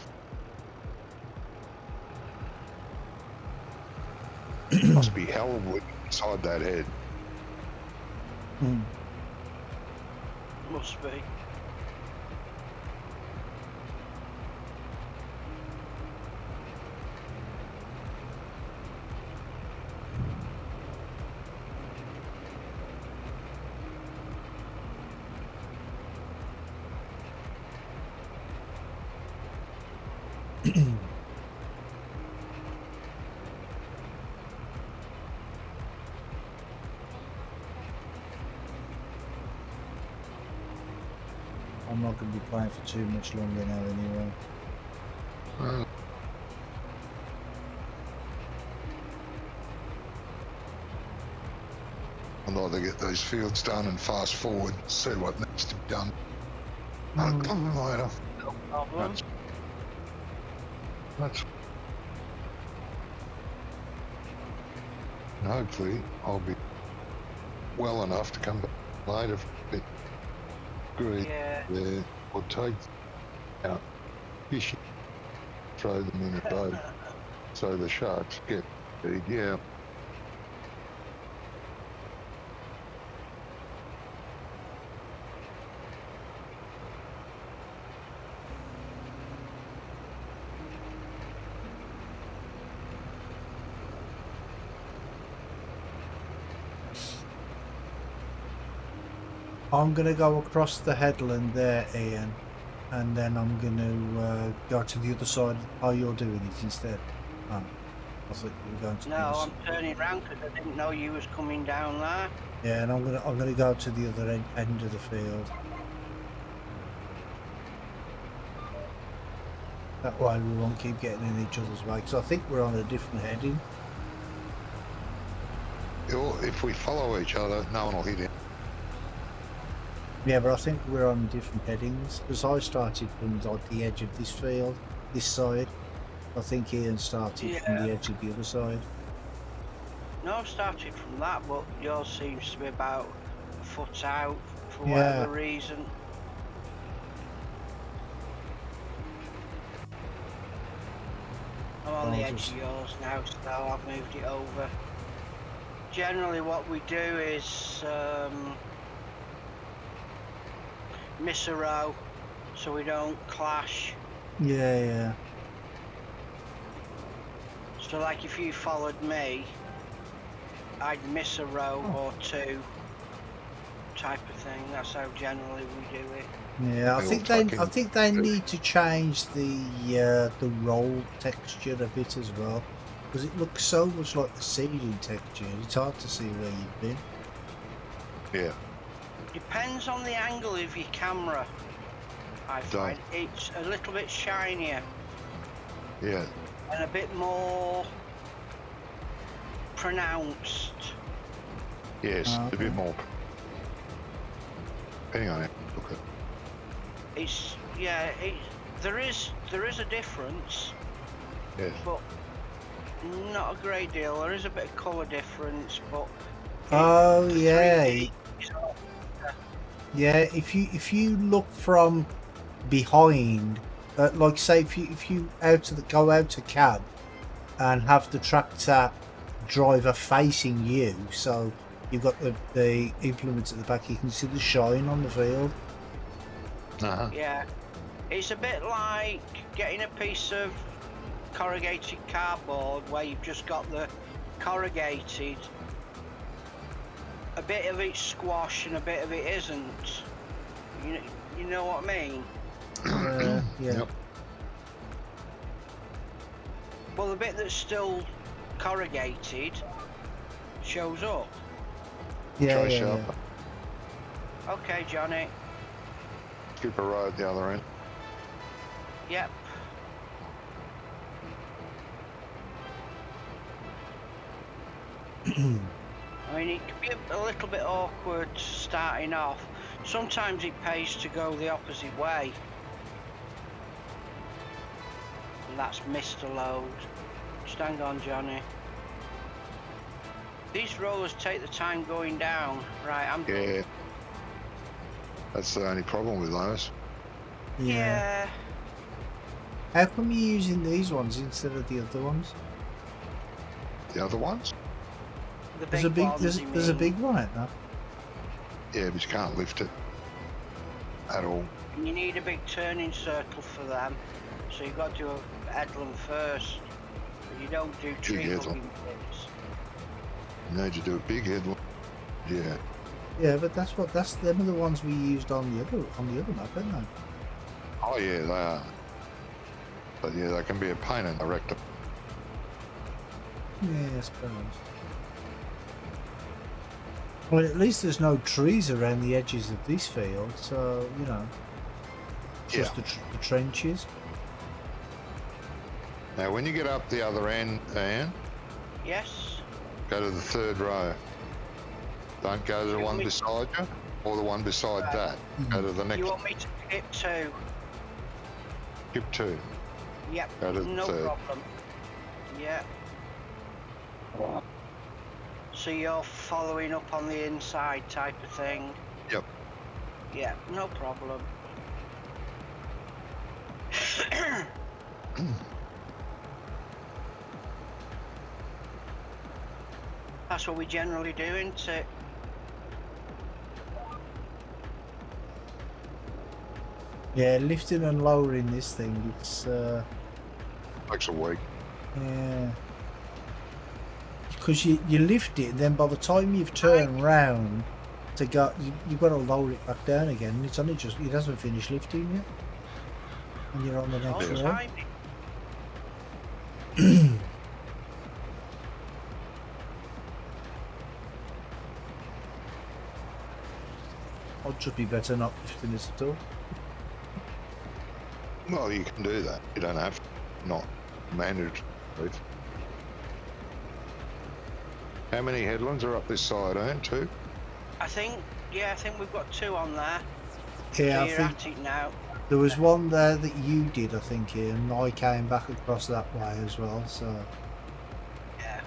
Must be hell inside that head. Hmm. Must be. I'm not going to be playing for too much longer now anyway. I'd rather get those fields done and fast forward, see what needs to be done. Later. No problem. That's and hopefully I'll be well enough to come back later. Great. Yeah. Yeah. Or take out fishing, throw them in a boat so the sharks get feed. Yeah. I'm going to go across the headland there, Ian, and then I'm going to go to the other side. Oh, you're doing it instead. Oh, I thought you were going to the No, other I'm turning round because I didn't know you was coming down there. Yeah, and I'm gonna go to the other end of the field. That way we won't keep getting in each other's way. Because I think we're on a different heading. If we follow each other, no one will hit it. Yeah, but I think we're on different headings. Because I started from like the edge of this field, this side. I think Ian started from the edge of the other side. No, I started from that, but yours seems to be about a foot out for whatever reason. I'm on the edge of yours now, so I've moved it over. Generally what we do is miss a row so we don't clash. Yeah. So like if you followed me, I'd miss a row or two type of thing. That's how generally we do it. Yeah, I think they need to change the roll texture a bit as well, because it looks so much like the ceiling texture. It's hard to see where you've been. Yeah. Depends on the angle of your camera. I find it's a little bit shinier. Yeah. And a bit more pronounced. Yes, a bit more. Depending on it, look at. It's there is a difference. Yes. But not a great deal. There is a bit of colour difference, but yeah. If you look from behind, like say if you go out to cab and have the tractor driver facing you, so you've got the implements at the back, you can see the shine on the field. Yeah, it's a bit like getting a piece of corrugated cardboard where you've just got the corrugated, a bit of it's squash and a bit of it isn't. You know what I mean? Yeah. Yep. Well, the bit that's still corrugated shows up. Yeah. Okay, Johnny. Keep a row at the other end. Yep. I mean, it can be a little bit awkward starting off. Sometimes it pays to go the opposite way. And that's missed a load. Just hang on, Johnny. These rollers take the time going down. Right, I'm... Yeah. That's the only problem with those. Yeah. How come you're using these ones instead of the other ones? The other ones? There's a big one out there. Yeah, but you can't lift it at all. You need a big turning circle for them, so you've got to do a headland first. But you don't do tree hugging bits. You need to do a big headland. Yeah. Yeah, but them are the ones we used on the other map, aren't they? Oh yeah, they are. But yeah, they can be a pain in the rectum. Yeah, I suppose. Well, at least there's no trees around the edges of this field, so, you know, just the trenches. Now, when you get up the other end, Anne, Yes. go to the third row. Don't go to the one beside you or the one beside that. Go to the next. You want me to skip 2? Skip 2. Yep. Go to the No third. problem. Yeah. So you're following up on the inside type of thing? Yep. Yeah, no problem. That's what we generally do, isn't it? Yeah, lifting and lowering this thing, it's Takes a week. yeah. Because you lift it, and then by the time you've turned round to go, you've got to lower it back down again. And it's only just, it hasn't finished lifting yet. And you're on the next row. I'd just be better not lifting this at all. Well, you can do that. You don't have to. Not managed. How many headlands are up this side, Anne? 2? I think we've got 2 on there. Yeah, So I you're think at it now. there was one there that you did, I think, here, and I came back across that way as well, so... Yeah.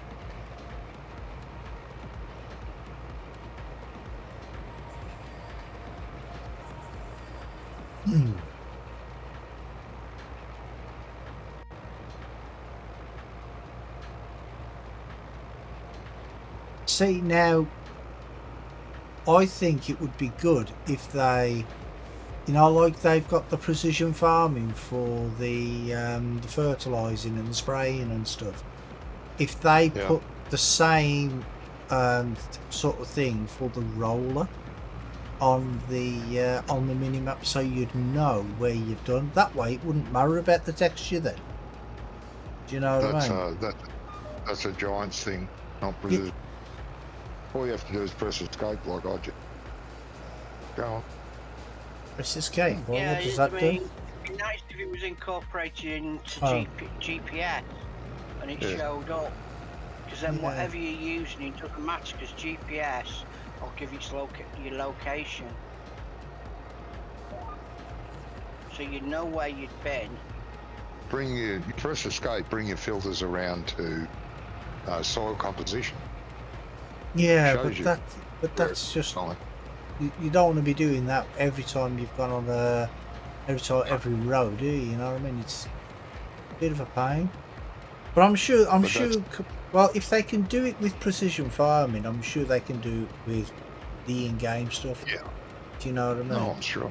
See, now, I think it would be good if they, you know, like they've got the precision farming for the fertilising and the spraying and stuff. If they put the same sort of thing for the roller on the minimap, so you'd know where you've done. That way, it wouldn't matter about the texture then. Do you know what I mean? That's a Giants thing, not precision. All you have to do is press escape like I did. Go on. Press escape. Well, Yeah, what does that do? it'd be nice if it was incorporated into GPS and it showed up. Because then whatever you're using, it doesn't matter because GPS will give its your location. So you know where you'd been. You press escape, bring your filters around to soil composition. Yeah, but that's just you don't want to be doing that every time you've gone on every road, do you? You know what I mean? It's a bit of a pain. But I'm sure. Well, if they can do it with precision farming, I'm sure they can do it with the in-game stuff. Yeah. Do you know what I mean? No, I'm sure.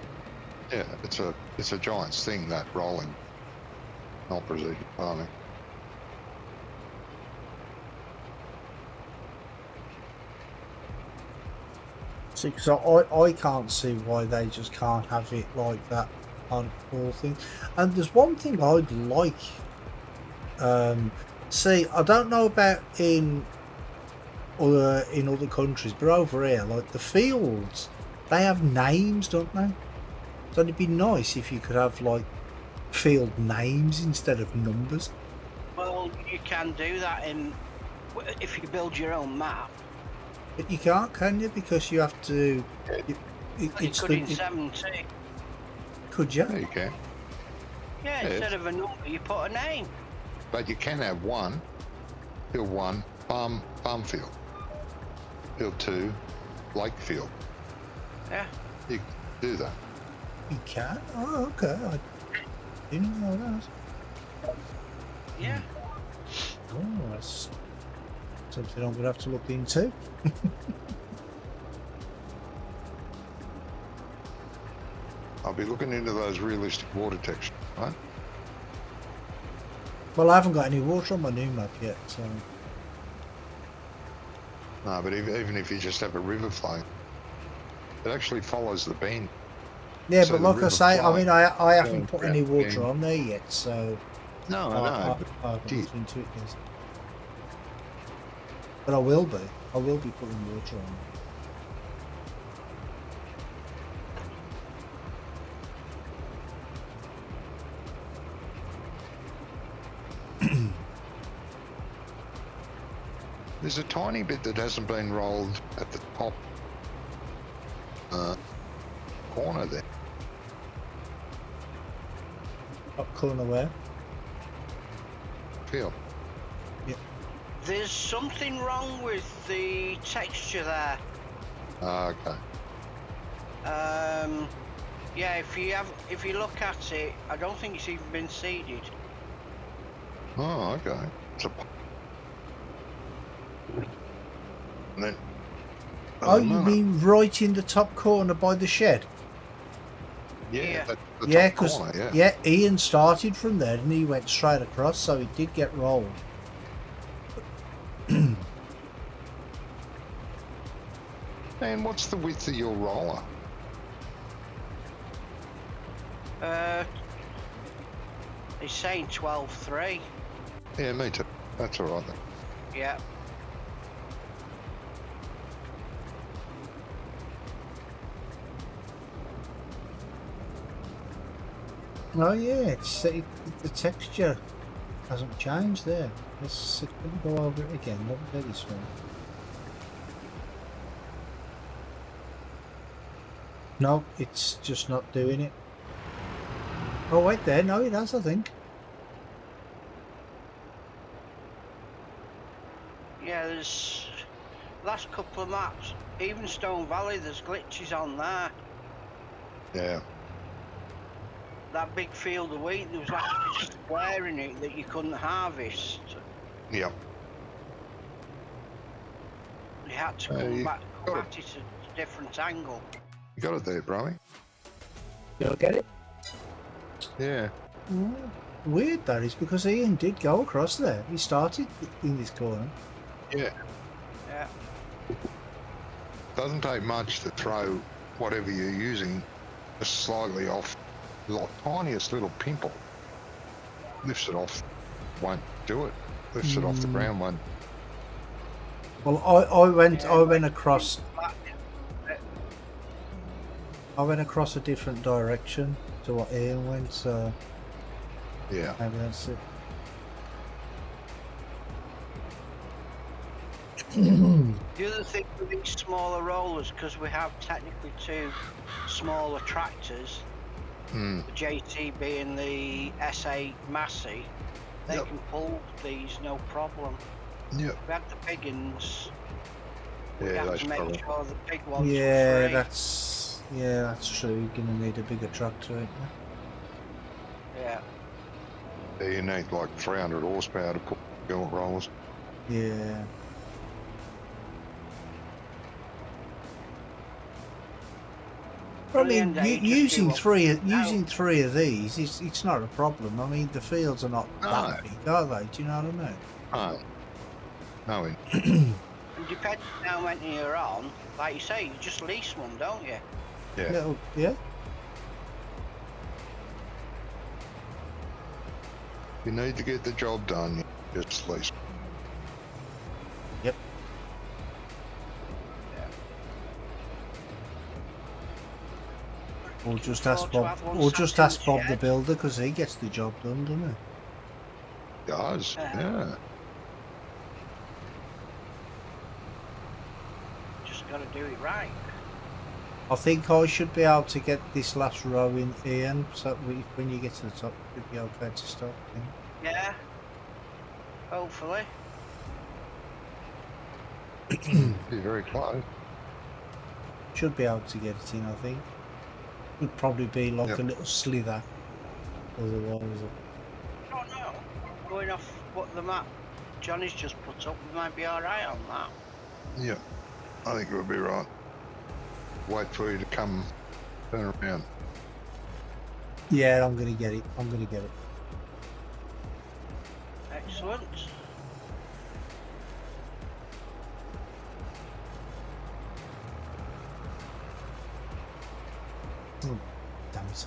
Yeah, it's a Giants thing, that rolling, not precision farming. See, because I can't see why they just can't have it like that on all things. And there's one thing I'd like. See, I don't know about in other countries, but over here, like the fields, they have names, don't they? So it'd be nice if you could have like field names instead of numbers. Well, you can do that if you build your own map. But you can't, can you? Because you have to. You could in 70. Could you? Yeah, you can. Yeah, instead of a number, you put a name. But you can have field 1, farm field. Field 2, lake field. Yeah. You can do that. You can? Oh, okay. I didn't know that. Yeah. Oh, that's something I'm going to have to look into. I'll be looking into those realistic water textures, right? Well, I haven't got any water on my new map yet, so... No, but even if you just have a river flowing, it actually follows the bend. Yeah, So but the like I river say, I flowing mean, I haven't put around any the water bend. on there yet, so No, I I know. haven't Did. looked into it yet. But I will be. I will be putting water on. There's a tiny bit that hasn't been rolled at the top corner there. Top corner where? Feel. There's something wrong with the texture there. Okay. Yeah, if you look at it, I don't think it's even been seeded. Oh, okay. It's a... And then, Oh, you mean right in the top corner by the shed? Yeah, the Yeah, top because corner, yeah. Ian started from there and he went straight across, so it did get rolled. And what's the width of your roller? He's saying 12.3. Yeah, me too. That's all right then. Yeah. Oh yeah, the texture hasn't changed there. Let's go over it again. Look at this one. No, it's just not doing it. Oh wait there, no it has, I think. Yeah, there's last couple of maps, even Stone Valley, there's glitches on there. Yeah. That big field of wheat, there was like a big square in it that you couldn't harvest. Yep. You had to come at it at a different angle. You got it there, Brommy. You'll get it? Yeah. Weird that is, because Ian did go across there. He started in this corner. Yeah. Yeah. Doesn't take much to throw whatever you're using just slightly off. The tiniest little pimple lifts it off. Won't do it. Lifts it off the ground. Won't. Well, I went across. I went across a different direction to what Ian went, so Yeah. maybe that's it. The other thing with these smaller rollers, because we have technically two smaller tractors, the JT being the SA Massey, they can pull these no problem. Yep. We had the big ones. We Yeah, have that's to make probably. sure the big ones were Yeah, free. that's true. You're gonna need a bigger tractor, ain't Yeah. Yeah, you need like 300 horsepower to put gilt rollers. you? Yeah. I mean, using three of these, it's not a problem. I mean, the fields are not that big, are they? Do you know what I mean? No. And depending on how many you're on, like you say, you just lease one, don't you? Yeah. Yeah. You need to get the job done. You just lease. Yep. Or just ask Bob. Or just ask Bob the builder, because he gets the job done, doesn't he? Does. Yeah. Just got to do it right. I think I should be able to get this last row in, Ian, so when you get to the top, it should be okay to stop. Yeah. Hopefully. Be very close. Should be able to get it in, I think. Would probably be like a little slither. Otherwise, I don't know. Going off what the map Johnny's just put up, we might be alright on that. Yeah. I think we'll be right. Wait for you to come turn around. yeah, I'm gonna get it. Excellent. Oh, damn it.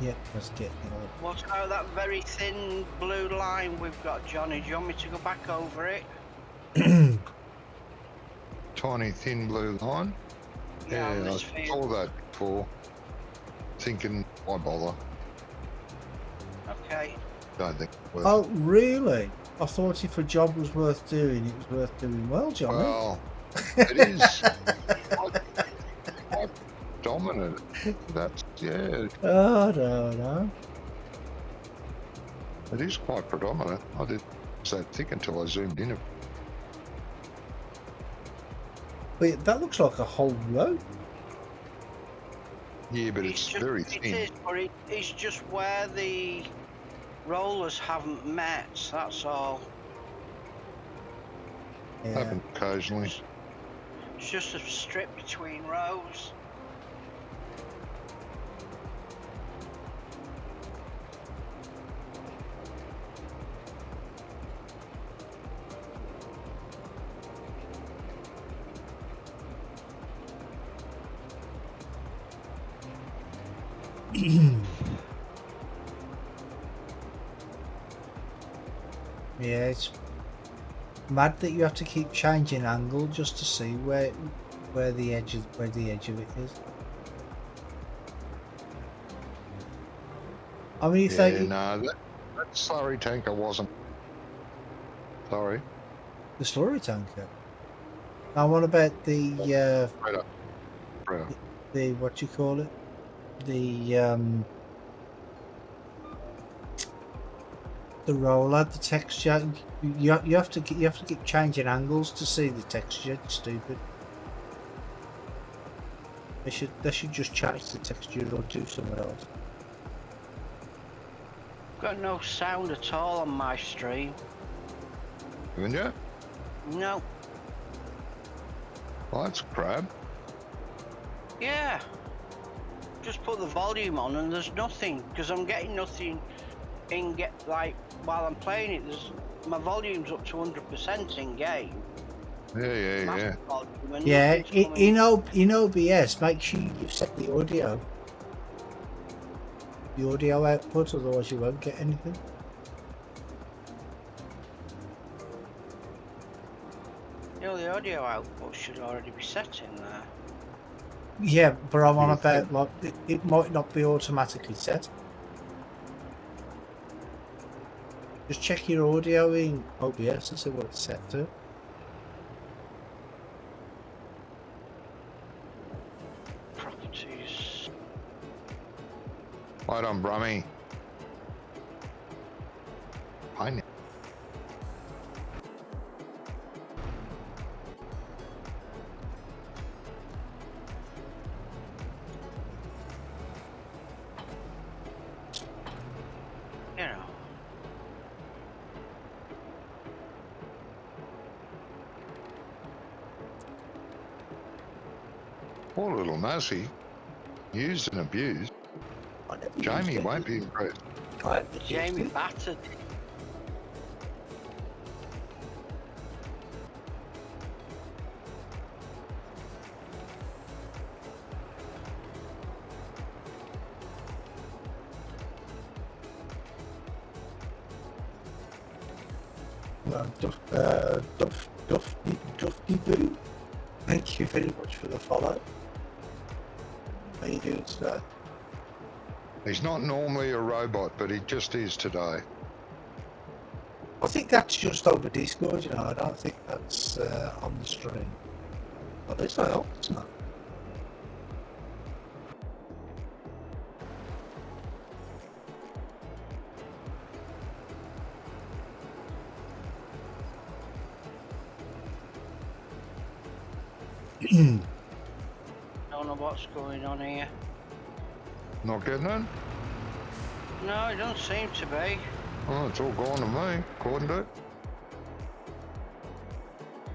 Yeah, let's get What about that very thin blue line we've got, Johnny? Do you want me to go back over it? Tiny thin blue line. Yeah, on I this saw field. that before. Thinking, why bother? Okay. Don't think it's worth Oh, it. really? I thought if a job was worth doing, it was worth doing well, Johnny. Well, it is quite dominant. That's, yeah, Oh, no. it is quite predominant. I didn't so thick until I zoomed in. Wait, that looks like a whole row. Yeah, but it's very It thin. is, but it's just where the rollers haven't met, that's all. Yeah. Happens occasionally. It's just a strip between rows. Yeah, it's mad that you have to keep changing angle just to see where the edge of it is. I mean, if Yeah, they no, that slurry tanker wasn't. Sorry. the slurry tanker. Now, what about the Right up. Right up. the what you call it? The roller, the texture. You have to keep changing angles to see the texture. It's stupid. They should just change the texture or do something else. Got no sound at all on my stream. Haven't you? No. Well, that's crap. Yeah. Just put the volume on and there's nothing, because I'm getting nothing while I'm playing it. My volume's up to 100% in game. Yeah. Yeah, in OBS, make sure you set the audio output, otherwise you won't get anything. You know, the audio output should already be set in there. Yeah, but I'm on about like it might not be automatically set. Just check your audio in OBS and see what it's set to. Properties. Right on, Brummy. I know. You know. Poor little Massey. Used and abused. Jamie won't be impressed. Jamie battered. Duffy Boo, thank you very much for the follow. How you doing today? He's not normally a robot, but he just is today. I think that's just over Discord, you know. I don't think that's on the stream. At least I hope it's not. Don't know what's going on here. Not getting it? No, it don't seem to be. Oh, it's all gone to me, according to it.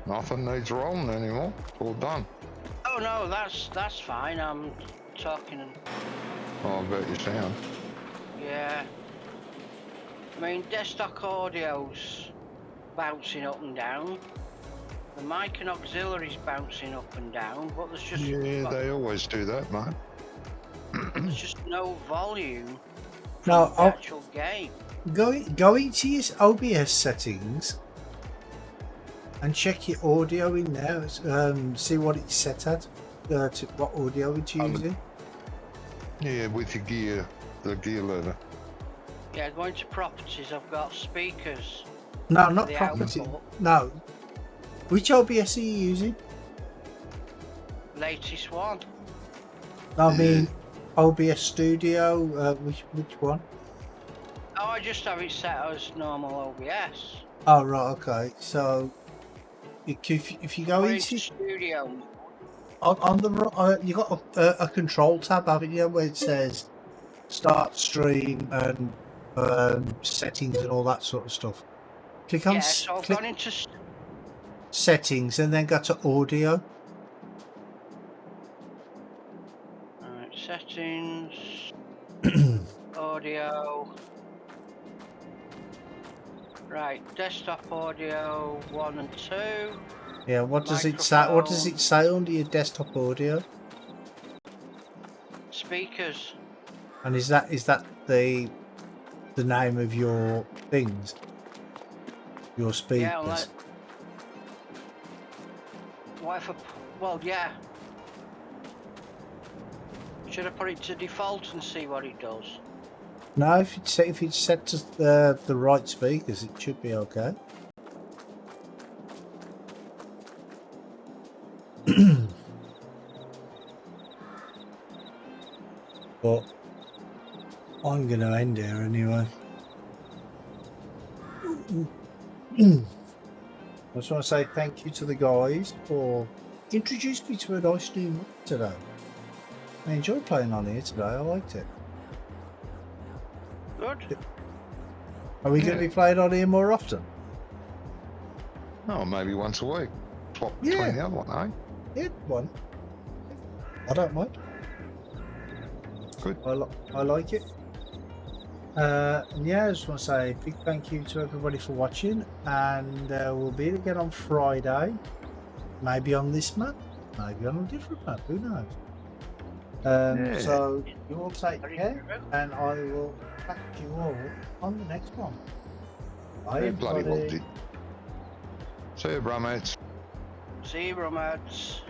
Nothing needs rolling anymore. It's all done. Oh no, that's fine. I'm talking and Oh, I bet you sound. yeah. I mean, desktop audio's bouncing up and down. The mic and auxiliary's bouncing up and down, but there's just Yeah, they always do that, mate. There's just no volume No, from the actual game. Go into your OBS settings and check your audio in there. See what it's set at. To what audio it's using. Yeah, with the gear lever. Yeah, going to properties, I've got speakers. No, not the property. output. No. Which OBS are you using? Latest one. I mean, OBS Studio. Which one? Oh, I just have it set as normal OBS. Oh right, okay. So if you go into studio on the you got a control tab, haven't you, where it says start stream and settings and all that sort of stuff. Click on so I've gone into settings and then go to audio. Alright, settings, audio. Right, desktop audio 1 and 2. Yeah, what does it say? What does it say under your desktop audio? Speakers. And is that the name of your things? Your speakers? Yeah, what if well, yeah. Should I put it to default and see what it does? No, if it's set to the right speakers, it should be okay. But I'm going to end here anyway. I just want to say thank you to the guys for introducing me to a nice new map today. I enjoyed playing on here today. I liked it. Good. Are we going to be playing on here more often? Oh, maybe once a week. Swap between the other one, eh? Yeah, one. I don't mind. Good. I like it. And yeah, I just want to say a big thank you to everybody for watching, and we'll be again on Friday. Maybe on this map, maybe on a different map, who knows? So you all take care, and I will catch you all on the next one. Bye, Bloody well everybody. did. See you, bro, mates. See you, bro, mates.